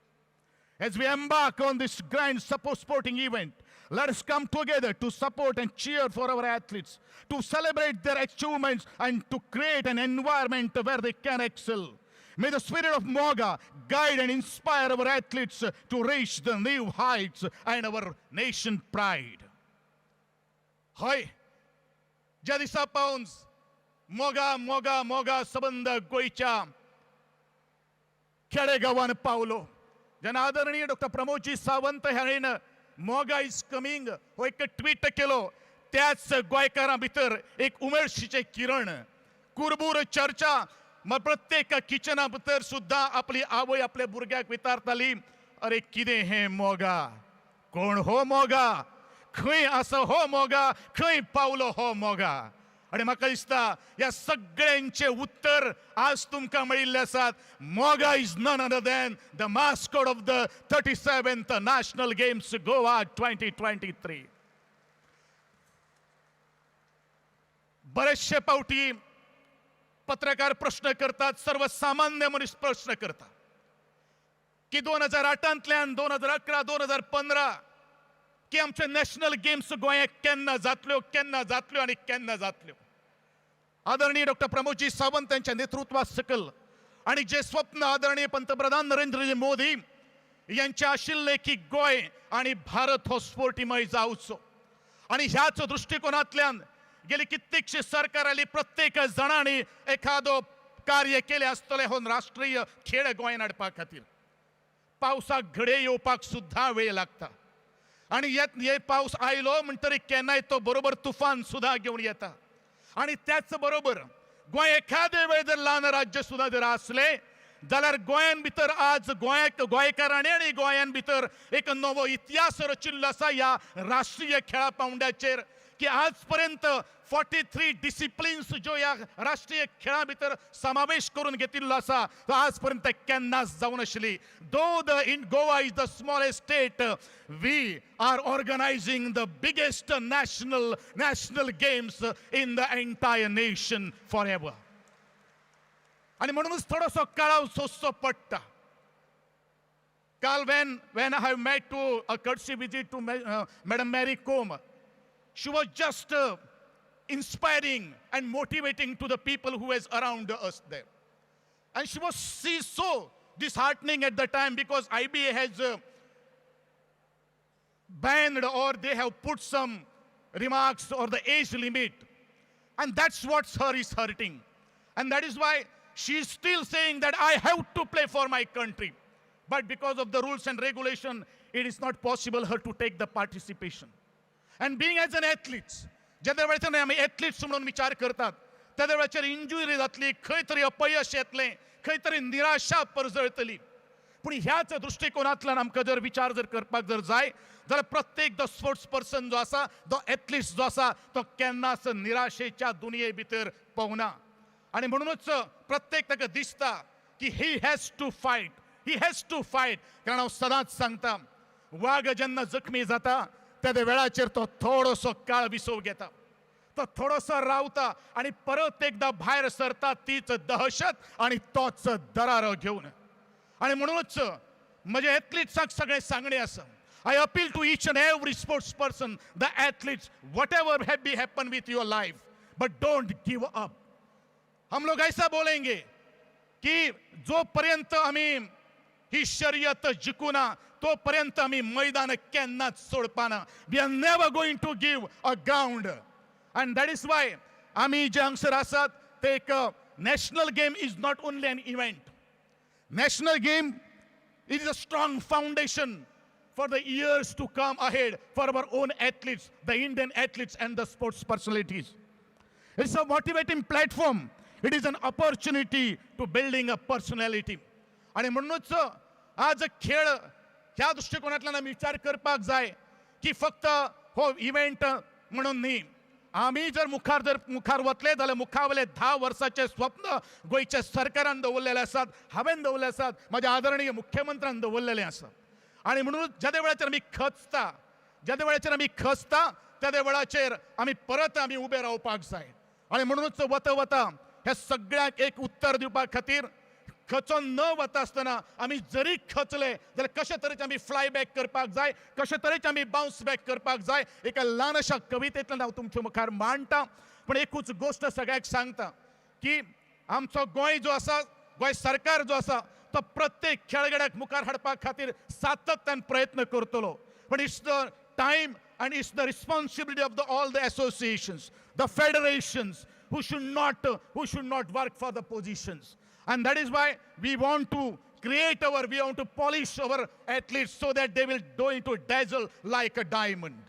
As we embark on this grand sporting event, let us come together to support and cheer for our athletes, to celebrate their achievements, and to create an environment where they can excel. May the spirit of Moga guide and inspire our athletes to reach the new heights and our nation pride. Hoy, ज्या दिसा पावन मोगा मोगा मोगा संबंध गोयच्या खेडेगावान पावलो, जेन्ना आदरणीय doctor Pramodji Sawant हाणेन Moga is coming हो एक ट्वीट केलो, त्याच गोंयकारां भितर एक उमेदशीचे किरण, कुरबूर चर्चा, प्रत्येक किचना भितर सुद्दां आपली आवय आपल्या भुरग्याक विचारताली, अरे कितें हें मोगा, कोण हो मोगा, खंय आसा हो मोगा, खंय पावलो हो मोगा. आणि म्हाका दिसता ह्या सगळ्यांचे उत्तर आज तुमकां मेळिल्ले आसात. Moga is none other than the mascot of the 37th national games Goa 2023. बरेचशे पावटी पत्रकार प्रश्न करतात, सर्वसामान्य मनीस प्रश्न करता की 2008तल्यान 2011 2015 की आमचे नॅशनल गेम्स गोंयांत केन्ना जातल्यो आनी केन्ना जातल्यो. आदरणीय डॉक्टर प्रमोदजी सावंत यांच्या नेतृत्वा सकल आणि जे स्वप्न आदरणीय पंतप्रधान नरेंद्रजी मोदी यांचे आशिल्ले की गोंय आणि भारत हो स्पोर्टिमय जावचो, आणि ह्याच दृष्टिकोनांतल्यान गेली कित्येकशी सरकारांनी प्रत्येक जणांनी एखादो कार्य केले आसतले हो राष्ट्रीय खेळ गोंयांत हाडपा खातीर. पावसाक घडये येवपाक सुद्धा वेळ लागता, आणि हे पावस आयलो म्हणटरी केन्नाय तो बरोबर तुफान सुद्धा घेऊन येता. आणि त्याच बरोबर गोंय एखादे वेळ जर ल्हान राज्य सुद्धा जर असले जाल्यार गोंयान भितर आज गोंयकारांनी आणि गोंयान भितर एक नवो इतिहास रचिल्लो आसा ह्या राष्ट्रीय खेळा पावंड्याचेर, की आजपर्यंत 43 डिसिप्लिन्स ज्यो ह्या राष्ट्रीय खेळा भितर समावेश करून घेतिल्लो आसा तो आजपर्यंत केन्नाच जावं नाशिल्ली. Though Goa is the smallest state, we are organizing the biggest national games in the entire nation forever. आणि म्हणूनच थोडोसो कळाव सोंसचो पडटा. काल when I have met to a courtesy visit to Madam Mary Kom, she was just inspiring and motivating to the people who was around us there. And she's so disheartening at the time because IBA has banned or they have put some remarks or the age limit. And that's what her is hurting. And that is why she's still saying that I have to play for my country. But because of the rules and regulation, it is not possible her to take the participation. And being as an athlete, ज्या वेळाचेर आमी athletes म्हणून विचार करतात त्या वेळाचेर injury जातली, खंय तरी अपयश येतलें, खंय तरी निराशा परजळतली. पूण ह्याच दृश्टिकोनांतल्यान आमकां जर विचार जर करपाक जर जाय जाल्यार प्रत्येक जो स्पोर्ट्स पर्सन जो आसा, तो एथलीट जो आसा, तो केन्नाच निराशेच्या दुनिये भितर पावना. आनी म्हणूनच प्रत्येक ताका दिसता की ही हॅज टू फायट. कारण हांव सदांच सांगता, वाग जेन्ना जखमी जाता त्या वेळाचेर तो थोडोसो काळ विसव घेता, तो थोडोसो रावता आणि परत एकदा भायर सरता तीच दहशत आणि तोच दरारो घेऊन. आणि म्हणूनच म्हजे एथलीट्सांक सगळे सांगणे आसा. I appeal to each and every sports person, the athletes, whatever be happen with your life, but don't give up. हम लोग ऐसा बोलेंगे कि जोपर्यंत आम्ही ही शर्यत जिंकू ना तोपर्यंत आम्ही मैदान केन्नाच सोडपाना. We are never going to give a ground. And that is why आम्ही जे हांगसर आसात ते एक national game is not only an event. National game is a strong foundation for the years to come ahead for our own athletes, the Indian athletes and the sports personalities. It's a motivating platform. It is an opportunity to building a personality. आणि म्हणूनच आज खेळ ह्या दृष्टिकोनातल्यान आमी विचार करपाक जाय की फक्त हो इव्हेंट म्हणून न्ही. आमी जर मुखार वतले जाल्यार मुखावले 10 वर्साचे स्वप्न गोंयच्या सरकारान दवरलेले आसात, हांवें दवरले आसात, म्हाज्या आदरणीय मुख्यमंत्र्यान दवरलेले आसा. आणि म्हणून ज्या वेळाचेर आमी खचता त्या वेळाचेर आमी परत उबे रावपाक जाय. आणि म्हणूनच वता ह्या सगळ्यांक एक उत्तर दिवपा खातीर खचोन न वता आसतना आमी जरी खचले जाल्यार कशे तरेचे आमी फ्लाय बॅक करपाक जाय, कशे तरेचे आमी बाउन्स बॅक करपाक जाय. एका ल्हानशा कवितेंतल्यान हांव तुमच्या मुखार मांडटा. पण एकूच गोश्ट सगळ्यांक सांगता की आमचो गोंय जो आसा, गोंय सरकार जो आसा, तो प्रत्येक खेळगड्याक मुखार हाडपा खातीर सातत्यान प्रयत्न करतलो. पण it's the time and it's the responsibility of all the associations, the federations who should not work for the positions. And that is why we want to polish our athletes so that they will go into dazzle like a diamond.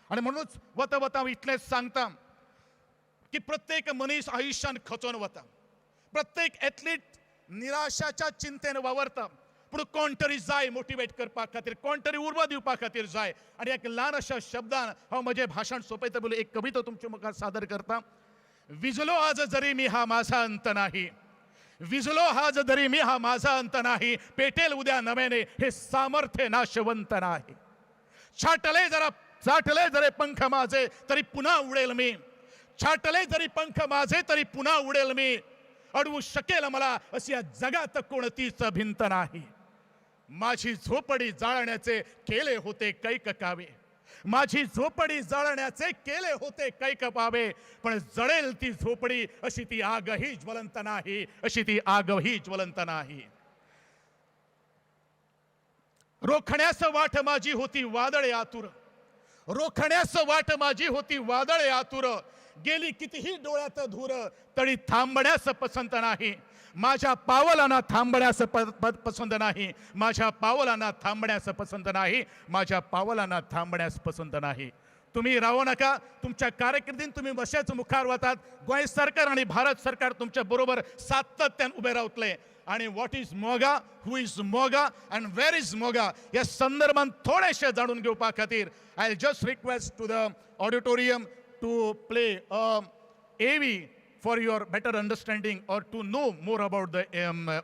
आणि म्हणूनच वता इतलेंच सांगता की प्रत्येक मनीस आयुष्यान खचोन वता, प्रत्येक एथलीट निराशाच्या चिंतेन वावरता. पूण कोण तरी जाय मोटिवेट करपा खातीर, कोण तरी उर्बा दिवपा खातीर जाय. आणि एक ल्हान अशा शब्दान हांव म्हजें भाशण सोंपयता बोलून एक कविता तुमच्या मुखार सादर करता. विझलो आज जरी मी हा माझा अंत नाही, विझलो आज जरी मी हा माझा अंत नाही, पेटेल उद्या नव्याने हे सामर्थ्य नाशवंत नाही. छाटले जरी पंख माझे तरी पुन्हा उडेल मी, छाटले जरी पंख माझे तरी पुन्हा उडेल मी. अडवू शकेल मला अशी या जगात कोणतीच भिंत नाही. माझी झोपडी जाळण्याचे केले होते कैक कावे, माझी झोपडी जाळण्याचे केले होते कैक पावे. पण जळेल ती झोपडी अशी ती आगही ज्वलंत नाही, अशी ती आगही ज्वलंत नाही. रोखण्यास वाट माझी होती वादळे आतुर, रोखण्यास वाट माझी होती वादळे आतुर. गेली कितीही डोळ्यात धूर तरी थांबण्यास पसंत नाही. माझ्या पावलांना थांबण्यास पसंत नाही, माझ्या पावलांना थांबण्यास पसंत नाही, माझ्या पावलांना थांबण्यास पसंत नाही. तुम्ही राहू नका, तुमच्या कारकिर्दीन तुम्ही अशेच मुखार वतात. गोंय सरकार आणि भारत सरकार तुमच्या बरोबर सातत्यान उभे रावतले. आणि what is Moga, who is Moga and where is Moga या संदर्भात थोडेशे जाणून घेवपा खातीर I just request to the auditorium to play AV for your better understanding or to know more about the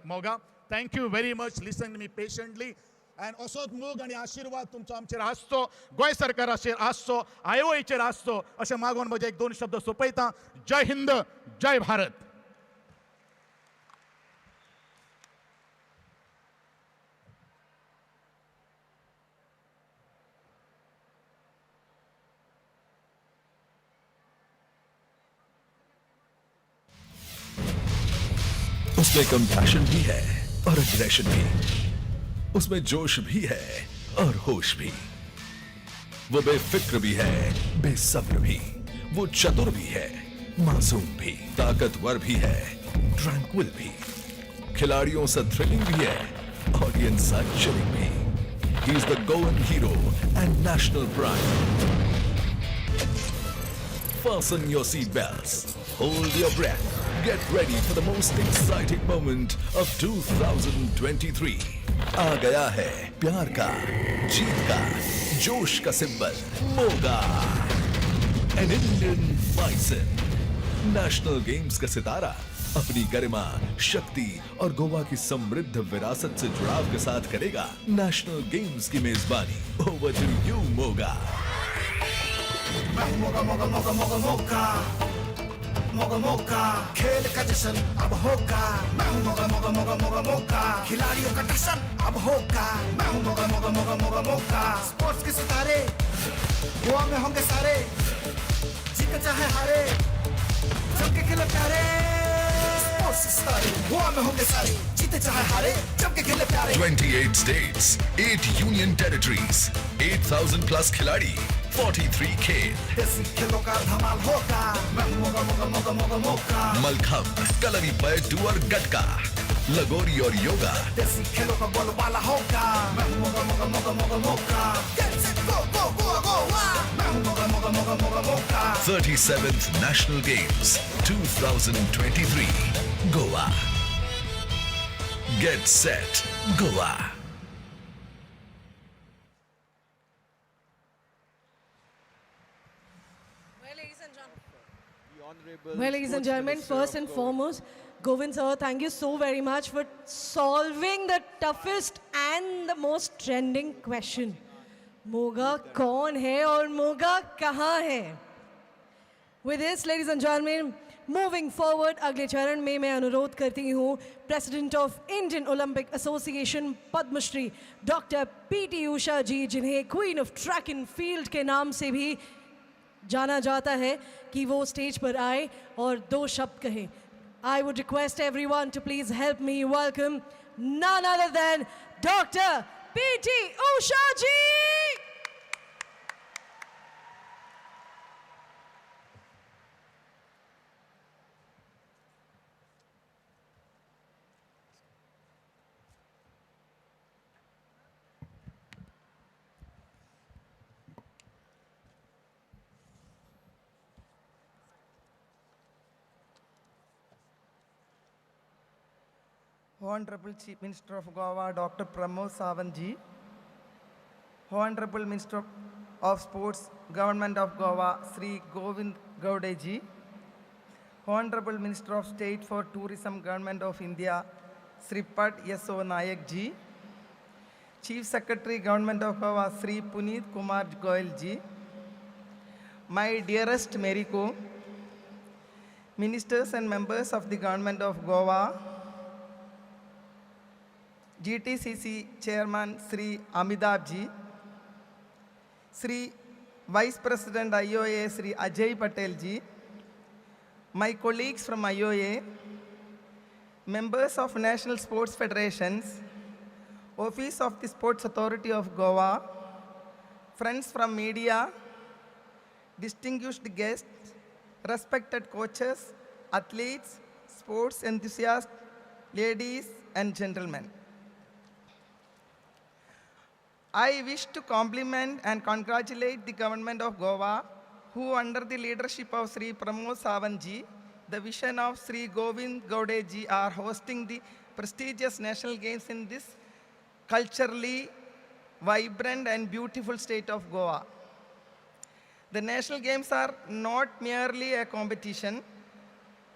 Moga. Thank you very much. Listen to me patiently. And also मोग आणि आशीर्वाद तुमचा आमचेर आसचो, गोंय सरकाराचेर आसचो, IOAचेर आसचो अशें मागून म्हजे एक दोन शब्द सोंपयता. जय हिंद, जय भारत. उसमें कंपैशन भी है और अग्रेशन भी, उसमें जोश भी है और होश भी. वो बेफिक्र भी है, बेसब्र भी, वो चतुर भी है, मासूम भी, ताकतवर भी है, ट्रैंक्विल भी, खिलाड़ियों से थ्रिलिंग भी है, ऑडियंस से चिलिंग भी. He is the Goan hero and national pride. Fasten your seat belts, hold your breath, get ready for the most exciting moment of 2023. आ गया है प्यार का, जीत का, जोश का symbol Moga. An Indian bison. National games का सितारा अपनी गरिमा, शक्ति और गोवा की समृद्ध विरासत से जुड़ाव के साथ करेगा नेशनल गेम्स की मेजबानी. Over to you, Moga. Moga Moga Moga Moga Moga Moga Moga, खेल का जश्न अब होगा. मैं हूँ मोगा मोगा मोगा मोगा मोगा, खिलाड़ियों का टक्कर अब होगा. मैं हूँ मोगा मोगा मोगा मोगा मोगा, स्पोर्ट्स के सितारे गोवा में होंगे सारे, जीत चाहे हारे जम के खेले प्यारे. स्पोर्ट्स के सितारे गोवा में होंगे सारे, जीत चाहे हारे जम के खेले प्यारे. 28 states, 8 union territories, 8,000 plus खिलाड़ी, 43 खेल. देसी खेलों का धमाल होगा. मैं मोगा मोगा मोगा मोगा मोगा, मलखंब, कलरी पैटू और गटका, लगोरी और योगा, देसी खेलों का बोलबाला होगा। मैं हूँ Moga Moga Moga Moga Moga. Get set go go go go मैं हूँ Moga Moga Moga Moga Moga. 37th National Games 2023 Goa. Get set Goa. Well, ladies and gentlemen, first and foremost, Govind sir, thank you so very much for solving the toughest and the most trending question. Moga kaun hai aur moga kahan hai? With this, ladies and gentlemen, moving forward, अगले चरण में मैं अनुरोध करती हूँ President of Indian Olympic Association Padma Shri Dr. P.T. Usha जी, जिन्हें Queen of Track and Field के नाम से भी जाना जाता है, कि वो स्टेज पर आए और दो शब्द कहें. I would request everyone to please help me welcome none other than Dr. P.T. Usha ji. Honorable Chief Minister of Goa, Dr.Pramod Savanji, Honorable Minister of Sports, Government of Goa, Sri Govind Gaudeji, Honorable Minister of State for Tourism, Government of India, Sri Pat Yeso Nayak ji, Chief Secretary, Government of Goa, Sri Puneet Kumar Goyal ji, my dearest Mary Kom, Ministers and members of the Government of Goa, GTCC Chairman Sri Amitabh ji, Sri Vice President IOA Sri Ajay Patel ji, my colleagues from IOA, members of National Sports Federations, Office of the Sports Authority of Goa, friends from media, distinguished guests, respected coaches, athletes, sports enthusiasts, ladies and gentlemen. I wish to compliment and congratulate the Government of Goa, who under the leadership of Sri Pramod Savanji, the vision of Sri Govind Gaudeji, are hosting the prestigious National Games in this culturally vibrant and beautiful state of Goa. The National Games are not merely a competition.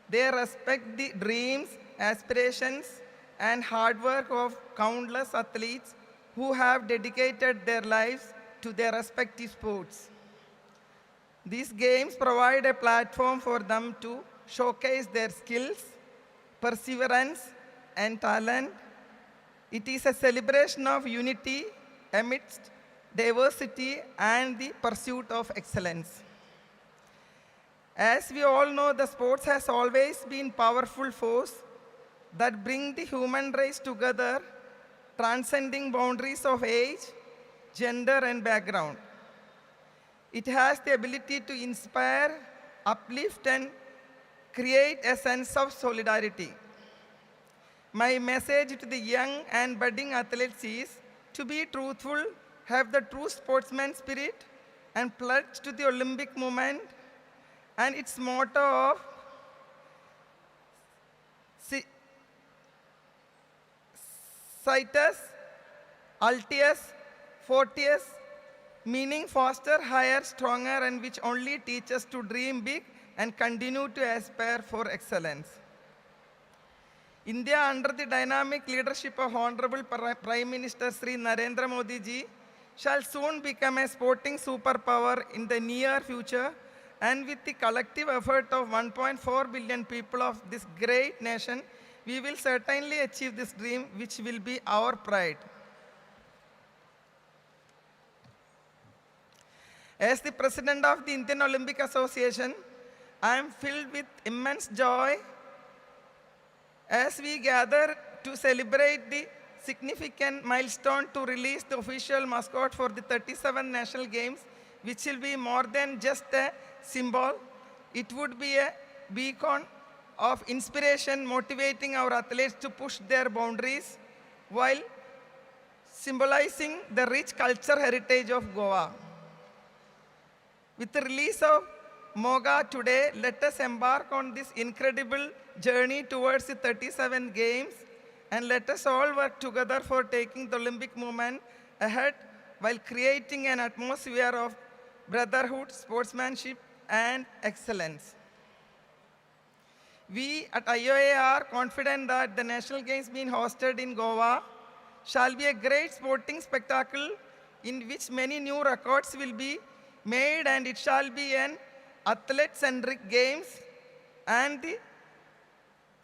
They respect the dreams, aspirations, and hard work of countless athletes who have dedicated their lives to their respective sports. These games provide a platform for them to showcase their skills, perseverance, and talent. It is a celebration of unity amidst diversity and the pursuit of excellence. As we all know, the sports has always been powerful force that bring the human race together, transcending boundaries of age, gender, and background. It has the ability to inspire, uplift, and create a sense of solidarity. My message to the young and budding athletes is to be truthful, have the true sportsman spirit, and pledge to the Olympic movement and its motto of Citus, Altius, Fortius, meaning faster, higher, stronger, and which only teaches to dream big and continue to aspire for excellence. India, under the dynamic leadership of Honorable Prime Minister Sri Narendra Modi ji, shall soon become a sporting superpower in the near future, and with the collective effort of 1.4 billion people of this great nation, we will certainly achieve this dream, which will be our pride. As the President of the Indian Olympic Association, I am filled with immense joy as we gather to celebrate the significant milestone to release the official mascot for the 37 National Games, which will be more than just a symbol. It would be a beacon of inspiration, motivating our athletes to push their boundaries while symbolizing the rich culture heritage of Goa. With the release of Moga today, let us embark on this incredible journey towards the 37 Games, and let us all work together for taking the Olympic movement ahead while creating an atmosphere of brotherhood, sportsmanship, and excellence. We at IOA are confident that the National Games being hosted in Goa shall be a great sporting spectacle in which many new records will be made, and it shall be an athlete-centric games, and the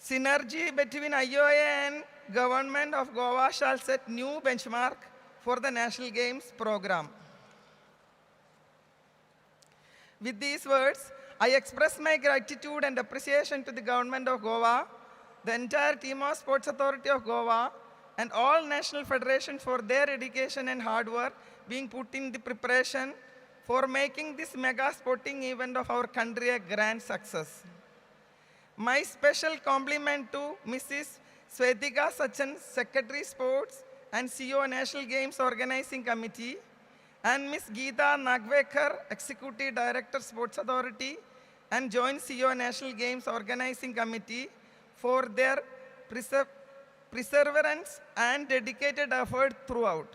synergy between IOA and Government of Goa shall set new benchmark for the National Games program. With these words, I express my gratitude and appreciation to the Government of Goa, the entire team of Sports Authority of Goa, and all national federations for their dedication and hard work being put in the preparation for making this mega sporting event of our country a grand success. My special compliment to Mrs. Svetika Sachan, Secretary Sports and CEO National Games Organizing Committee, and Ms. Geeta Nagvekar, Executive Director Sports Authority and Joint CEO National Games Organizing Committee for their perseverance and dedicated effort throughout.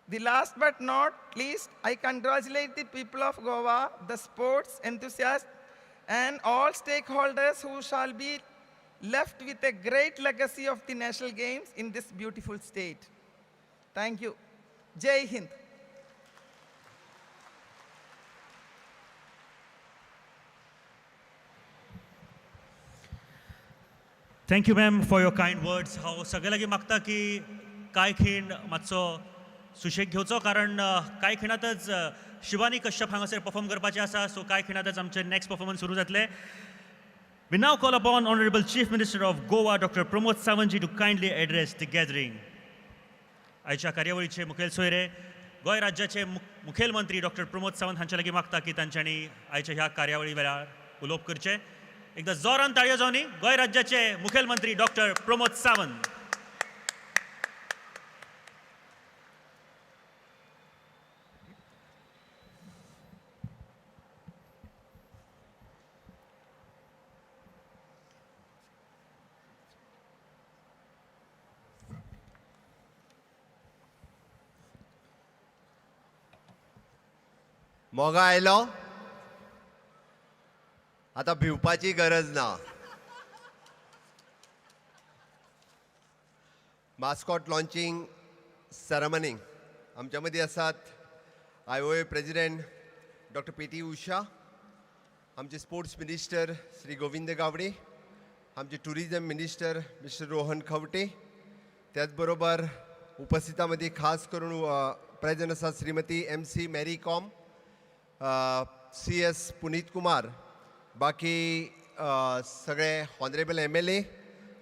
The last but not least, I congratulate the people of Goa, the sports enthusiasts, and all stakeholders who shall be left with a great legacy of the National Games in this beautiful state. Thank you. Jai Hind. Thank you ma'am for your kind words. हांव सगळे लागीं मागता की कांय खीण मातसो सुशेग घेवचो, कारण कांय खिणातच शिवानी कश्यप हांगासर परफॉर्म करपाचें आसा. सो कांय खिणातच आमचे नेक्स्ट परफॉर्मन्स सुरू जातले. We now call upon Honorable Chief Minister of Goa, Dr. Pramod Savanji, to kindly address the gathering. आयच्या कार्यावळीचे मुखेल सोयरे गोंय राज्याचे मुखेल मंत्री डॉक्टर प्रमोद सावंत हांचे लागीं मागता की तांच्यांनी आयच्या ह्या कार्यावळी वेळार उलोवप करचें. एकदा जोरान ताळयो जावनी गोंय राज्याचे मुखेल मंत्री डॉक्टर प्रमोद सावंत. मोगा आयलो, आता भिवपाची गरज ना. मास्कॉट लॉन्चिंग सेरेमनी आमच्या मदीं आसात IOA president doctor PT Usha, आमचे स्पोर्ट्स मिनिस्टर श्री गोविंद गावडे, आमचे tourism minister mister Rohan Khaunte, त्याच बरोबर उपस्थितांमध्ये खास करून प्रेझेंट आसात श्रीमती MC मॅरी कॉम, CS पुनीत कुमार, बाकी सगळे honourable MLA,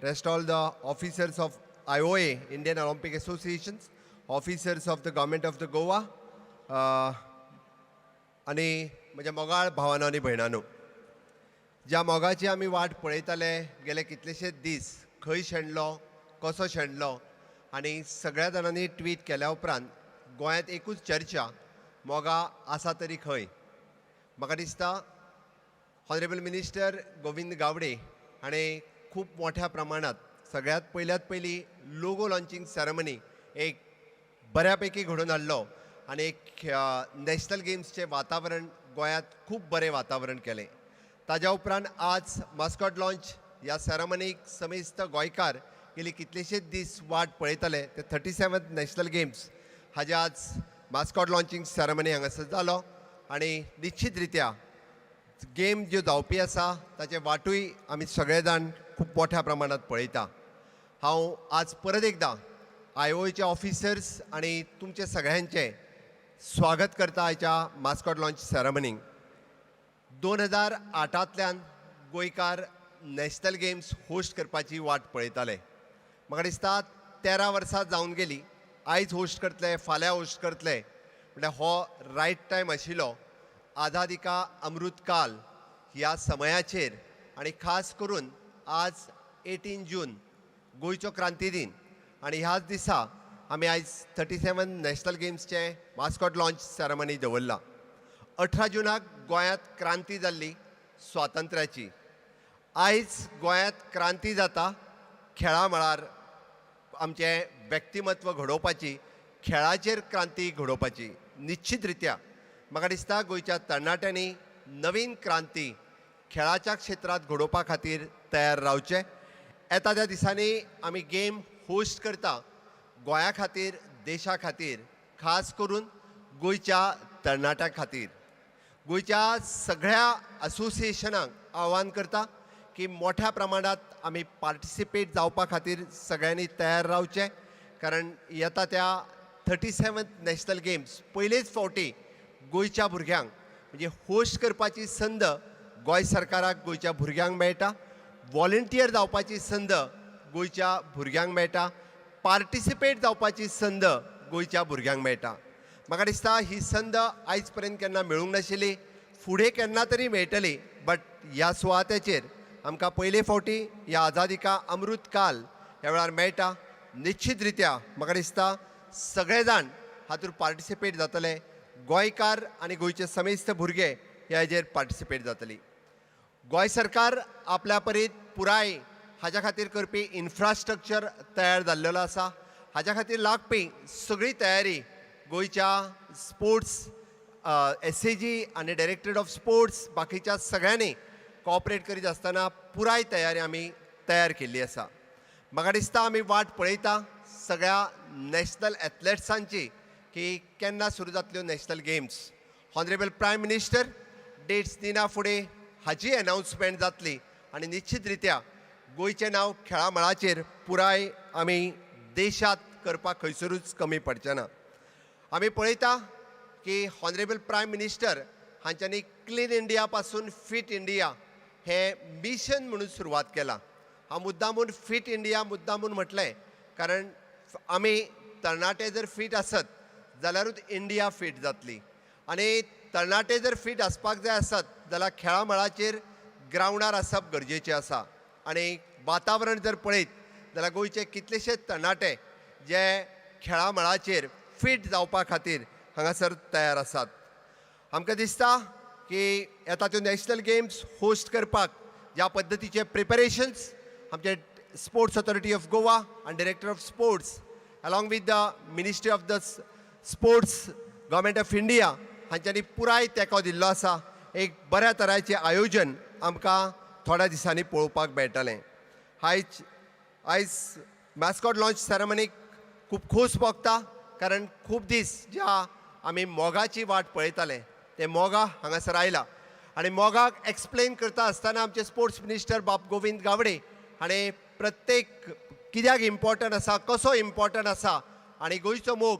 rest all the officers of IOA Indian Olympic associations, officers of the government of the Goa, आणि म्हज्या मोगाळ भावांनो आनी भयणांनो, ज्या मोगाची आमी वाट पळयताले गेले कितलेशेच दीस, खंय शेणलो, कसो शेणलो, आनी सगळ्या जाणांनी ट्वीट केल्या उपरांत गोंयांत एकूच चर्चा, मोगा आसा तरी खंय. म्हाका दिसता ऑनरेबल मिनिस्टर गोविंद गावडे हाणें खूब मोठ्या प्रमाणात सगळ्यात पयली लोगो लॉन्चिंग सेरेमनी एक बऱ्यापैकी घडोवन हाडलो आनी एक नॅशनल गेम्सचें वातावरण गोंयांत खूब बरें वातावरण केलें. ताज्या उपरांत आज मास्कॉट लॉन्च ह्या सेरेमनीक समेस्त गोंयकार गेली कितलेशेच दीस वाट पळयताले. ते 37th नॅशनल गेम्स हाजे आज मास्कॉट लॉन्चिंग सेरेमनी हांगासर जालो आनी निश्चित रित्या गेम ज्यो जावपी आसा ताचे वाटूय आमी सगळे जाण खूब मोठ्या प्रमाणात पळयता. हांव आज परत एकदा IOAचे ऑफिसर्स आनी तुमचे सगळ्यांचे स्वागत करता आयच्या मास्कॉट लॉन्च सेरेमनीक. 2008तल्यान गोंयकार नॅशनल गेम्स होस्ट करपाची वाट पळयताले. म्हाका दिसता 13 वर्सां जावन गेली. आयज होस्ट करतले, फाल्यां होस्ट करतले, म्हणल्यार हो रायट टायम आशिल्लो आझादी का अमृत काल ह्या समयाचेर आणि खास करून आज 18 जून गोंयचो क्रांती दिन आणि ह्याच दिसा आमी आयज 37 नॅशनल गेम्सचे मास्कॉट लॉन्च सेरेमनी दवरला. 18 जुनाक गोंयांत क्रांती जाल्ली स्वातंत्र्याची. आयज गोंयांत क्रांती जाता खेळा मळार आमचें व्यक्तिमत्व घडोवपाची, खेळाचेर क्रांती घडोवपाची. निश्चित रित्या म्हाका दिसता गोंयच्या तरणाट्यांनी नवीन क्रांती खेळाच्या क्षेत्रांत घडोवपा खातीर तयार रावचे. येता त्या दिसांनी आमी गेम होस्ट करता गोंया खातीर, देशा खातीर, खास करून गोंयच्या तरणाट्यां खातीर. गोंयच्या सगळ्या असोसिएशनांक आव्हान करता की मोठ्या प्रमाणात आमी पार्टिसिपेट जावपा खातीर सगळ्यांनी तयार रावचे. कारण येता त्या 37 नॅशनल गेम्स पयलेच फावटी गोंयच्या भुरग्यांक म्हणजे होस्ट करपाची संद गोंय सरकाराक गोंयच्या भुरग्यांक मेळटा. वॉलंटियर जावपाची संद गोंयच्या भुरग्यांक मेळटा. पार्टिसिपेट जावपाची संद गोंयच्या भुरग्यांक मेळटा. म्हाका दिसता ही संद आयज पर्यंत केन्ना मेळूंक नाशिल्ली, फुडें केन्ना तरी मेळटली. बट ह्या सुवातेचेर आमकां पयले फावटी ह्या आझादी का अमृत काल ह्या वेळार मेळटा. निश्चित रित्या म्हाका दिसता सगळे जाण हातूंत पार्टिसिपेट जातले. गोंयकार आनी गोंयचे समेस्त भुरगे ह्या हाजेर पार्टिसिपेट जातली. गोंय सरकार आपल्या परीत पुराय हाज्या खातीर करपी इन्फ्रास्ट्रक्चर तयार जाल्लेलो आसा. हाज्या खातीर लागपी सगळी तयारी गोंयच्या स्पोर्ट्स SAG आनी डायरेक्टरेट ऑफ स्पोर्ट्स बाकीच्या सगळ्यांनी कॉपरेट करीत आसतना पुराय तयारी आमी तयार केल्ली आसा. म्हाका दिसता आमी वाट पळयता सगळ्या नॅशनल एथलेट्सांची की केन्ना सुरू जातल्यो national games. Honourable prime minister dates दिना फुडें हाची अनाउन्समेंट जातली आनी निश्चित रित्या गोंयचें नांव खेळा मळाचेर पुराय आमी देशांत करपाक खंयसरूच कमी पडचें ना. आमी पळयता की ऑनरेबल प्रायम मिनिस्टर हांच्यांनी क्लीन इंडिया पासून फीट इंडिया हें मिशन म्हणून सुरवात केलां. हांव मुद्दामून फीट इंडिया मुद्दामून म्हटलें कारण आमी तरणाटे जर फीट आसत जाल्यारूच इंडिया फीट जातली. आनी तरणाटे जर फीट आसपाक जाय आसत जाल्यार खेळा मळाचेर ग्रावंडार आसप गरजेचें आसा. आनी वातावरण जर पळयत जाल्यार गोंयचे कितलेशेच तरणाटे जे खेळा मळाचेर फीट जावपा खातीर हांगासर तयार आसात. आमकां दिसता की येता त्यो नॅशनल गेम्स होस्ट करपाक ज्या पद्दतीचे प्रिपरेशन्स आमचे स्पोर्ट्स ऑथॉरिटी ऑफ गोवा आनी director of sports along with the ministry of the sports government of India हांच्यांनी पुराय तेंको दिल्लो आसा. एक बऱ्या तराचें आयोजन आमकां थोड्या दिसांनी पळोवपाक मेळटलें. आयज मॅस्कॉट लॉन्च सेरेमनीक खूब खोस भोगता कारण खूब दीस ज्या आमी मोगाची वाट पळयताले ते मोगा हांगासर आयला. आनी मोगाक एक्सप्लेन करता आसतना आमचे स्पोर्ट्स मिनिस्टर बाब गोविंद गावडे हाणें प्रत्येक कित्याक इम्पॉर्टंट आसा, कसो इम्पॉर्टंट आसा आनी गोंयचो मोग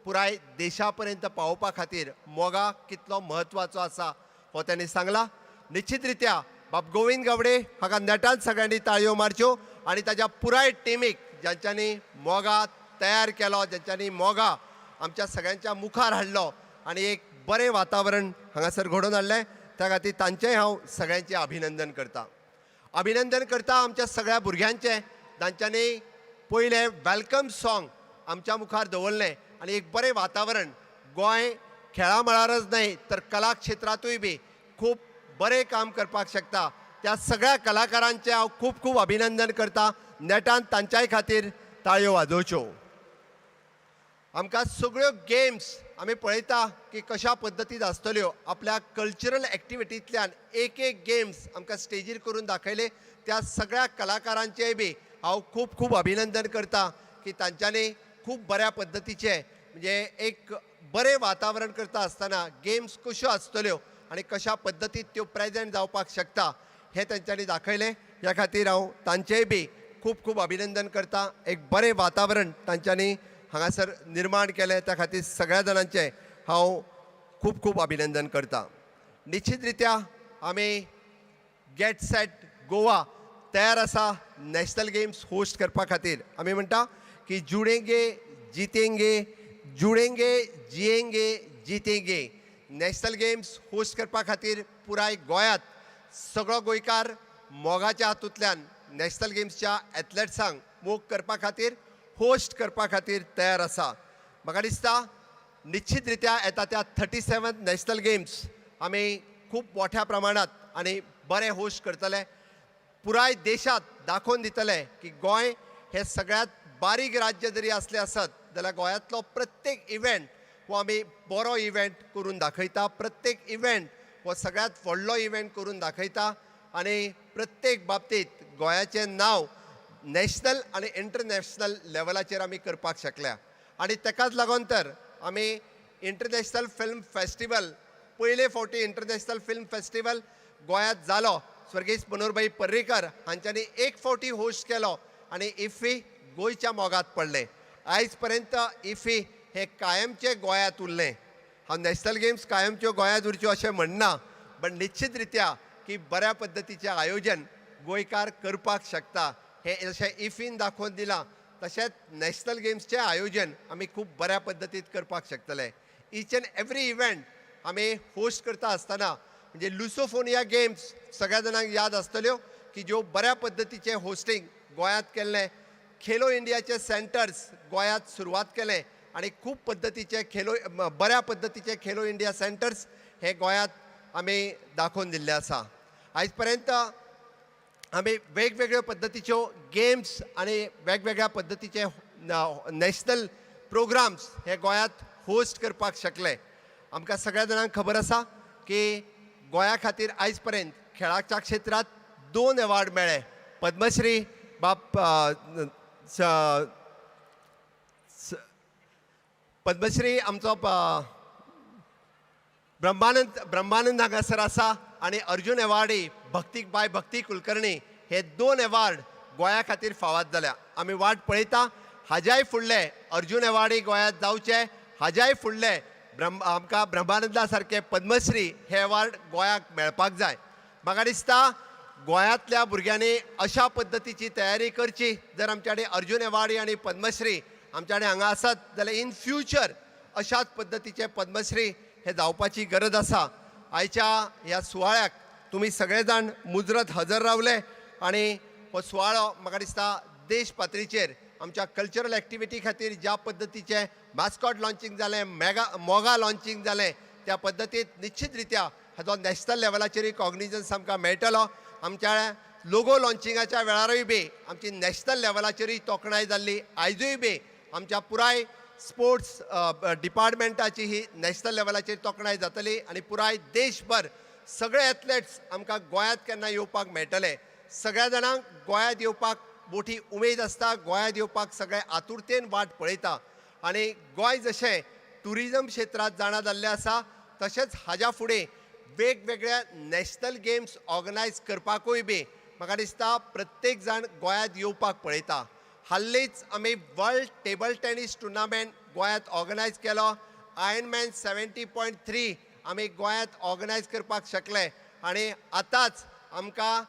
पुराय देशा पर्यंत पावोवपा खातीर मोगा कितलो म्हत्वाचो आसा हो ताणें सांगला. निश्चित रित्या बाब गोविंद गावडे हाका नेटान सगळ्यांनी ताळयो मारच्यो आनी ताच्या पुराय टिमीक जांच्यांनी मोगा तयार केलो, जांच्यांनी मोगा आमच्या सगळ्यांच्या मुखार हाडलो आनी एक बरें वातावरण हांगासर घडोवन हाडलें. त्या खातीर तांचेंय हांव सगळ्यांचें अभिनंदन करतां. अभिनंदन करता आमच्या सगळ्या भुरग्यांचें जांच्यांनी पयलें वेलकम सॉंग आमच्या मुखार दवरलें आनी एक बरें वातावरण गोंय खेळा मळारच न्हय तर कला क्षेत्रांतूय बी खूब बरें काम करपाक शकता. त्या सगळ्या कलाकारांचें हांव खूब खूब अभिनंदन करतां. नेटान तांच्याय खातीर ताळयो वाजोवच्यो. आमकां सगळ्यो गेम्स आमी पळयता की कशा पद्दतीन आसतल्यो. आपल्या कल्चरल एक्टिविटींतल्यान एक गेम्स आमकां स्टेजीर करून दाखयले. त्या सगळ्या कलाकारांचेय बी हांव खूब खूब अभिनंदन करतां की तांच्यांनी खूब बऱ्या पद्दतीचें म्हणजे एक बरें वातावरण करता आसतना गेम्स कश्यो आसतल्यो आनी कशा पद्दतीन त्यो प्रेजेंट जावपाक शकता हें तांच्यांनी दाखयलें. ह्या खातीर हांव तांचेय बी खूब खूब अभिनंदन करतां. एक बरें वातावरण तांच्यांनी हांगासर निर्माण केलें त्या खातीर सगळ्या जाणांचें हांव खूब खूब अभिनंदन करतां. निश्चित रित्या आमी गेट सेट गोवा तयार आसा नॅशनल गेम्स होस्ट करपा खातीर. आमी म्हणटा की जुडेंगे जितेंगे, जुडेंगे जियेंगे जितेंगे. नॅशनल गेम्स होस्ट करपा खातीर पुराय गोंयांत सगळो गोंयकार मोगाच्या हातूंतल्यान नॅशनल गेम्सच्या एथलेट्सांक मोग करपा खातीर होस्ट करपा खातीर तयार आसा. म्हाका दिसता निश्चित रित्या येता त्या 37th नॅशनल गेम्स आमी खूब मोठ्या प्रमाणात आनी बरे होस्ट करतले. पुराय देशात दाखोवन दितले की गोंय हे सगळ्यात बारीक राज्य जरी असले आसत जाल्यार गोंयांतलो प्रत्येक इव्हेंट हो आमी बरो इव्हेंट करून दाखयता. प्रत्येक इव्हेंट हो सगळ्यात व्हडलो इव्हेंट करून दाखयता आनी प्रत्येक बाबतींत गोंयाचें नांव नॅशनल आनी इंटरनॅशनल लेवलाचेर आमी करपाक शकल्या. आनी ताकाच लागून तर आमी इंटरनॅशनल फिल्म फेस्टिवल पयले फावटी इंटरनॅशनल फिल्म फेस्टिवल गोंयांत जालो. स्वर्गीय मनोहरभाई पर्रीकर हांच्यांनी एक फावटी होस्ट केलो आनी इफ्फी गोंयच्या मोगात पडलें. आयज पर्यंत इफ्फी हे कायमचे गोंयांत उरलें. हांव नॅशनल गेम्स कायमच्यो गोंयांत उरच्यो अशें म्हणना, पण निश्चित रित्या की बऱ्या पद्दतीचें आयोजन गोंयकार करपाक शकता. हे जशें इफ्फीन दाखोवन दिलां तशेंच नॅशनल गेम्सचें आयोजन आमी खूब बऱ्या पद्दतीन करपाक शकतले. ईच एंड एवरी इव्हेंट आमी होस्ट करता आसतना म्हणजे लुसोफोनिया गेम्स सगळ्या जाणांक याद आसतल्यो की ज्यो बऱ्या पद्दतीचें होस्टींग गोंयांत केल्लें. खेलो इंडियाचे सेंटर्स गोंयांत सुरवात केलें आनी खूब पद्दतीचे बऱ्या पद्दतीचे खेलो इंडिया सेंटर्स हे गोंयांत आमी दाखोवन दिल्ले आसा. आयज पर्यंत आमी वेगवेगळ्यो पद्दतीच्यो गेम्स आनी वेगवेगळ्या पद्दतीचे नॅशनल प्रोग्राम्स हे गोंयांत होस्ट करपाक शकले. आमकां सगळ्या जाणांक खबर आसा की गोंया खातीर आयज पर्यंत खेळाच्या क्षेत्रांत 2 अवॉर्ड मेळ्ळे. पद्मश्री पद्मश्री आमचो ब्रह्मानंद हांगासर आसा आनी अर्जून अवॉर्डय भक्ती कुलकर्णी. हे 2 अवॉर्ड गोंया खातीर फावात जाल्या. आमी वाट पळयता हाज्याय फुडले अर्जून अवॉर्डय गोंयांत जावचे. हाज्याय फुडले आमकां ब्रह्मानंदा सारके पद्मश्री हे अवॉर्ड गोंयाक मेळपाक जाय. म्हाका दिसता गोंयांतल्या भुरग्यांनी अशा पद्दतीची तयारी करची. जर आमच्या कडेन अर्जून अवॉर्ड आनी पद्मश्री आमच्या कडेन हांगा आसत जाल्यार इन फ्युचर अशाच पद्दतीचे पद्मश्री हे जावपाची गरज आसा. आयच्या ह्या सुवाळ्याक तुमी सगळे जाण मुजरत हजर रावले आनी हो सुवाळो म्हाका दिसता देश पातळीचेर आमच्या कल्चरल एक्टिविटी खातीर ज्या पद्दतीचे मॅस्कॉट लॉन्चिंग जालें, मोगा लॉन्चिंग जालें, त्या पद्दतीन निश्चित रित्या हाचो नॅशनल लेवलाचेर कॉग्निजन्स आमकां मेळटलो. आमच्या लोगो लॉन्चिंगाच्या वेळारूय बी आमची नॅशनल लेवलाचेरूय तोखणाय जाल्ली. आयजूय बी आमच्या पुराय स्पोर्ट्स डिपार्टमेंटाची ही नॅशनल लेवलाचेर तोखणाय जातली आनी पुराय देशभर सगळे एथलेट्स आमकां गोंयांत केन्ना येवपाक मेळटले. सगळ्या जाणांक गोंयांत येवपाक मोठी उमेद आसता. गोंयांत येवपाक सगळे आतुरतेन वाट पळयता आनी गोंय जशें टुरिजम क्षेत्रांत जाणा जाल्लें आसा तशेंच हाज्या फुडें वेगवेगळ्या नॅशनल गेम्स ऑर्गनायज करपाकूय बी म्हाका दिसता प्रत्येक जाण गोंयांत येवपाक पळयता. हाल्लीच आमी वर्ल्ड टेबल टेनीस टुर्नामेंट गोंयांत ऑर्गनायज केलो. आयर्नमॅन 70.3 आमी गोंयांत ऑर्गनायज करपाक शकले आनी आतांच आमकां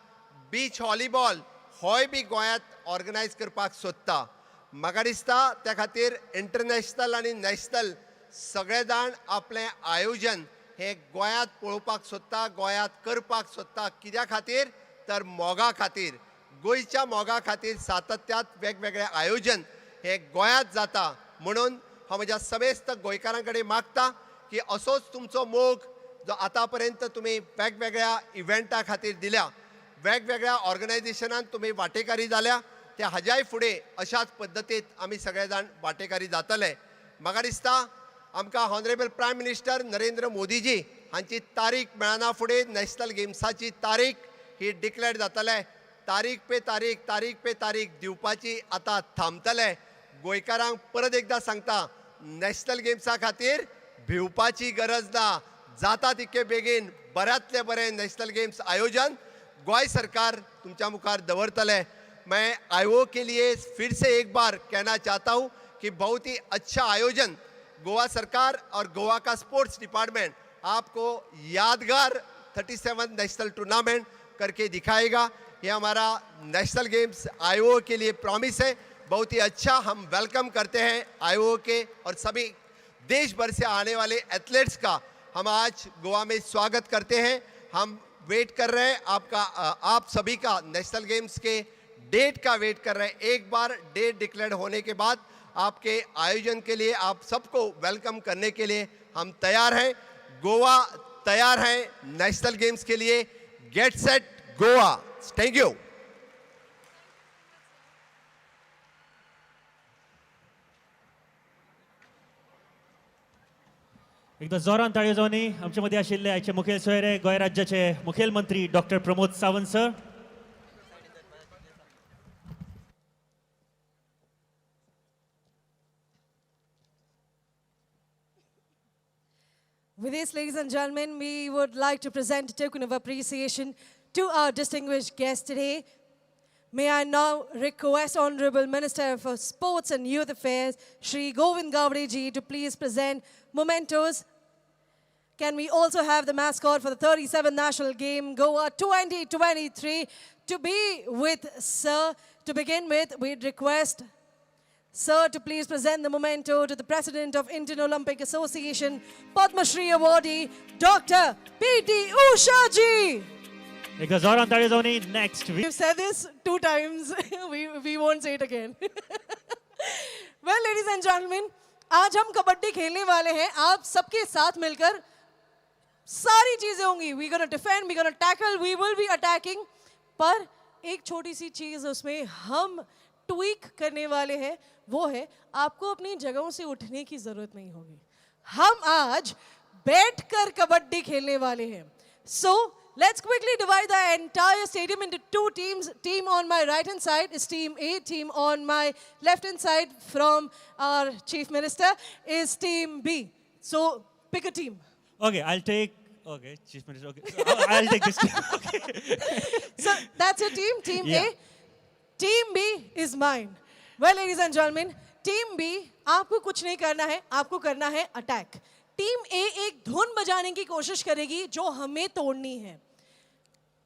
बीच व्हॉलीबॉल होय बी गोंयांत ऑर्गनायज करपाक सोदता. म्हाका दिसता त्या खातीर इंटरनॅशनल आनी नॅशनल सगळे जाण आपलें आयोजन हे गोंयांत पळोवपाक सोदता, गोंयांत करपाक सोदता. कित्या खातीर तर मोगा खातीर. गोंयच्या मोगा खातीर सातत्यात वेगवेगळे आयोजन हे गोंयांत जाता. म्हणून हांव म्हज्या समेस्त गोंयकारां कडेन मागता की असोच तुमचो मोग जो आतां पर्यंत तुमी वेगवेगळ्या इव्हेंटा खातीर दिल्या, वेगवेगळ्या ऑर्गनायजेशनांत तुमी वांटेकारी जाल्या, त्या हाज्याय फुडें अशाच पद्दतीत आमी सगळे जाण वांटेकारी जातले. म्हाका दिसता आमकां हॉनरेबल प्रायम मिनिस्टर नरेंद्र मोदीजी हांची तारीख मेळना फुडें नॅशनल गेम्साची तारीख ही डिक्लेअर जातले. तारीख पे तारीख दिवपाची आतां थांबतले. गोंयकारांक परत एकदां सांगता नॅशनल गेम्सा खातीर भिवपाची गरज ना. जाता तितके बेगीन बऱ्यांतले बरें नॅशनल गेम्स आयोजन गोंय सरकार तुमच्या मुखार दवरतले. मैं आईओ के लिए फिर से एक बार कहना चाहता हूँ कि बहुत ही अच्छा आयोजन गोवा सरकार और गोवा का स्पोर्ट्स डिपार्टमेंट आपको यादगार 37 नेशनल टूर्नामेंट करके दिखाएगा. ये हमारा नेशनल गेम्स आईओ के लिए प्रॉमिस है. बहुत ही अच्छा हम वेलकम करते हैं आईओ के और सभी देश भर से आने वाले एथलीट्स का हम आज गोवा में स्वागत करते हैं. हम वेट कर रहे हैं आपका आप सभी का नेशनल गेम्स के डेट का वेट कर रहे हैं। एक बार डेट डिक्लेयर होने के बाद आपके आयोजन के लिए आप सबको वेलकम करने के लिए हम तैयार हैं। गोवा तैयार है नेशनल गेम्स के लिए। Gate set Goa. Thank you. एकदा जोरान ताळयो जावनी आमचे मदीं आशिल्ले आयचे मुखेल सोयरे गोंय राज्याचे मुखेल मंत्री doctor Pramod Sawant sir. With this, ladies and gentlemen, we would like to present a token of appreciation to our distinguished guest today. May I now request Honorable Minister for Sports and Youth Affairs, Shri Govind Gowde ji, to please present mementos. Can we also have the mascot for the 37th National Game, Goa 2023, to be with Sir? To begin with, we'd request Sir to please present the memento to the President of Indian Olympic Association, Padma Shri awardee, Dr. P.T. Usha ji. एकदा जोरान ताळयो जावनी next week. We've said this 2 times. we won't say it again. Well, ladies and gentlemen, आज हम कबड्डी खेलने वाले हैं. आप सबके साथ मिलकर सारी चीजें होंगी. We're gonna defend, we're gonna tackle, we will be attacking. पर एक छोटी सी चीज उसमें हम ट्वीक करने वाले हैं. वो है आपको अपनी जगहों से उठने की जरूरत नहीं होगी. हम आज बैठकर कबड्डी खेलने वाले हैं. So let's quickly divide the entire stadium into 2 teams. Team on my right hand side is Team A. Team on my left hand side from our Chief Minister is Team B. So pick a team. Okay, I'll take. Okay, Chief Minister. Okay, so I'll take this team. Okay. So that's your team, Team Yeah. A. Team B is mine. Well, ladies and gentlemen, Team B, आपको कुछ नहीं करना है, आपको करना है attack. Team ए एक धुन बजाने की कोशिश करेगी जो हमें तोड़नी है.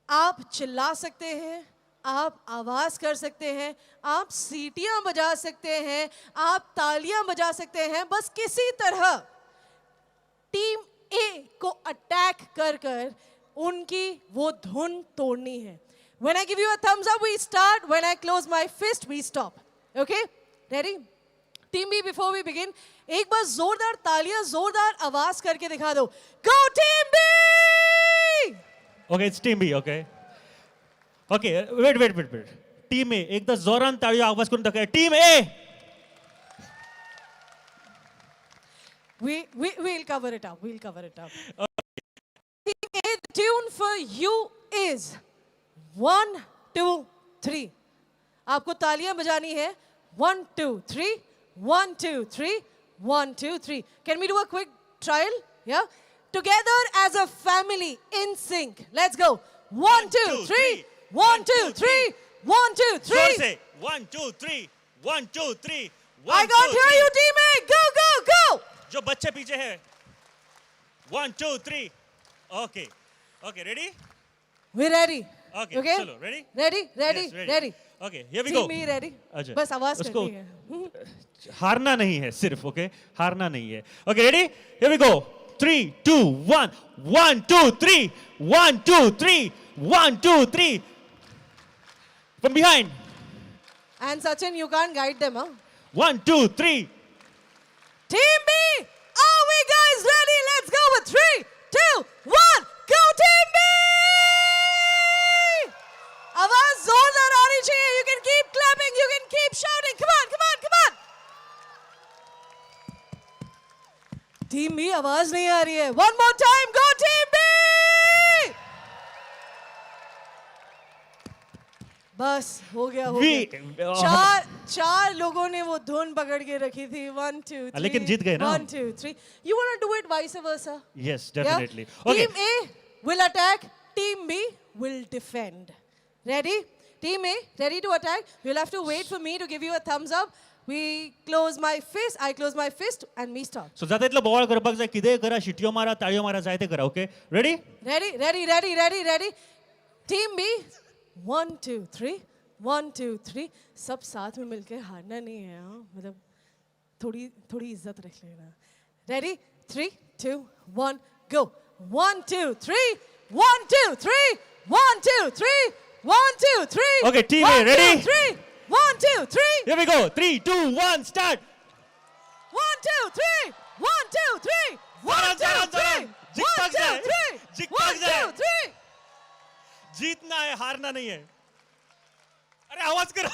आप चिल्ला सकते हैं, आप आवाज कर सकते हैं, आप सीटियां बजा सकते हैं, आप तालियां बजा सकते हैं. बस किसी तरह टीम ए को अटैक कर कर उनकी वो धुन तोड़नी है. When I give you a thumbs up, we start. When I close my fist, we stop. Okay? Ready? Team B, before we begin, एक बार जोरदार तालियां, जोरदार आवाज करके दिखा दो. Go Team B! Okay, it's Team B. Okay. Okay, wait. Team A, एकदा जोरान ताळयो आवाज करून दाखवा. Team A. We'll cover it up. We'll cover it up. Team A, the tune for you is 1, 2, 3. आपको तालियां बजानी है. 1, 2, 3. 1, 2, 3. 1, 2, 3. Can we do a quick trial? Yeah. Together as a family in sync. Let's go. 1, 2, 3. 1, 2, 3. 1, 2, 3. जोर से. 1, 2, 3. 1, 2, 3. I can't hear you, Team A. Go, go, go. जो बच्चे पीछे हैं. 1, 2, 3. Okay. Okay, ready? We're ready. Okay, Okay? चलो, ready? Ready, ready, Yes, ready. Okay, here we Team go. B ready. अच्छा. बस आवाज उसको करनी है. हारना नहीं है सिर्फ. Okay, हारना नहीं है. Okay, ready? Here we go. 3, 2, 1. 1, 2, 3. 1, 2, 3. 1, 2, 3. From behind. And Sachin, you can't guide them, huh? 1, 2, 3. Team B, are we guys ready? Let's go with 3, 2, 1. Go Team B! आवाज जोरदार आनी चाहिए. You can keep clapping. You can keep shouting. Come on, come on, come on. Team B, आवाज नहीं आ रही है. One more time. Go Team B! बस हो गया. चार लोगों ने वो धुन पकड़ के रखी थी. 1, 2, 3. लेकिन जीत गए ना. 1, 2, 3. You want to do it vice versa? Yes, definitely. Yeah? Okay. Team A will attack. Team B will defend. Ready? Team A, ready to attack? You'll have to wait for me to give you a thumbs up. We close my fist. I close my fist and we start. So जाता इतलं बोवाळ करपाक जाय. कितेंय करा, शिट्यो मारा, ताळयो मारा, जाय ते करा. Okay? Ready? Ready, ready, ready, ready, ready. Team B, 1, 2, 3. 1, 2, 3. सब साथ में मिलकर हारना नहीं है. मतलब थोड़ी इज्जत रख लेना. Ready? 3, 2, 1, go. 1, 2, 3. 1, 2, 3. 1, 2, 3. 1, 2, 3. Okay, team A, 1, 2, ready? 3. 1, 2, 3. Here we go. 3, 2, 1, start. 1, 2, 3. 1, 2, 3. 1, 2, 3. 1, 2, 3. 1, 2, 3. जीतना है, हारना नहीं है. अरे आवाज करो.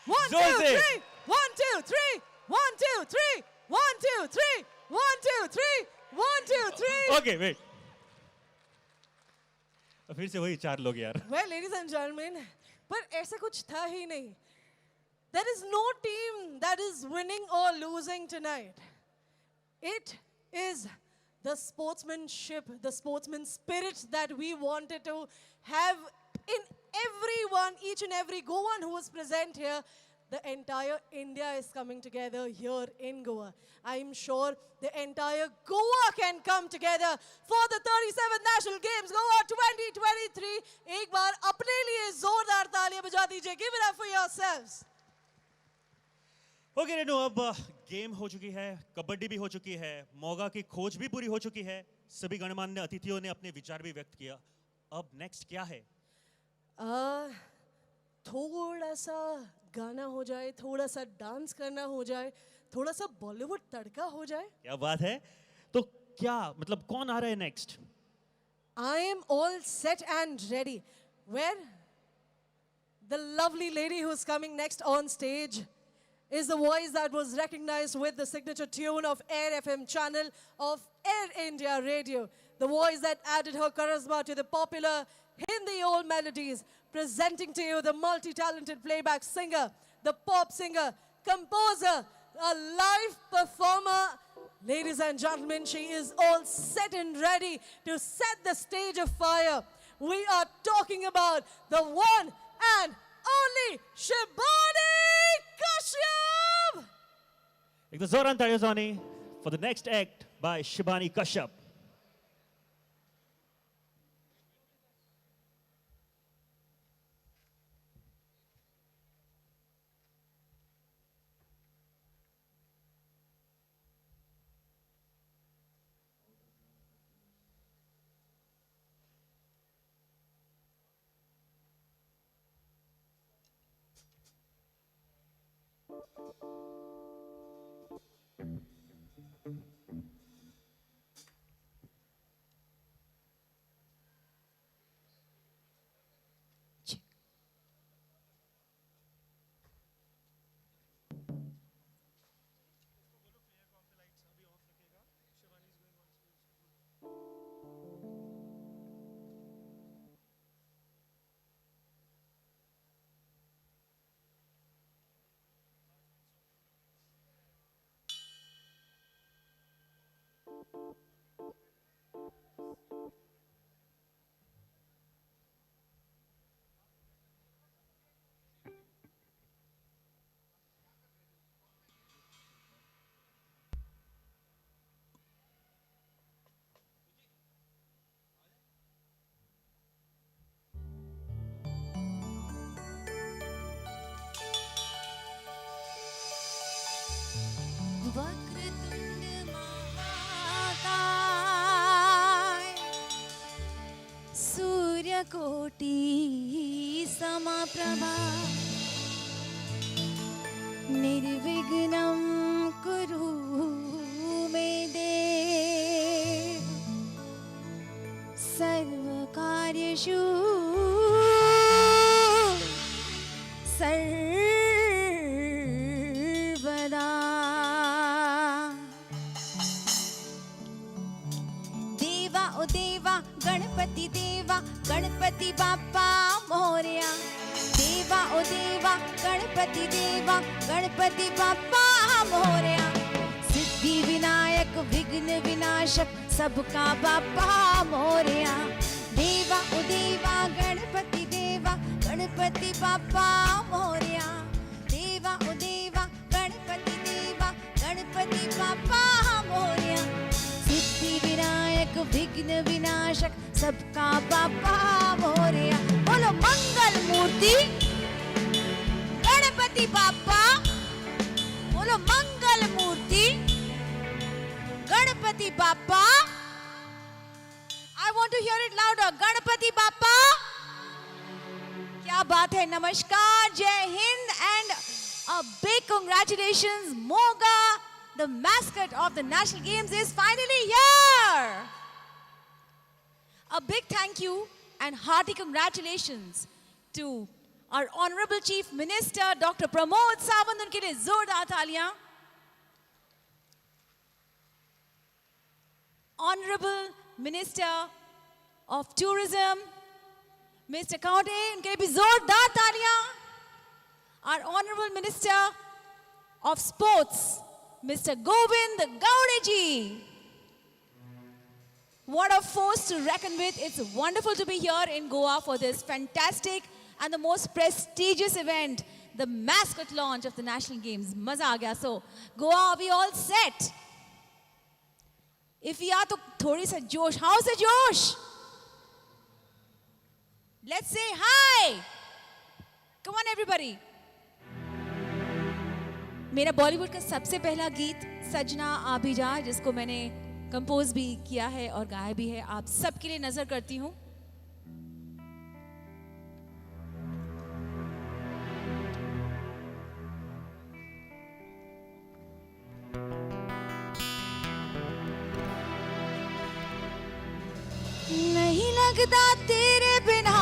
1, 2, जोर से. 3. 1, 2, 3. 1, 2, 3. 1, 2, 3. 1, 2, 3. 1, 2, 3. Okay, wait. फिर से वही 4 लोग यार. Well, ladies and gentlemen, पर ऐसा कुछ था ही नहीं. There is no team that is winning or losing tonight. It is the sportsmanship, the sportsman spirit that we wanted to have in everyone, each and every Goan who is present here. The entire India is coming together here in Goa. I'm sure the entire Goa can come together for the 37th National Games, Goa 2023. एक बार अपने लिए जोरदार तालियां बजा दीजिए. Give it up for yourselves. Okay Renu, अब game हो चुकी है, कबड्डी भी हो चुकी है, मौगा की खोज भी पूरी हो चुकी है, सभी गणमान्य अतिथियों ने अपने विचार भी व्यक्त किया. अब नेक्स्ट क्या है? थोड़ा सा गाना हो जाए, थोड़ा सा डांस करना हो जाए, थोड़ा सा बॉलीवुड तड़का हो जाए. क्या बात है. तो क्या मतलब कौन आ रहा है next? I am all set and ready. Where the lovely lady who's coming next on stage is the voice that was recognized with the signature tune of Air FM channel of Air India Radio. The voice that added her charisma to the popular Hindi old melodies, presenting to you the multi-talented playback singer, the pop singer, composer, a live performer. Ladies and gentlemen, she is all set and ready to set the stage afire. We are talking about the one and only Shibani Kashyap. एक जोरान तालियां जानी for the next act by Shibani Kashyap. Vakratunda महाकाय सूर्यकोटि समप्रभा निर्विघ्नं कुरु मे देव सर्वकार्येषु सर्वदा. देवा ओ देवा गणपति देवा गणपति बाप्पा मोरया. देवा ओ देवा गणपति देवा गणपति बाप्पा मोरया. सिद्धि विनायक विघ्न विनाशक सबका बाप्पा मोरया. देवा ओ देवा गणपति देवा गणपति बाप्पा मोरया. देवा ओ देवा गणपति देवा गणपति बाप्पा मोरया. सिद्धि विनायक विघ्न विनाशक सबका बाप्पा मोरया. बोलो मंगल मूर्ति गणपति बाप्पा. बोलो मंगल मूर्ति Ganpati Bappa I want to hear it louder. Ganpati Bappa. क्या बात है. Namaskar, Jai Hind, and a big congratulations. Moga, the mascot of the National Games, is finally here. A big thank you and hearty congratulations to our Honorable Chief Minister, Dr. Pramod Sawant. उनके लिए जोरदार तालियां. Honorable Minister of Tourism, Mr. Kaute, उनके लिए भी जोरदार तालियां. Our Honorable Minister of Sports, Mr. Govind Gaudeji. What a force to reckon with. It's wonderful to be here in Goa for this fantastic and the most prestigious event, the mascot launch of the National Games. Maza aa gaya. So, Goa, are we all set? If we are, to thodi sa josh. How's the josh? Let's say hi. Come on, everybody. मेरा बॉलीवुड का सबसे पहला गीत सजना आ भी जा, जिसको मैंने कंपोज भी किया है और गाया भी है, आप सबके लिए नजर करती हूँ. नहीं लगता तेरे बिना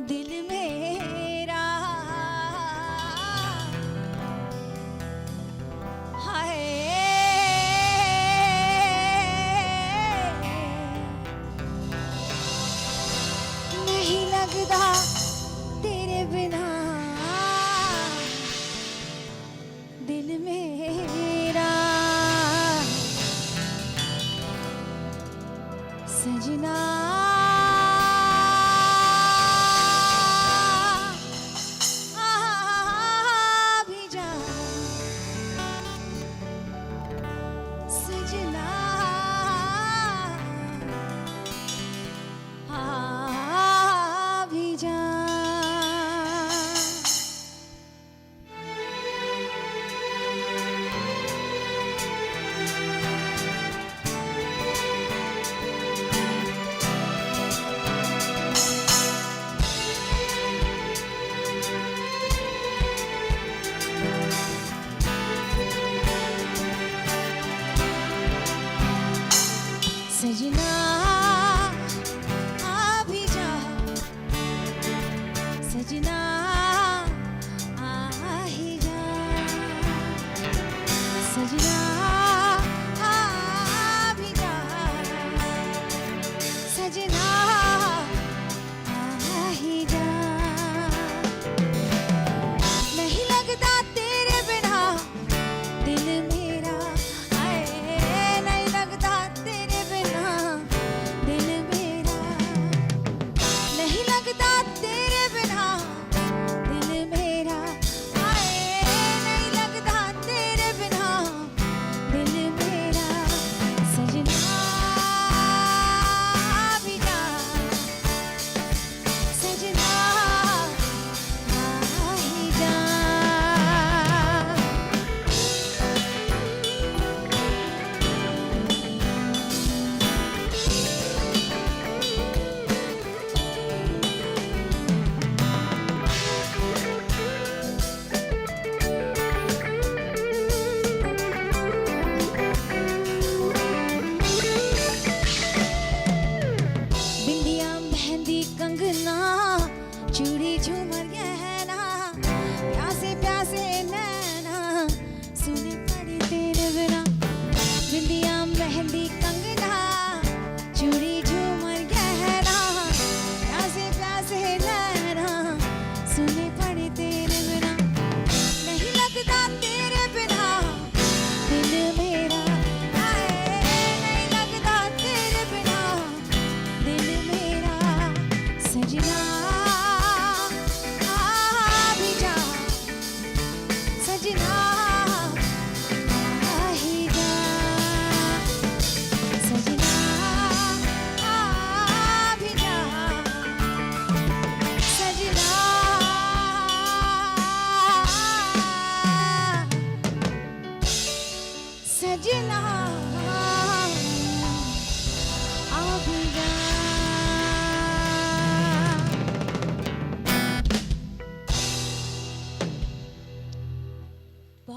दिल मेरा, हाय नहीं लगता तेरे बिना दिल मेरा.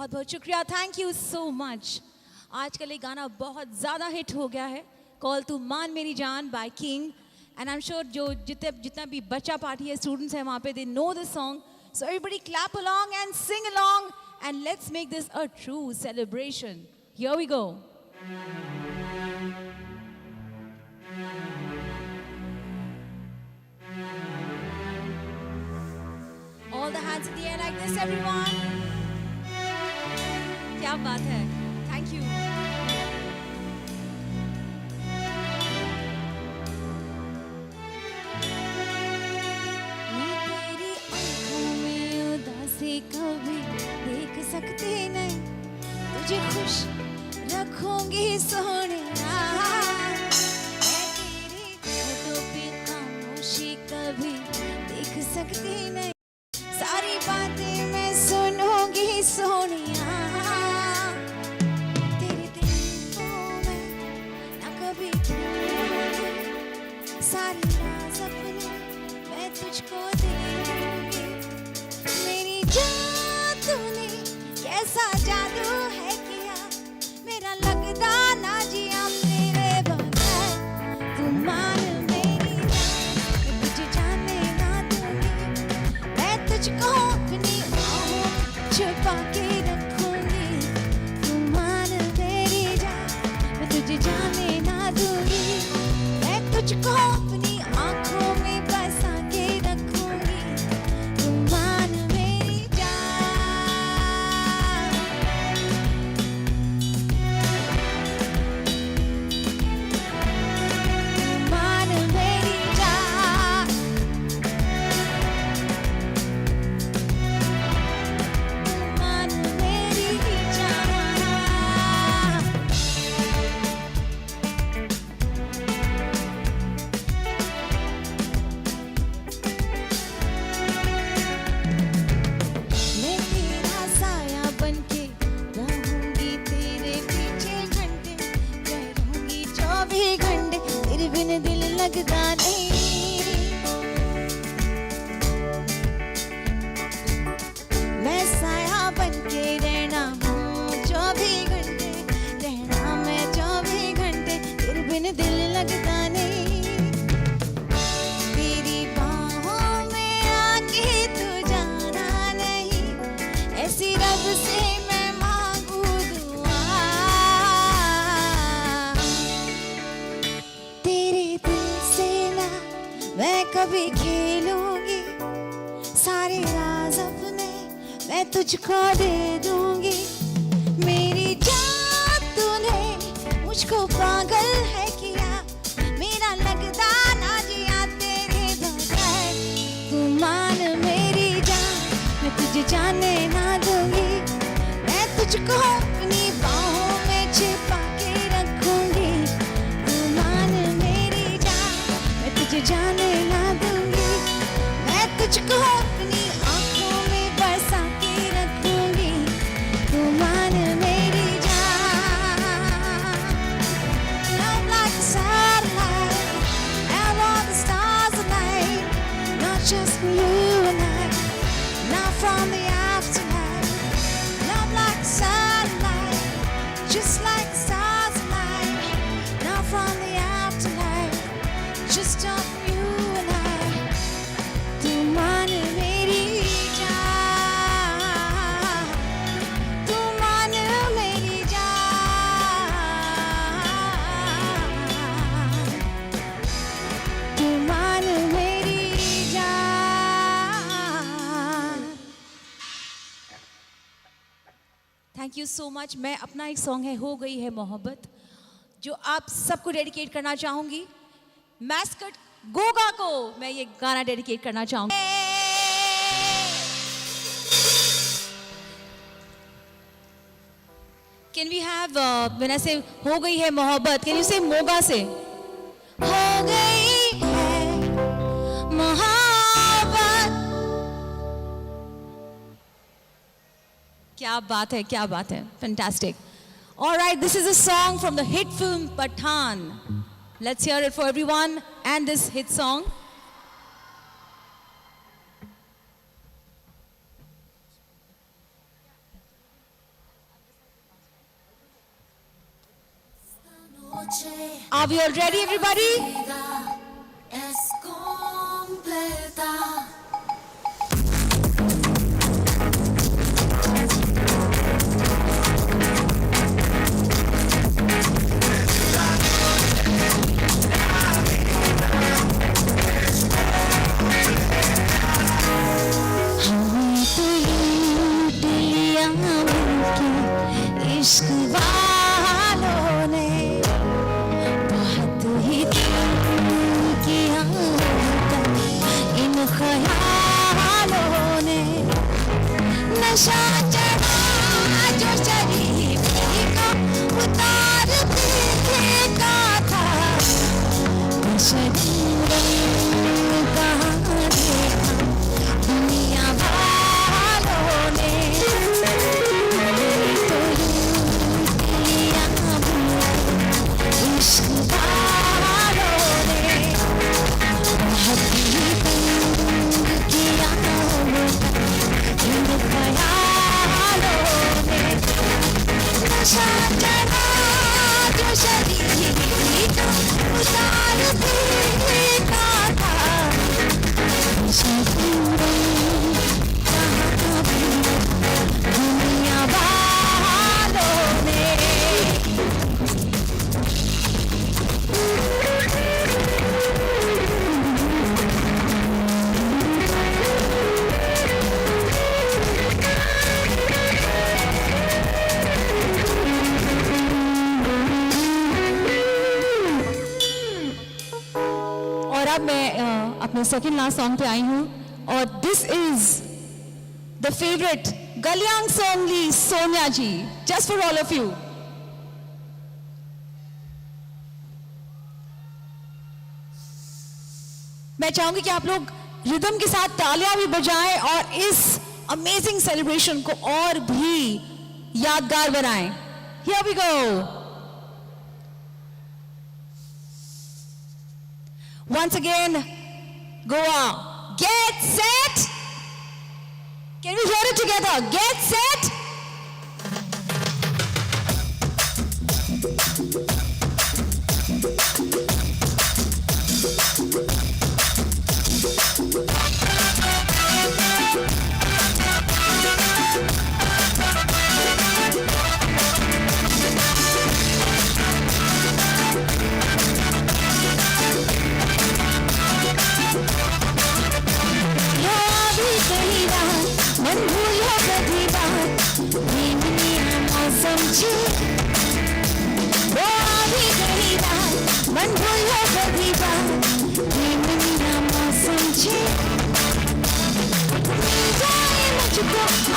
बहुत बहुत शुक्रिया, थैंक यू सो मच। आजकल ये गाना बहुत ज़्यादा हिट हो गया है, कॉल तू मान मेरी जान by King, and I am sure जो जितना भी बच्चा पार्टी है, स्टूडेंट्स हैं वहाँ पे, they know this song, so everybody clap along and sing along and let's make this a true celebration. Here we go. All the hands in the air like this, everyone. क्या बात है, thank you. मैं तेरी आँखों में उदासी कभी देख सकती नहीं, तुझे खुश रखूंगी सोनिया। मैं तेरी होठों पे खामोशी कभी देख सकती नहीं, सारी बातें मैं सुनूंगी सोनिया। तेरे दिल को मैं ना कभी भूलूंगी, सारी राज अपने मैं तुझको दे दूंगी। मेरी जान तूने कैसा जादू है किया, मेरा लगदा ना जिया तेरे बगैर। तू मान मेरी जान, मैं तुझे जाने ना दूंगी, मैं तुझको अपनी आहों छुपा के रखूंगी। तू मान मेरी जान, मैं तुझे जाने ना दूंगी, मैं तुझको अपनी आँखों में बसा के रखूंगी। तू मान मेरी जान, तू मान मेरी जान, मान मेरी जान। मैं तेरा साया बनके रहूंगी तेरे पीछे घंटे, मैं रहूंगी 24 घंटे, तेरे बिन दिल लगता नहीं। मैं साया बनके रहना हूँ 24 घंटे, रहना मैं 24 घंटे, तेरे बिन दिल लगता नहीं। तेरी बाहों में आके तू जाना नहीं, ऐसी रब से मैं मांगू दुआ। तेरे दिल से ना मैं कभी खेलूंगी, सारे राज अपने मैं तुझको दे दूंगी। मेरी जान तूने मुझको पागल है किया, मेरा लगदा ना जिया तेरे बगैर। तू मान मेरी जान, मैं तुझे जाने ना दूंगी, मैं तुझको अपनी बाहों में छिपा के रखूंगी। तू मान मेरी जान, मैं तुझे जाने ना दूंगी, मैं तुझको अपनी आँखों में बसा के रखूंगी। तू मान मेरी जान। Love like a satellite, and all the stars alight, not just for you and I, not from the afterlife. Love like a satellite, just like the stars alight, not from the afterlife, just not for you and I. तू मान मेरी जान, तू मान मेरी जान, तू मान मेरी जान। Thank you so much. मैं अपना एक सॉन्ग है हो गई है मोहब्बत, जो आप सबको डेडिकेट करना चाहूंगी। मैस्कट गोगा को मैं ये गाना डेडिकेट करना चाहूंगी। Can we have when I say हो गई है मोहब्बत, कैन यू से मोगा से हो गई है मोहब्बत। क्या बात है, क्या बात है, fantastic. Alright, this is a song from the hit film Pathan. Let's hear it for everyone and this hit song. Are we all ready, everybody? इश्क वालों ने बहुत ही किया इन ख्यालों ने नशा चढ़ा जो शरीफी का उतार का था शरीर कहाँ देखा दुनिया वालों ने अपने सेकंड लास्ट सॉन्ग पे आई हूँ और दिस इज द फेवरेट गलियांग सोंगली Sonia ji, just for all of you. मैं चाहूंगी कि आप लोग रिदम के साथ तालियां भी बजाएं और इस अमेजिंग सेलिब्रेशन को और भी यादगार बनाएं। Here we go. Once again, Goa. Get set. Can we hear it together? Get set.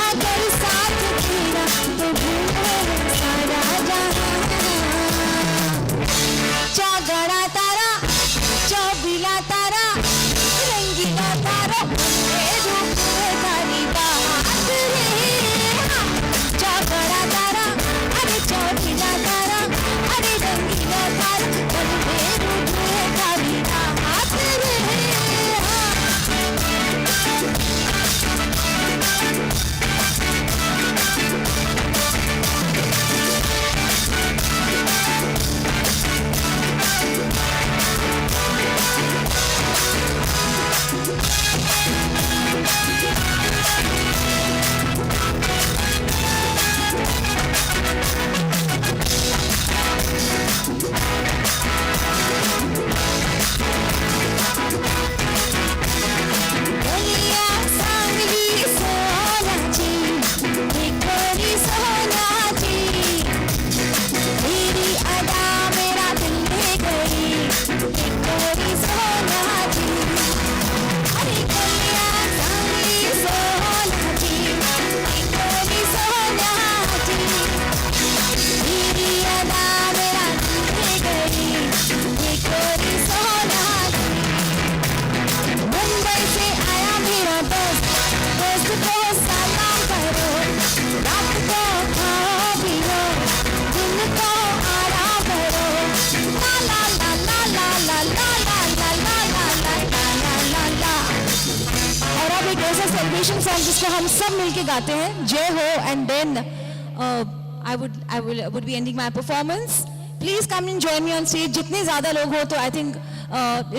अगर साथ तेरा तो भूले सारा जहां। चौगड़ा तारा, चौबीला तारा, रंगीला तारा, रूप तारी बात रे। चौगड़ा तारा, अरे चौबीला तारा, अरे रंगीला तारा, रूप तारी बात रे। सेलिब्रेशन सॉन्ग जिसको हम सब मिलके गाते हैं, Jai Ho, and then I would be ending my performance. Please come and join me on stage. जितने ज्यादा लोग हो तो आई थिंक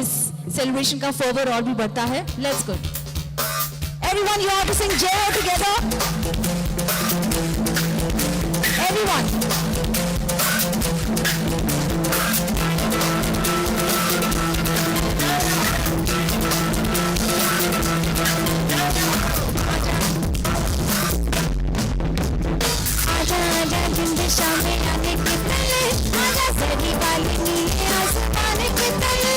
इस सेलिब्रेशन का फर्वर और भी बढ़ता है. Let's go. Everyone, you have to sing Jai Ho together. Everyone. आजा आजा जिंद शाम आने के पहले आजा जरी वाली नीले आसमान के तले.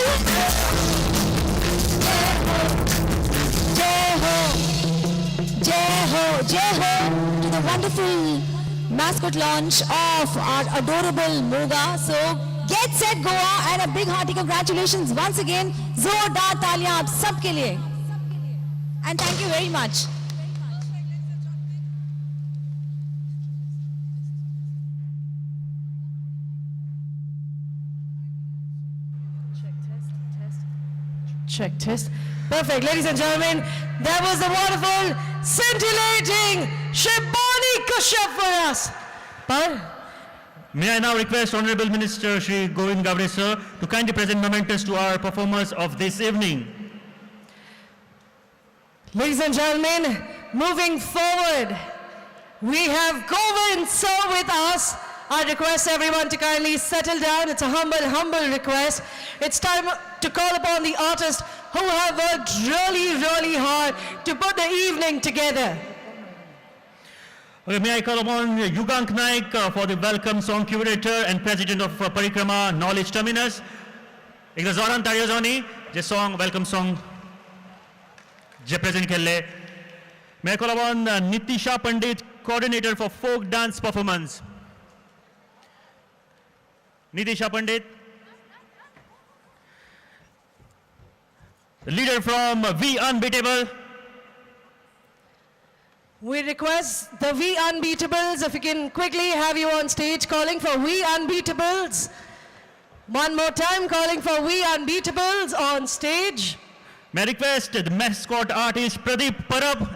Jai Ho to the wonderful mascot launch of our adorable Moga. So get set Goa and a big hearty congratulations once again. Zordar तालियां आप सबके लिए. And thank you very much. Check test. Perfect. Ladies and gentlemen, that was the wonderful, scintillating Shibani Kashyap for us. But May I now request Honorable Minister Shri Govind Gavde sir to kindly present mementos to our performers of this evening. ladies and gentlemen, moving forward, we have Govind sir with us. I request everyone to kindly settle down. It's a humble request. It's time to call upon the artists who have worked really hard to put the evening together. Okay, may I call upon Yugank Naik for the welcome song curator and president of Parikrama Knowledge Terminus. एक जोरान तालियां जानी जे song welcome song जे present केले. May I call upon Nitisha Pandit, coordinator for folk dance performance. Nitisha Pandit. The leader from We Unbeatable. We request the We Unbeatables, if we can quickly have you on stage calling for We Unbeatables. One more time, calling for We Unbeatables on stage. May I request the mascot artist Pradeep Parab.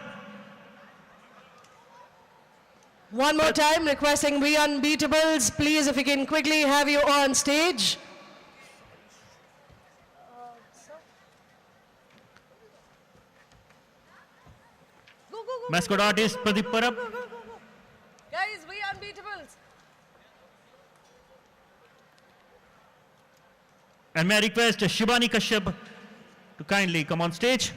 One more time, requesting We Unbeatables. Please, if we can quickly have you on stage. Mascot artist Pradeep Parab. Guys, We Unbeatables. And may I request Shibani Kashyap to kindly come on stage.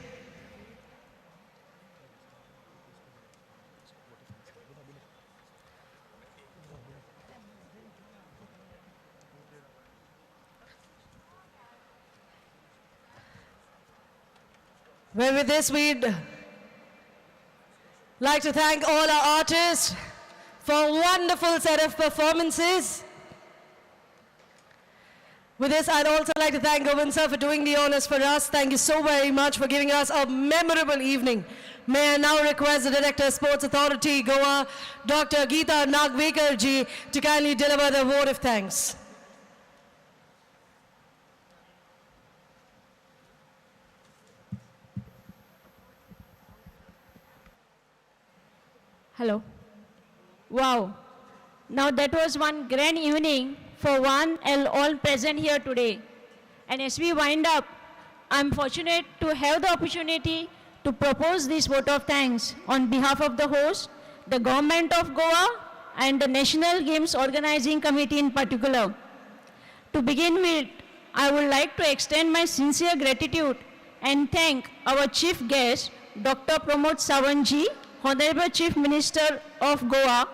Well, with this, we'd like to thank all our artists for a wonderful set of performances. With this, I'd also like to thank Govind sir for doing the honors for us. Thank you so very much for giving us a memorable evening. May I now request the Director of Sports Authority, Goa, Dr. Geeta Nagvekarji, to kindly deliver the vote of thanks. Hello. Wow. Now that was one grand evening for one and all present here today. And as we wind up, I'm fortunate to have the opportunity to propose this vote of thanks on behalf of the host, the Government of Goa, and the National Games Organizing Committee in particular. To begin with, I would like to extend my sincere gratitude and thank our chief guest, Dr.Pramod Savanji, Honorable Chief Minister of Goa,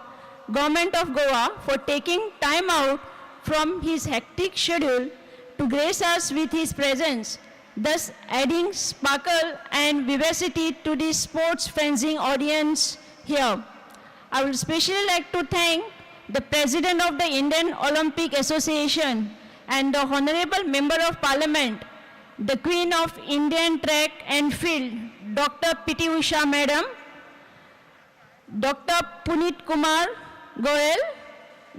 Government of Goa, for taking time out from his hectic schedule to grace us with his presence, thus adding sparkle and vivacity to the sports fencing audience here. I would especially like to thank the President of the Indian Olympic Association and the Honorable Member of Parliament, the Queen of Indian Track and Field, Dr. P.T. Usha Madam, Dr. Punit Kumar Goel,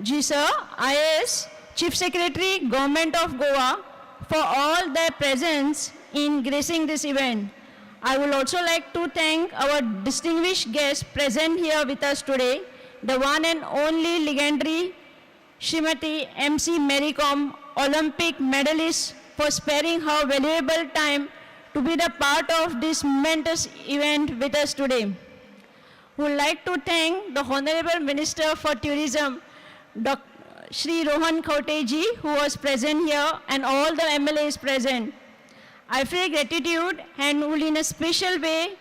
Ji Sir, IAS, Chief Secretary, Government of Goa, for all their presence in gracing this event. I would also like to thank our distinguished guests present here with us today, the one and only legendary Srimati MC Mary Kom, Olympic medalist, for sparing her valuable time to be the part of this momentous event with us today. Would like to thank the Honorable Minister for Tourism, Dr. Shri Rohan Khauteji, who was present here, and all the MLAs present. I feel gratitude and will in a special way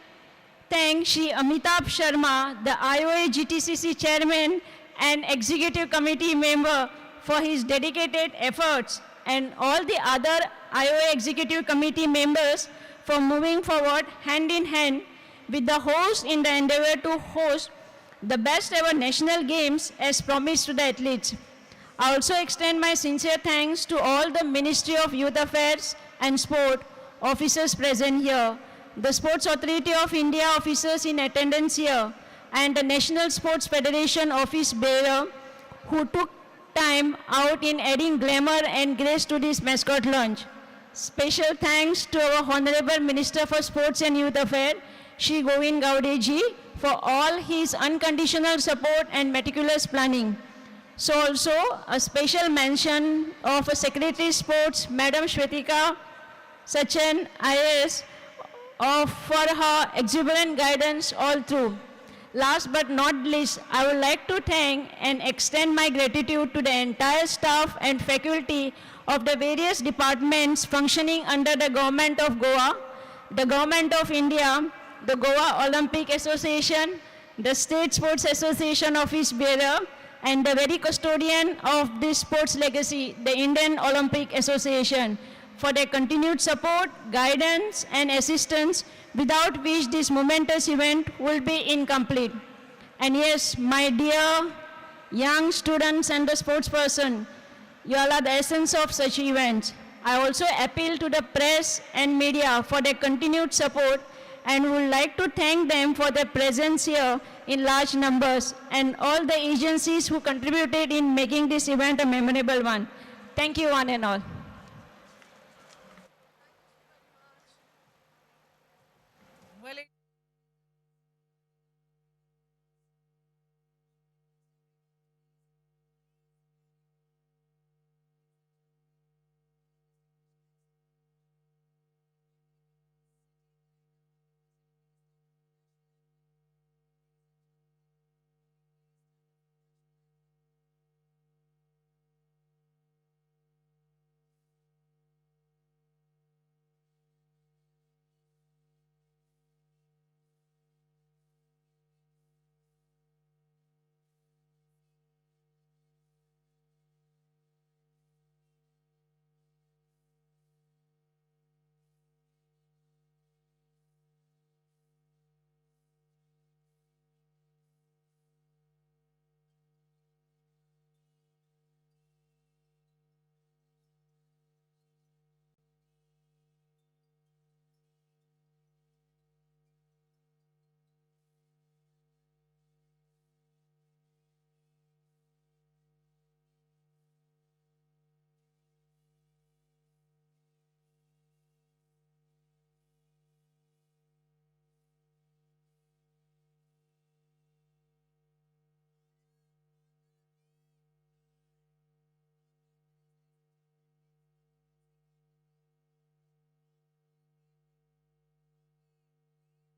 thank Shri Amitabh Sharma, the IOA GTCC Chairman and Executive Committee member, for his dedicated efforts, and all the other IOA Executive Committee members for moving forward hand in hand with the host in the endeavor to host the best ever national games as promised to the athletes. I also extend my sincere thanks to all the Ministry of Youth Affairs and Sport officers present here, the Sports Authority of India officers in attendance here, and the National Sports Federation office bearer who took time out in adding glamour and grace to this mascot launch. Special thanks to our Honorable Minister for Sports and Youth Affairs, Shri Govind Gaudeji, for all his unconditional support and meticulous planning. So also a special mention of Secretary Sports, Madam Shwetika Sachin IAS, for her exuberant guidance all through. Last but not least, I would like to thank and extend my gratitude to the entire staff and faculty of the various departments functioning under the Government of Goa, the Government of India, the Goa Olympic Association, the State Sports Association office bearer, and the very custodian of this sports legacy, the Indian Olympic Association, for their continued support, guidance, and assistance, without which this momentous event will be incomplete. And yes, my dear young students and the sports person, you all are the essence of such events. I also appeal to the press and media for their continued support, and would like to thank them for their presence here in large numbers, and all the agencies who contributed in making this event a memorable one. Thank you one and all.